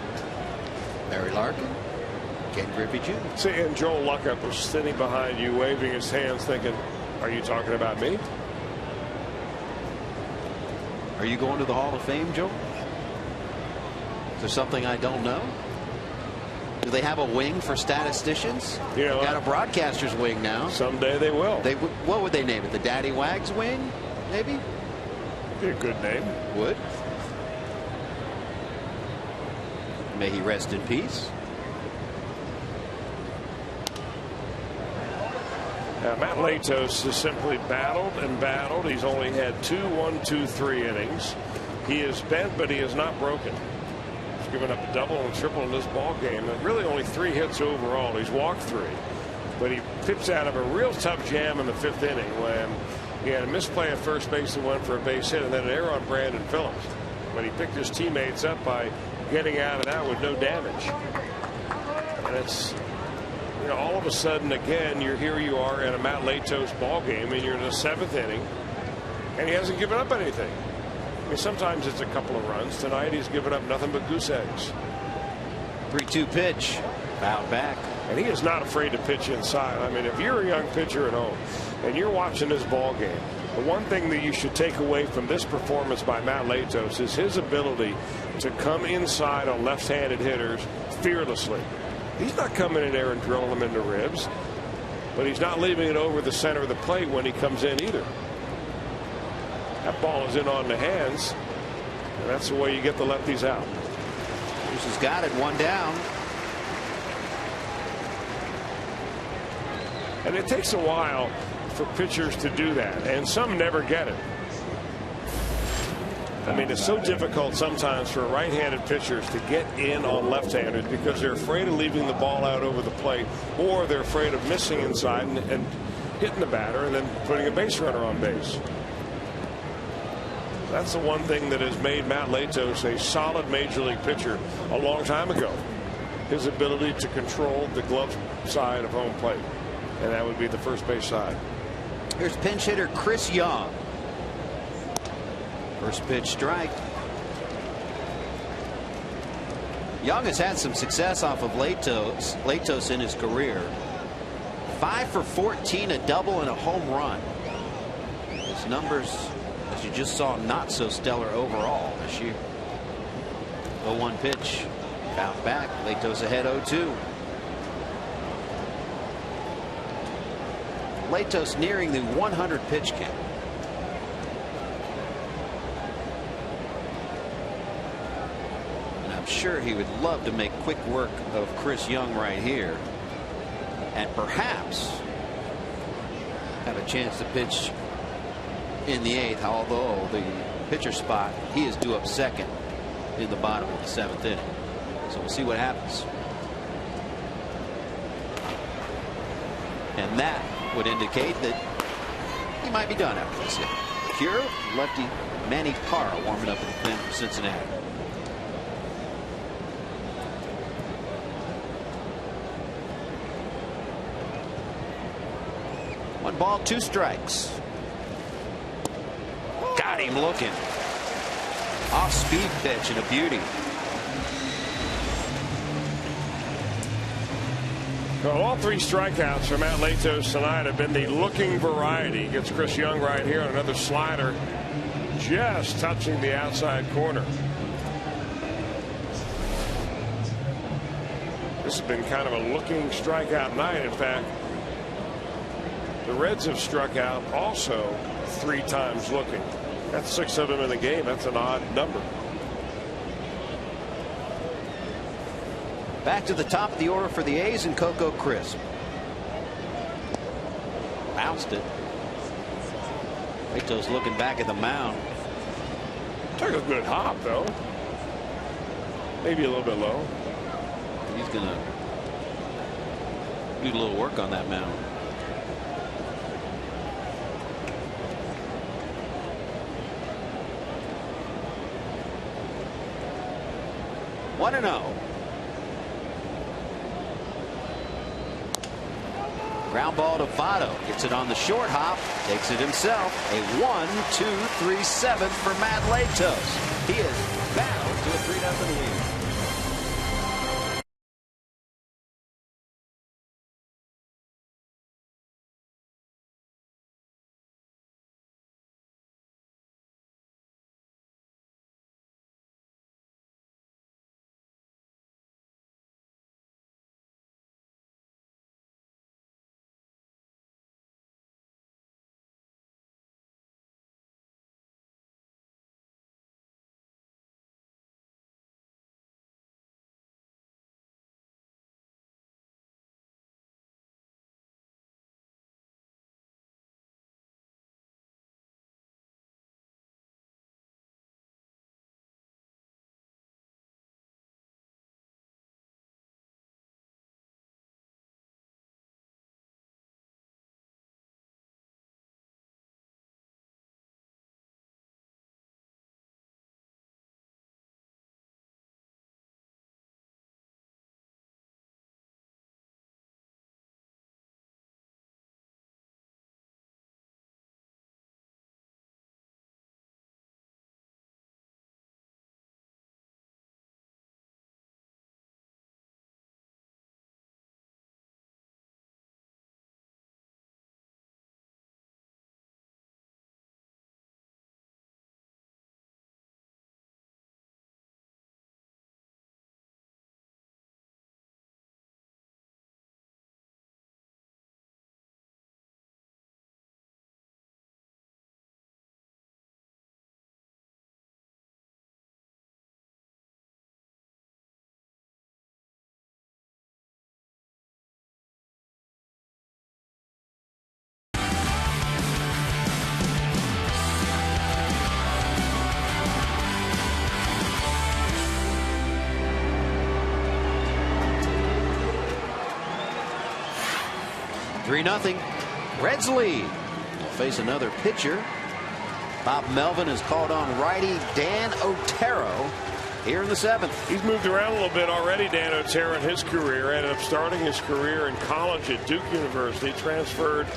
Barry Larkin, Ken Griffey Jr. See, and Joel Luckup was sitting behind you, waving his hands, thinking, are you talking about me? Are you going to the Hall of Fame, Joel? Is there something I don't know? Do they have a wing for statisticians? You know, they've got a broadcaster's wing now. Someday they will. What would they name it? The Daddy Wags wing? Maybe? Be a good name. Would. May he rest in peace. Now, Matt Latos has simply battled and battled. He's only had 2 1-2-3 innings. He is bent, but he is not broken. He's given up a double and triple in this ball game, and really only 3 hits overall. He's walked 3, but he pips out of a real tough jam in the 5th inning when he had a misplay at first base and went for a base hit, and then an error on Brandon Phillips. But he picked his teammates up by getting out of that with no damage. And it's, you know, all of a sudden, again, here you are in a Matt Latos ball game, and you're in the 7th inning, and he hasn't given up anything. I mean, sometimes it's a couple of runs. Tonight he's given up nothing but goose eggs. 3-2 pitch, fouled back. And he is not afraid to pitch inside. I mean, if you're a young pitcher at home and you're watching this ball game, the one thing that you should take away from this performance by Matt Latos is his ability to come inside on left-handed hitters fearlessly. He's not coming in there and drilling them into ribs, but he's not leaving it over the center of the plate when he comes in either. That ball is in on the hands, and that's the way you get the lefties out. Bruce has got it, 1 down. And it takes a while for pitchers to do that, and some never get it. I mean, it's so difficult sometimes for right-handed pitchers to get in on left-handers because they're afraid of leaving the ball out over the plate, or they're afraid of missing inside and hitting the batter and then putting a base runner on base. That's the one thing that has made Matt Latos a solid major league pitcher a long time ago. His ability to control the glove side of home plate, and that would be the first base side. Here's pinch hitter Chris Young. First pitch strike. Young has had some success off of Latos in his career. 5 for 14, a double and a home run. His numbers, as you just saw, not so stellar overall this year. 0-1 pitch, fouled back. Latos ahead 0-2. Latos nearing the 100 pitch count. And I'm sure he would love to make quick work of Chris Young right here, and perhaps have a chance to pitch in the 8th, although the pitcher spot, he is due up second in the bottom of the 7th inning. So we'll see what happens. And that would indicate that he might be done after this hit. Cure, lefty Manny Parra warming up in the pen for Cincinnati. One ball, 2 strikes. Got him looking. Off speed pitch and a beauty. Well, all 3 strikeouts for Matt Latos tonight have been the looking variety. Gets Chris Young right here on another slider, just touching the outside corner. This has been kind of a looking strikeout night. In fact, the Reds have struck out also 3 times looking. That's 6 of them in the game. That's an odd number. Back to the top of the order for the A's and Coco Crisp. Bounced it. Latos looking back at the mound. Took a good hop, though. Maybe a little bit low. He's going to do a little work on that mound. 1-0. Ground ball to Votto. Gets it on the short hop. Takes it himself. A 1-2-3 7th for Matt Latos. He is battled to a 3-0 lead. Three 0. Reds lead. Will face another pitcher. Bob Melvin has called on righty Dan Otero here in the 7th. He's moved around a little bit already, Dan Otero, in his career. Ended up starting his career in college at Duke University. Transferred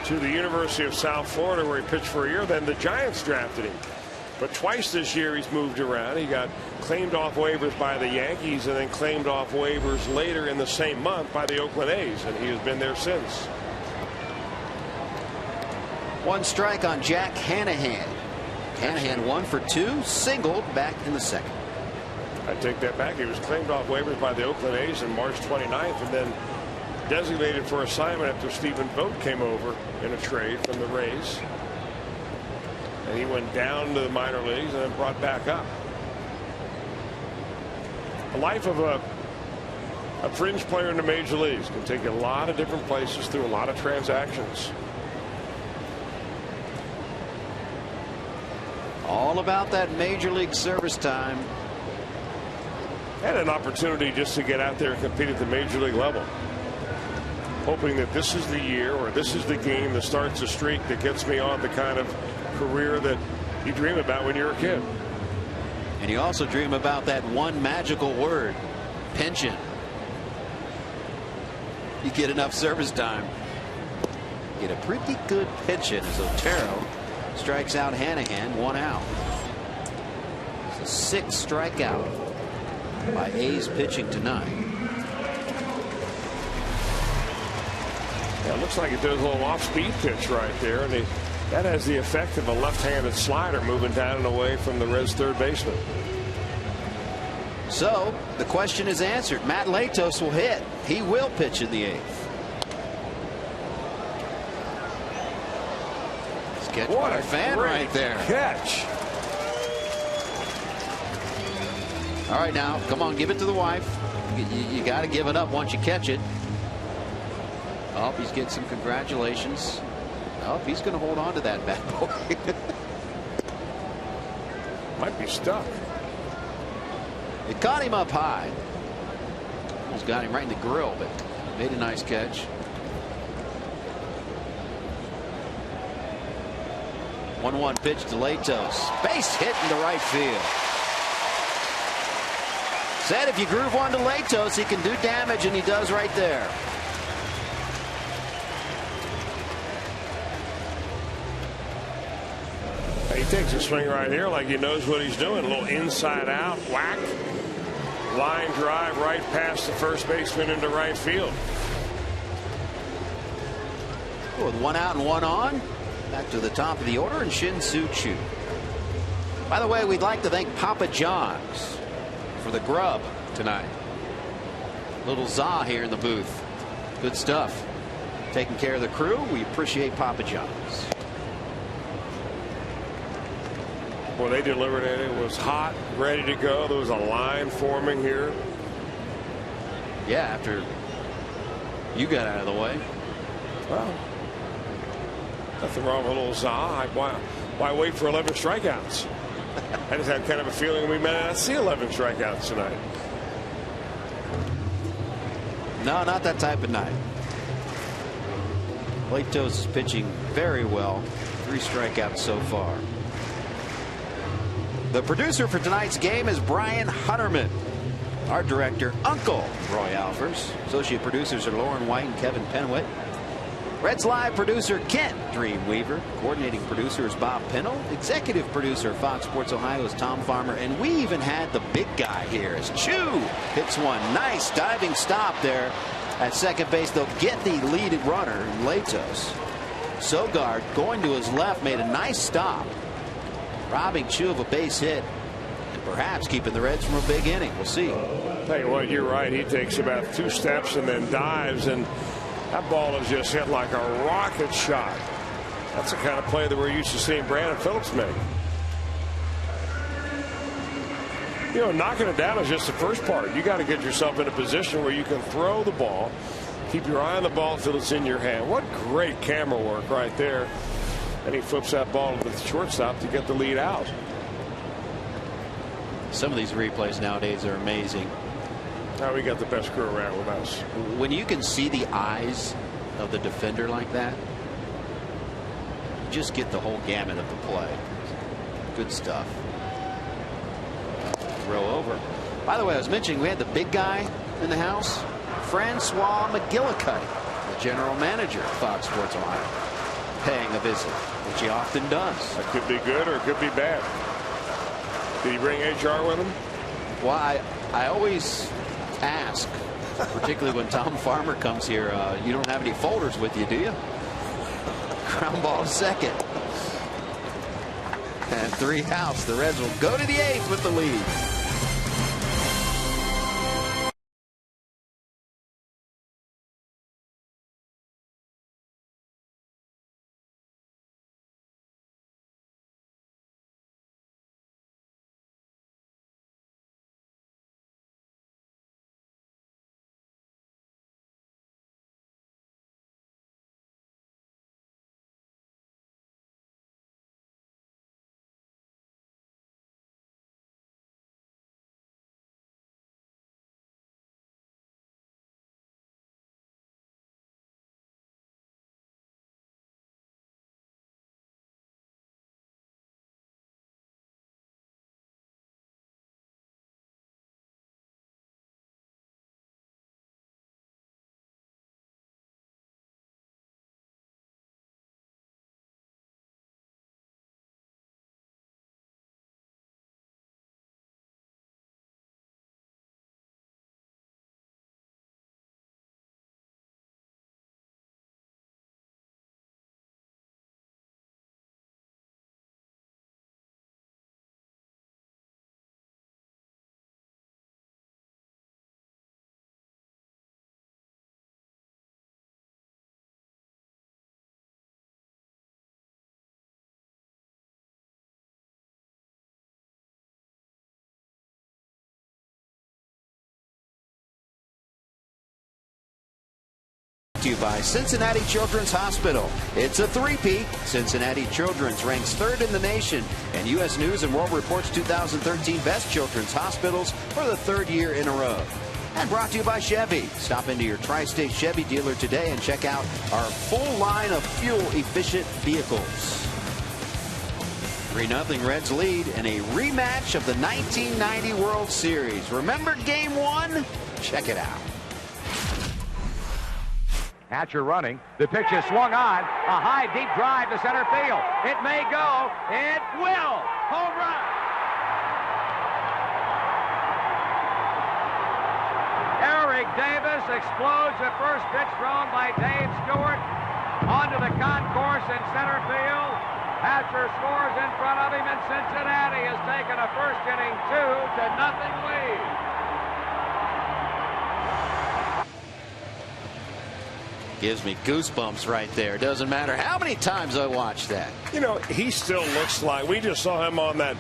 to the University of South Florida, where he pitched for a year. Then the Giants drafted him. But twice this year he's moved around. He got claimed off waivers by the Yankees and then claimed off waivers later in the same month by the Oakland A's, and he has been there since. One strike on Jack Hanahan. Hanahan 1 for 2, singled back in the 2nd. I take that back. He was claimed off waivers by the Oakland A's on March 29th and then designated for assignment after Stephen Vogt came over in a trade from the Rays. And he went down to the minor leagues and then brought back up. The life of a fringe player in the major leagues can take you a lot of different places through a lot of transactions. All about that major league service time. And an opportunity just to get out there and compete at the major league level. Hoping that this is the year or this is the game that starts a streak that gets me on the kind of career that you dream about when you're a kid. And you also dream about that one magical word, pension. You get enough service time, get a pretty good pension as Otero strikes out Hanahan, 1 out. It's the 6th strikeout by A's pitching tonight. Yeah, it looks like it does a little off-speed pitch right there, and that has the effect of a left-handed slider moving down and away from the Reds' third baseman. So the question is answered. Matt Latos will hit. He will pitch in the 8th. Catch what by a fan right there. Catch. All right, now come on, give it to the wife. You got to give it up once you catch it. Oh, he's getting some congratulations. Oh, he's going to hold on to that bad boy. Might be stuck. It caught him up high. Almost got him right in the grill, but made a nice catch. 1-1 pitch to Latos. Base hit into right field. Said if you groove one to Latos, he can do damage, and he does right there. He takes a swing right here like he knows what he's doing. A little inside out, whack. Line drive right past the first baseman into right field. With one out and one on, back to the top of the order, and Shin Soo Choo. By the way, we'd like to thank Papa John's for the grub tonight. Little za here in the booth. Good stuff. Taking care of the crew. We appreciate Papa John's. Well, they delivered it. It was hot, ready to go. There was a line forming here. Yeah, after you got out of the way. Well, nothing wrong with a little za. Why wait for 11 strikeouts? I just had kind of a feeling we may not see 11 strikeouts tonight. No, not that type of night. Latos is pitching very well. 3 strikeouts so far. The producer for tonight's game is Brian Hunterman. Our director, Uncle Roy Alfers. Associate producers are Lauren White and Kevin Penwitt. Reds Live producer Kent Dreamweaver. Coordinating producer is Bob Pennell. Executive producer of Fox Sports Ohio is Tom Farmer. And we even had the big guy here as Choo hits one. Nice diving stop there at second base. They'll get the lead runner, Latos. Sogard going to his left made a nice stop, robbing Choo of a base hit and perhaps keeping the Reds from a big inning. We'll see. Tell you what, you're right. He takes about 2 steps and then dives, and that ball is just hit like a rocket shot. That's the kind of play that we're used to seeing Brandon Phillips make. You know, knocking it down is just the first part. You got to get yourself in a position where you can throw the ball, keep your eye on the ball until it's in your hand. What great camera work right there. And he flips that ball to the shortstop to get the lead out. Some of these replays nowadays are amazing. Now we got the best crew around with us. When you can see the eyes of the defender like that, you just get the whole gamut of the play. Good stuff. Throw over. By the way, I was mentioning we had the big guy in the house, Francois McGillicuddy, the general manager of Fox Sports Ohio, paying a visit, which he often does. That could be good or it could be bad. Did he bring HR with him? Well, I always ask, particularly when Tom Farmer comes here, you don't have any folders with you, do you? Ground ball to second. And 3 outs. The Reds will go to the 8th with the lead. To you by Cincinnati Children's Hospital. It's a three-peat. Cincinnati Children's ranks 3rd in the nation and U.S. News and World Report's 2013 Best Children's Hospitals for the 3rd year in a row. And brought to you by Chevy. Stop into your Tri-State Chevy dealer today and check out our full line of fuel-efficient vehicles. 3-0 Reds lead in a rematch of the 1990 World Series. Remember Game 1? Check it out. Hatcher running. The pitch is swung on. A high, deep drive to center field. It may go. It will. Home run. Eric Davis explodes the first pitch thrown by Dave Stewart onto the concourse in center field. Hatcher scores in front of him, and Cincinnati has taken a first inning 2-0 lead. Gives me goosebumps right there. Doesn't matter how many times I watch that. You know, he still looks like, we just saw him on that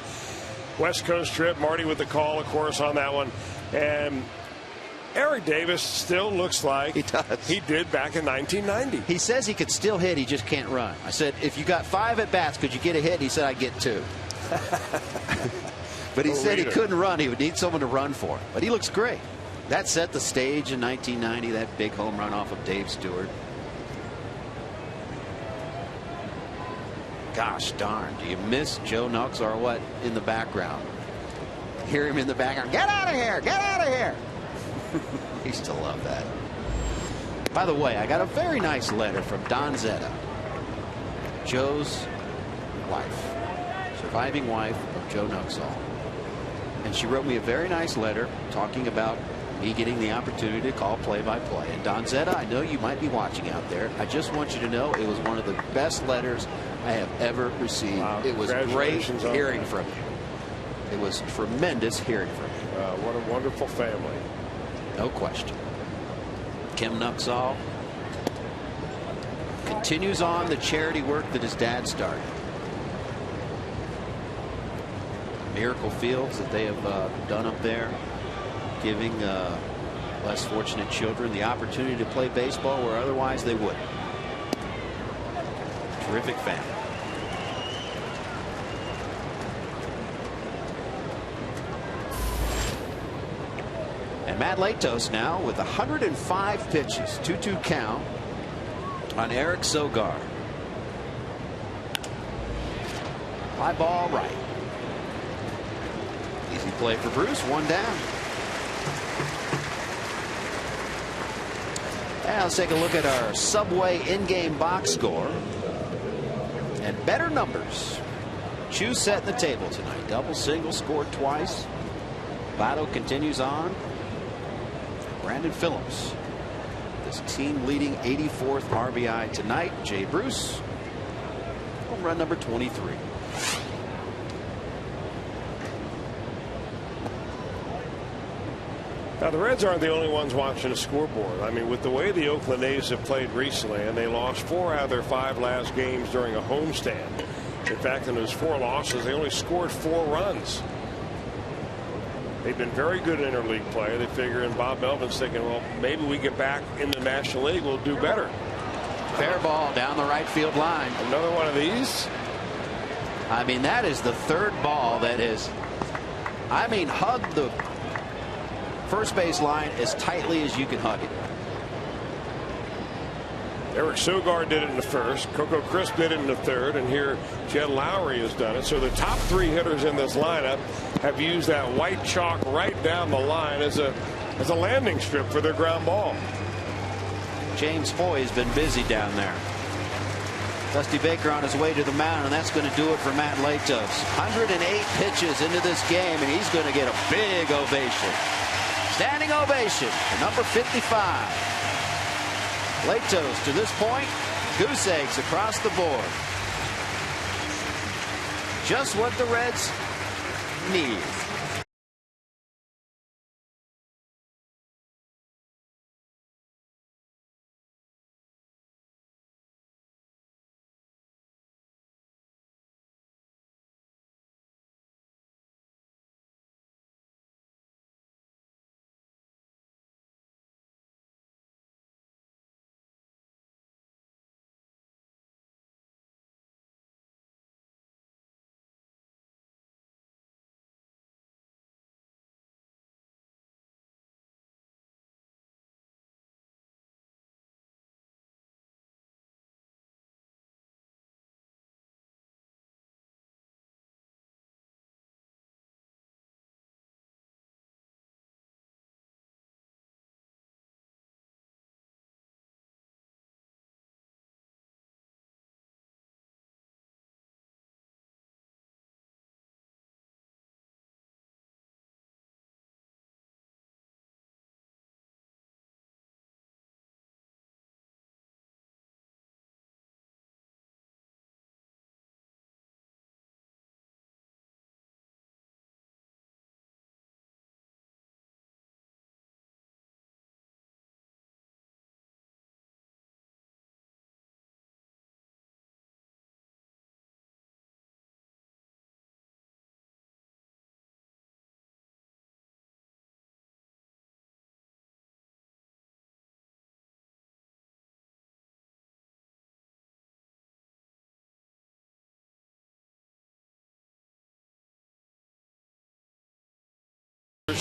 West Coast trip. Marty with the call, of course, on that one. And Eric Davis still looks like he does. He did back in 1990. He says he could still hit, he just can't run. I said, if you got 5 at-bats, could you get a hit? He said, I'd get 2. But he said he couldn't run. He would need someone to run for him. But he looks great. That set the stage in 1990, that big home run off of Dave Stewart. Gosh darn, do you miss Joe Nux or what in the background? Hear him in the background, get out of here, get out of here. He used to love that. By the way, I got a very nice letter from Don Zeta, Joe's wife, surviving wife of Joe Nuxall. And she wrote me a very nice letter talking about me getting the opportunity to call play-by-play. And Don Zeta, I know you might be watching out there. I just want you to know it was one of the best letters I have ever received. Wow, it was great hearing from you. It was tremendous hearing from you. What a wonderful family. No question. Kim Nuxall continues on the charity work that his dad started. Miracle Fields that they have done up there, giving less fortunate children the opportunity to play baseball where otherwise they wouldn't. Terrific family. And Matt Latos now with 105 pitches, 2-2 count on Eric Sogar. Fly ball right. Easy play for Bruce, 1 down. Now let's take a look at our Subway in-game box score. And better numbers. Choose setting the table tonight. Double, single, scored twice. Votto continues on. Brandon Phillips, this team leading 84th RBI tonight. Jay Bruce, home run number 23. Now, the Reds aren't the only ones watching the scoreboard. I mean, with the way the Oakland A's have played recently, and they lost 4 out of their 5 last games during a homestand. In fact, in those 4 losses, they only scored 4 runs. They've been very good in interleague play. They figure, and Bob Melvin's thinking, well, maybe we get back in the National League, we'll do better. Fair ball down the right field line. Another one of these. I mean, that is the 3rd ball that is, I mean, hugged the first base line as tightly as you can hug it. Eric Sogar did it in the 1st. Coco Crisp did it in the 3rd. And here Jed Lowry has done it. So the top 3 hitters in this lineup have used that white chalk right down the line as a landing strip for their ground ball. James Foy has been busy down there. Dusty Baker on his way to the mound, and that's going to do it for Matt Latos. 108 pitches into this game, and he's going to get a big ovation. Standing ovation for number 55. Latos to this point, goose eggs across the board. Just what the Reds need.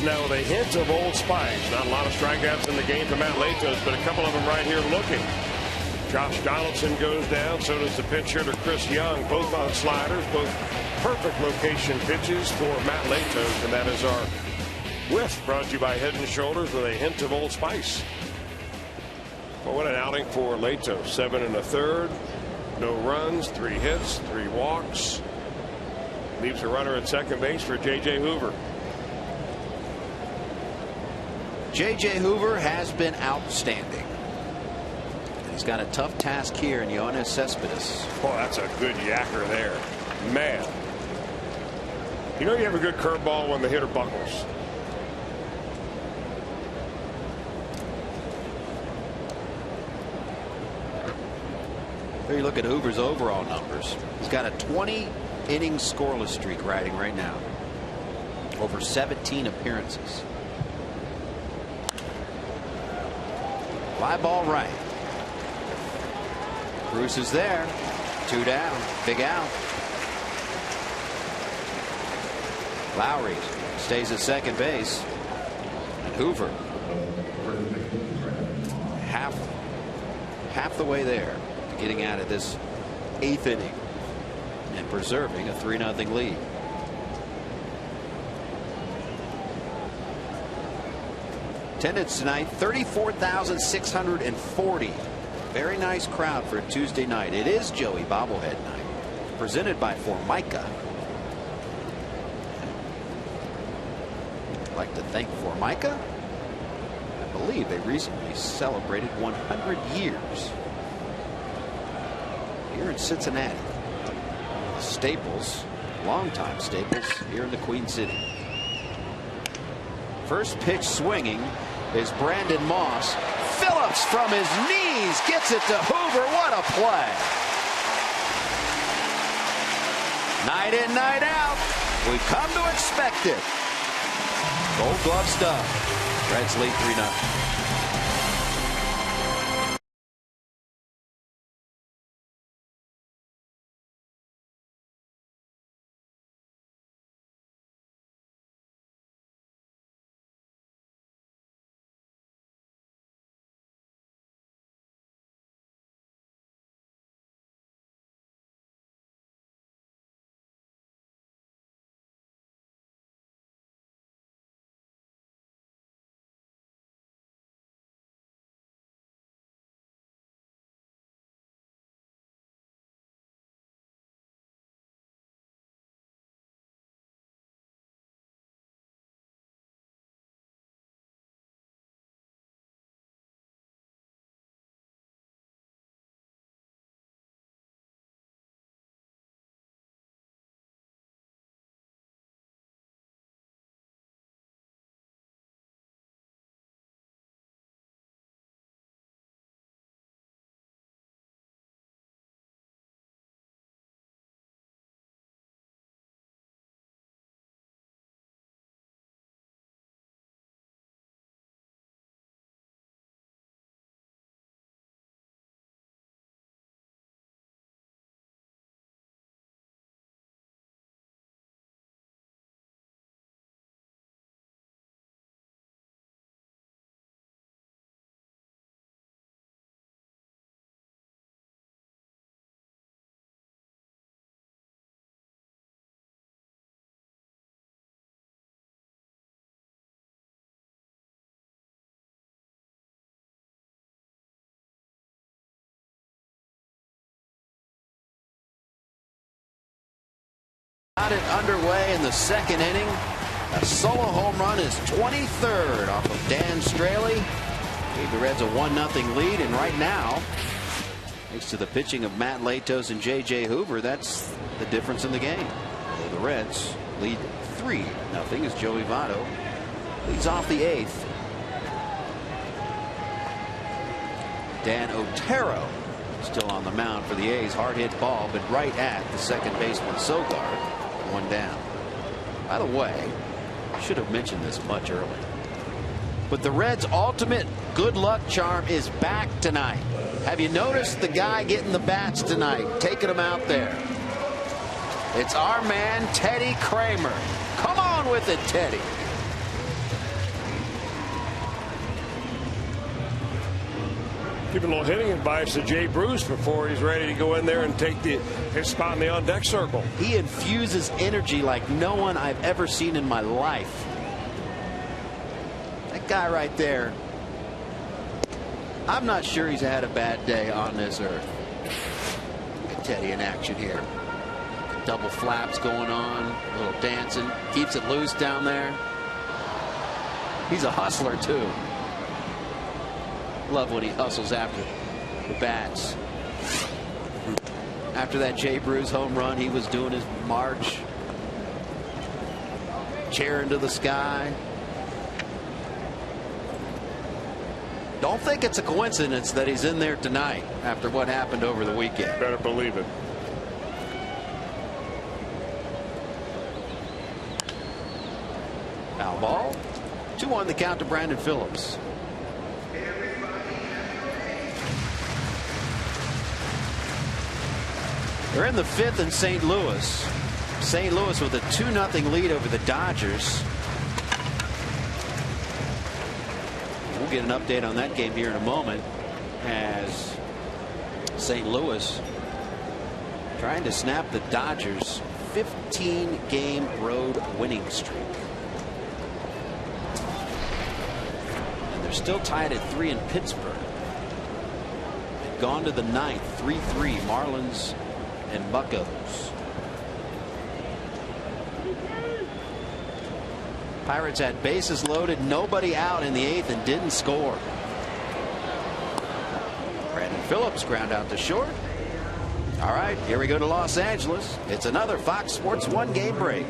Now with a hint of Old Spice. Not a lot of strikeouts in the game for Matt Latos, but a couple of them right here looking. Josh Donaldson goes down. So does the pitch hitter Chris Young. Both on sliders. Both perfect location pitches for Matt Latos. And that is our whiff brought to you by Head & Shoulders with a hint of Old Spice. Well, what an outing for Latos. 7 1/3. No runs, 3 hits, 3 walks. Leaves a runner at second base for J.J. Hoover. J.J. Hoover has been outstanding. He's got a tough task here in Yoenis Cespedes. Oh, that's a good yacker there. Man. You know you have a good curveball when the hitter buckles. Here you look at Hoover's overall numbers. He's got a 20-inning scoreless streak riding right now. Over 17 appearances. Fly ball right. Bruce is there. 2 down. Big out. Lowry stays at second base. And Hoover half the way there, getting out of this 8th inning and preserving a 3-0 lead. Attendance tonight 34,640. Very nice crowd for a Tuesday night. It is Joey Bobblehead night, presented by Formica. I'd like to thank Formica. I believe they recently celebrated 100 years here in Cincinnati. Staples, longtime Staples here in the Queen City. First pitch swinging is Brandon Moss. Phillips from his knees gets it to Hoover. What a play. Night in, night out. We've come to expect it. Gold glove stuff. Reds lead 3-0. Got it underway in the second inning. A solo home run, is 23rd off of Dan Straley. Gave the Reds a 1-0 lead, and right now, thanks to the pitching of Matt Latos and J.J. Hoover, that's the difference in the game. Although the Reds lead 3-0 as Joey Votto leads off the 8th. Dan Otero still on the mound for the A's. Hard hit ball, but right at the second baseman Sogard. 1 down. By the way, I should have mentioned this much earlier, but the Reds' ultimate good luck charm is back tonight. Have you noticed the guy getting the bats tonight, taking them out there? It's our man Teddy Kramer. Come on with it, Teddy. Give a little hitting advice to Jay Bruce before he's ready to go in there and take his spot in the on-deck circle. He infuses energy like no one I've ever seen in my life. That guy right there, I'm not sure he's had a bad day on this earth. Look at Teddy in action here. Double flaps going on, a little dancing, keeps it loose down there. He's a hustler too. Love when he hustles after the bats. After that Jay Bruce home run, he was doing his march, cheering to the sky. Don't think it's a coincidence that he's in there tonight after what happened over the weekend. Better believe it. Foul ball. 2-1 the count to Brandon Phillips. They're in the 5th in St. Louis. St. Louis with a 2-0 lead over the Dodgers. We'll get an update on that game here in a moment as St. Louis trying to snap the Dodgers' 15-game road winning streak. And they're still tied at 3 in Pittsburgh. They've gone to the 9th, 3-3, Marlins and Buccos. Pirates had bases loaded, nobody out in the 8th and didn't score. Brandon Phillips ground out to short. All right, here we go to Los Angeles. It's another Fox Sports 1 game break.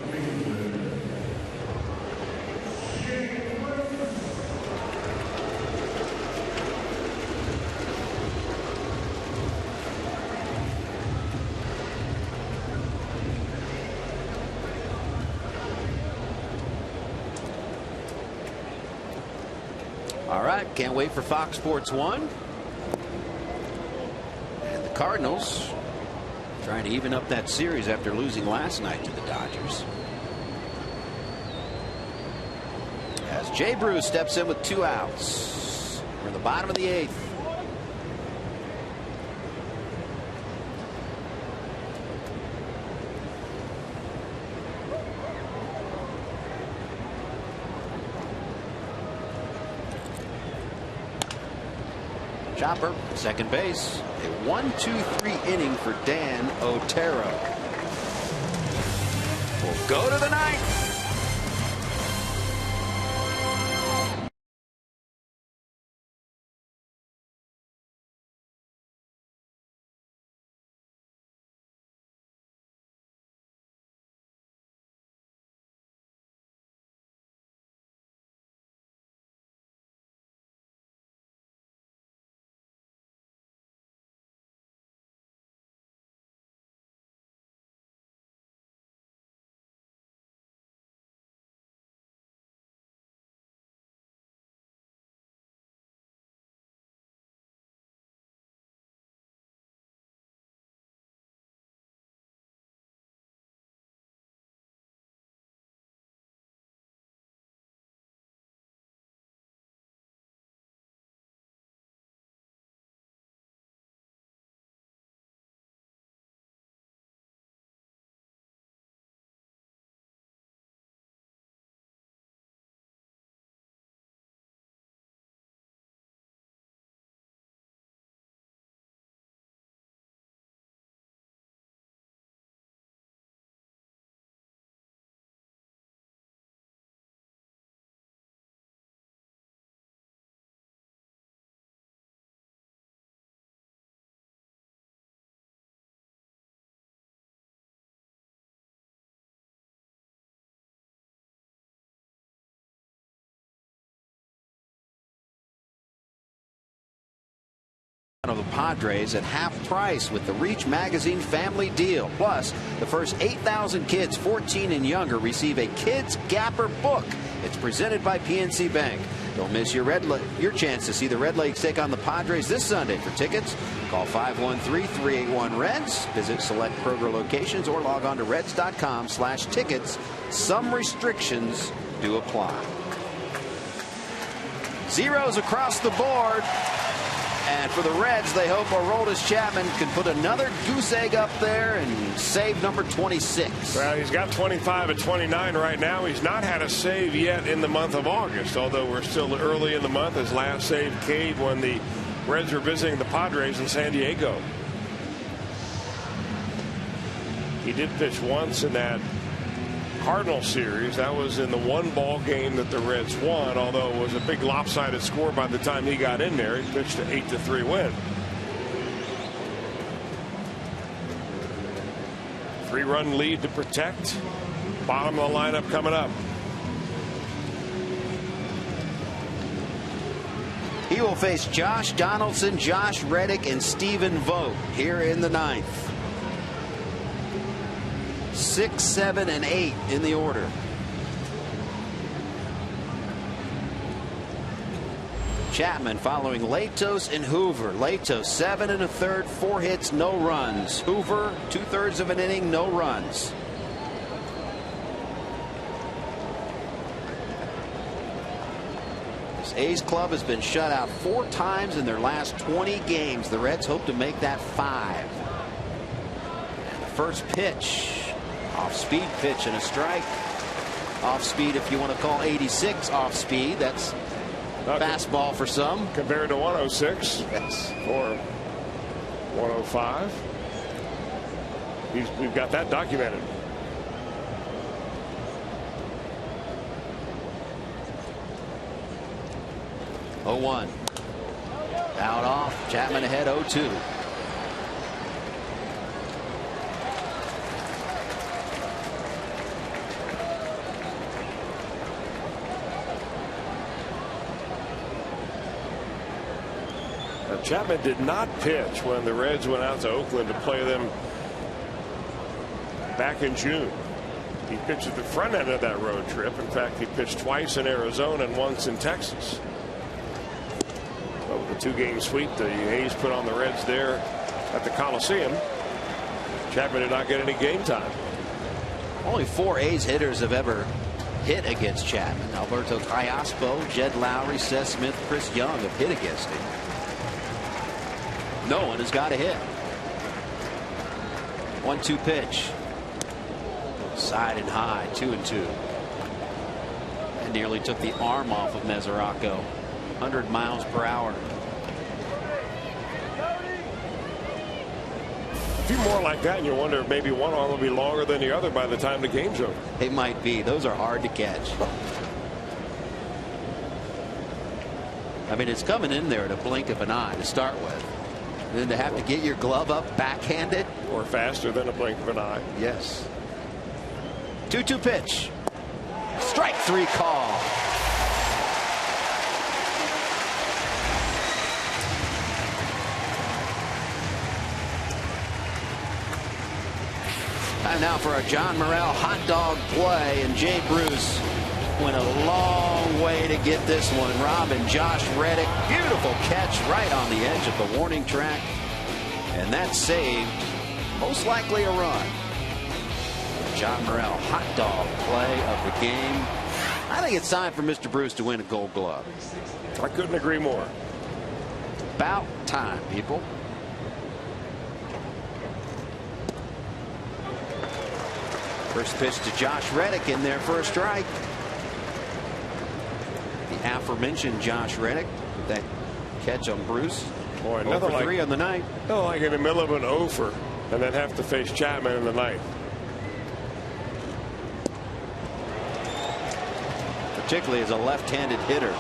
All right, can't wait for Fox Sports 1. And the Cardinals trying to even up that series after losing last night to the Dodgers. As Jay Bruce steps in with 2 outs. We're in the bottom of the 8th. Chopper, second base. A 1-2-3 inning for Dan Otero. We'll go to the 9th. Of the Padres at half price with the Reach Magazine family deal. Plus, the first 8,000 kids 14 and younger receive a Kids Gapper book. It's presented by PNC Bank. Don't miss your chance to see the Red Legs take on the Padres this Sunday. For tickets, call 513-381-REDS. Visit select Kroger locations or log on to reds.com/tickets. Some restrictions do apply. Zeros across the board. And for the Reds, they hope Aroldis Chapman can put another goose egg up there and save number 26. Well, he's got 25 at 29 right now. He's not had a save yet in the month of August, although we're still early in the month. His last save came when the Reds were visiting the Padres in San Diego. He did pitch once in that Cardinal series. That was in the one-ball game that the Reds won, although it was a big lopsided score by the time he got in there. He pitched an 8-3 win. 3-run lead to protect. Bottom of the lineup coming up. He will face Josh Donaldson, Josh Reddick, and Stephen Vogt here in the ninth. 6, 7, and 8 in the order. Chapman following Latos and Hoover. Latos 7 1/3, 4 hits, no runs. Hoover 2/3 of an inning, no runs. This A's club has been shut out 4 times in their last 20 games. The Reds hope to make that 5. And the first pitch. Off speed pitch and a strike. Off speed, if you want to call 86 off speed. That's fastball for some. Compared to 106. Yes. Or 105. We've got that documented. Oh, 1. Out off. Chapman ahead 0-2. Chapman did not pitch when the Reds went out to Oakland to play them back in June. He pitched at the front end of that road trip. In fact, he pitched twice in Arizona and once in Texas. But with the 2-game sweep the A's put on the Reds there at the Coliseum, Chapman did not get any game time. Only 4 A's hitters have ever hit against Chapman. Alberto Callaspo, Jed Lowry, Seth Smith, Chris Young have hit against him. No one has got a hit. 1-2 pitch. Side and high, 2-2. And nearly took the arm off of Mesoraco. 100 miles per hour. A few more like that and you wonder if maybe one arm will be longer than the other by the time the game's over. It might be. Those are hard to catch. I mean, it's coming in there at a blink of an eye to start with. And then to have to get your glove up backhanded. Or faster than a blink of an eye. Yes. 2-2 pitch. Strike 3 call. Time now for a John Morrell hot dog play, and Jay Bruce went a long way to get this one. Rob and Josh Reddick, beautiful catch right on the edge of the warning track, and that saved most likely a run. John Morrell hot dog play of the game. I think it's time for Mr. Bruce to win a Gold Glove. I couldn't agree more. About time, people. First pitch to Josh Reddick in there for a strike. The aforementioned Josh Reddick with that catch on Bruce. Boy, another 3 on the night. Like in the middle of an offer and then have to face Chapman in the ninth. Particularly as a left-handed hitter.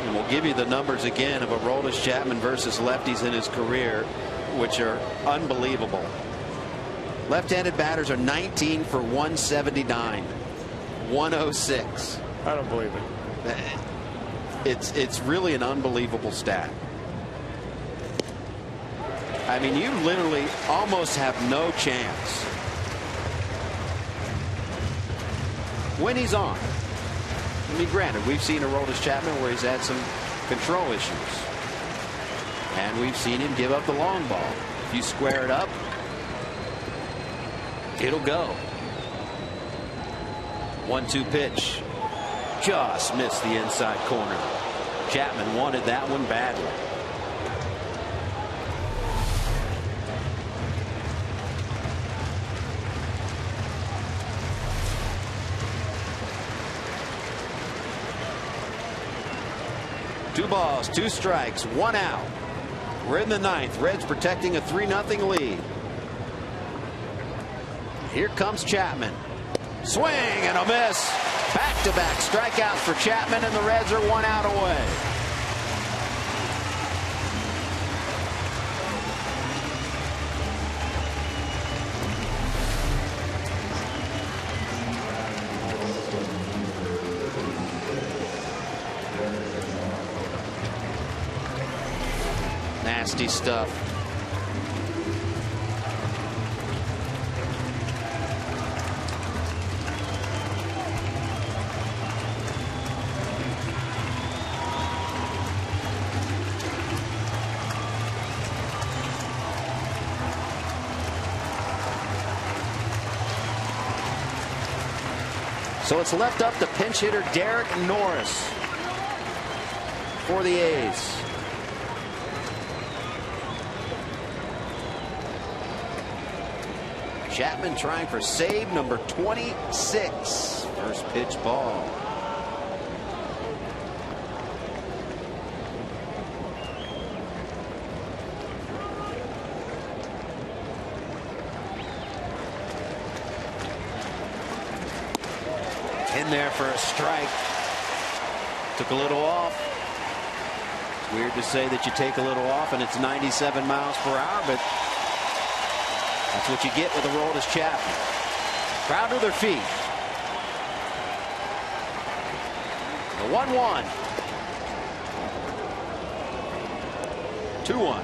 And we'll give you the numbers again of Aroldis Chapman versus lefties in his career, which are unbelievable. Left-handed batters are 19 for 179, 106. I don't believe it. It's really an unbelievable stat. I mean, you literally almost have no chance when he's on. I mean, granted, we've seen Aroldis Chapman where he's had some control issues, and we've seen him give up the long ball. If you square it up, it'll go. 1-2 pitch. Just missed the inside corner. Chapman wanted that one badly. 2 balls, 2 strikes, 1 out. We're in the 9th. Reds protecting a 3-0 lead. Here comes Chapman. Swing and a miss. Back-to-back strikeouts for Chapman, and the Reds are 1 out away. Nasty stuff. So it's left up to pinch hitter Derek Norris for the A's. Chapman trying for save number 26. First pitch ball. In there for a strike. Took a little off. It's weird to say that you take a little off and it's 97 miles per hour, but that's what you get with a roll as Chapman. Crowd to their feet. The 1-1. 2-1.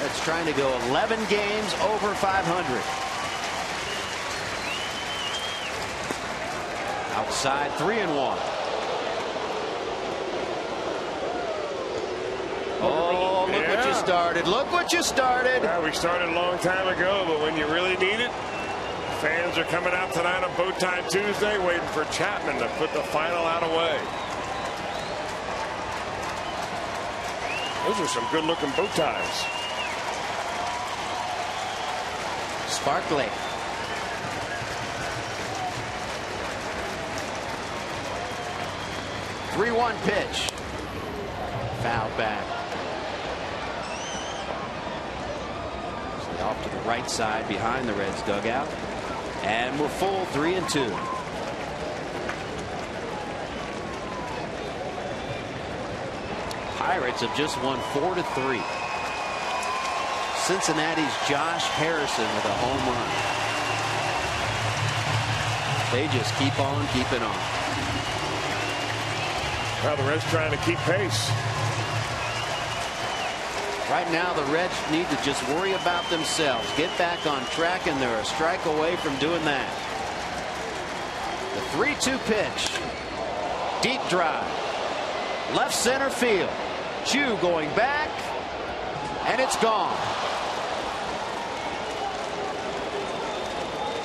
It's trying to go 11 games over 500. Outside 3-1. Oh, look what you started. Look what you started. Yeah, we started a long time ago, but when you really need it, fans are coming out tonight on Bow Tie Tuesday waiting for Chapman to put the final out away. Those are some good looking bow ties. Sparkly. Three-one pitch. Foul back. Off to the right side behind the Reds dugout. And we're full 3-2. Pirates have just won 4-3. Cincinnati's Josh Harrison with a home run. They just keep on keeping on. Well, the Reds trying to keep pace. Right now, the Reds need to just worry about themselves. Get back on track, and they're a strike away from doing that. The 3-2 pitch. Deep drive. Left center field. Chu going back, and it's gone.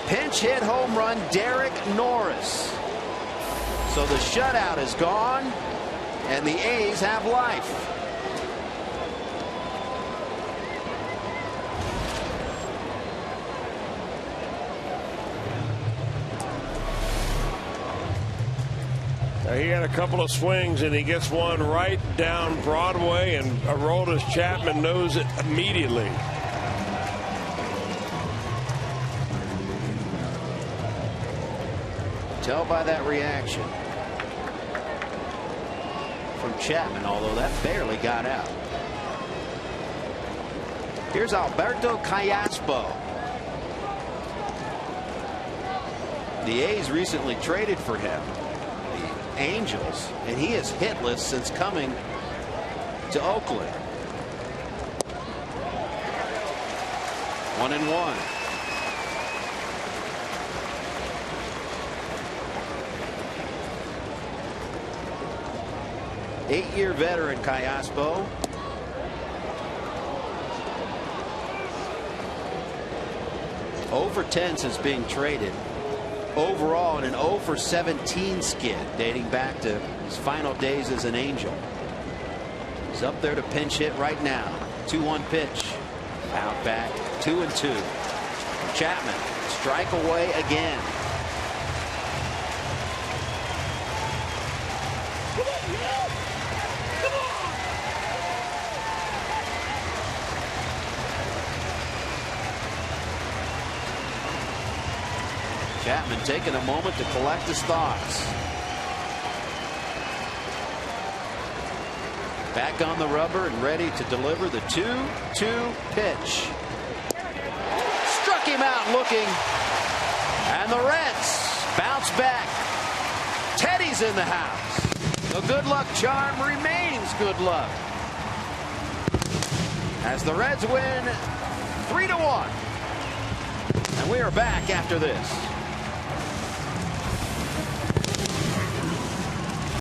Pinch hit home run, Derek Norris. So the shutout is gone, and the A's have life. Now he had a couple of swings, and he gets one right down Broadway, and Aroldis Chapman knows it immediately. Tell by that reaction from Chapman, although that barely got out. Here's Alberto Callaspo. The A's recently traded for him, the Angels, and he is hitless since coming to Oakland. 1-1. Eight-year veteran Callaspo. Over 10 since being traded. overall and an 0 for 17 skid dating back to his final days as an Angel. He's up there to pinch hit right now. 2-1 pitch. Out back. 2-2. Chapman, strike away again. Chapman taking a moment to collect his thoughts. Back on the rubber and ready to deliver the 2-2 pitch. Struck him out looking. And the Reds bounce back. Teddy's in the house. The good luck charm remains good luck. As the Reds win 3-1. And we are back after this.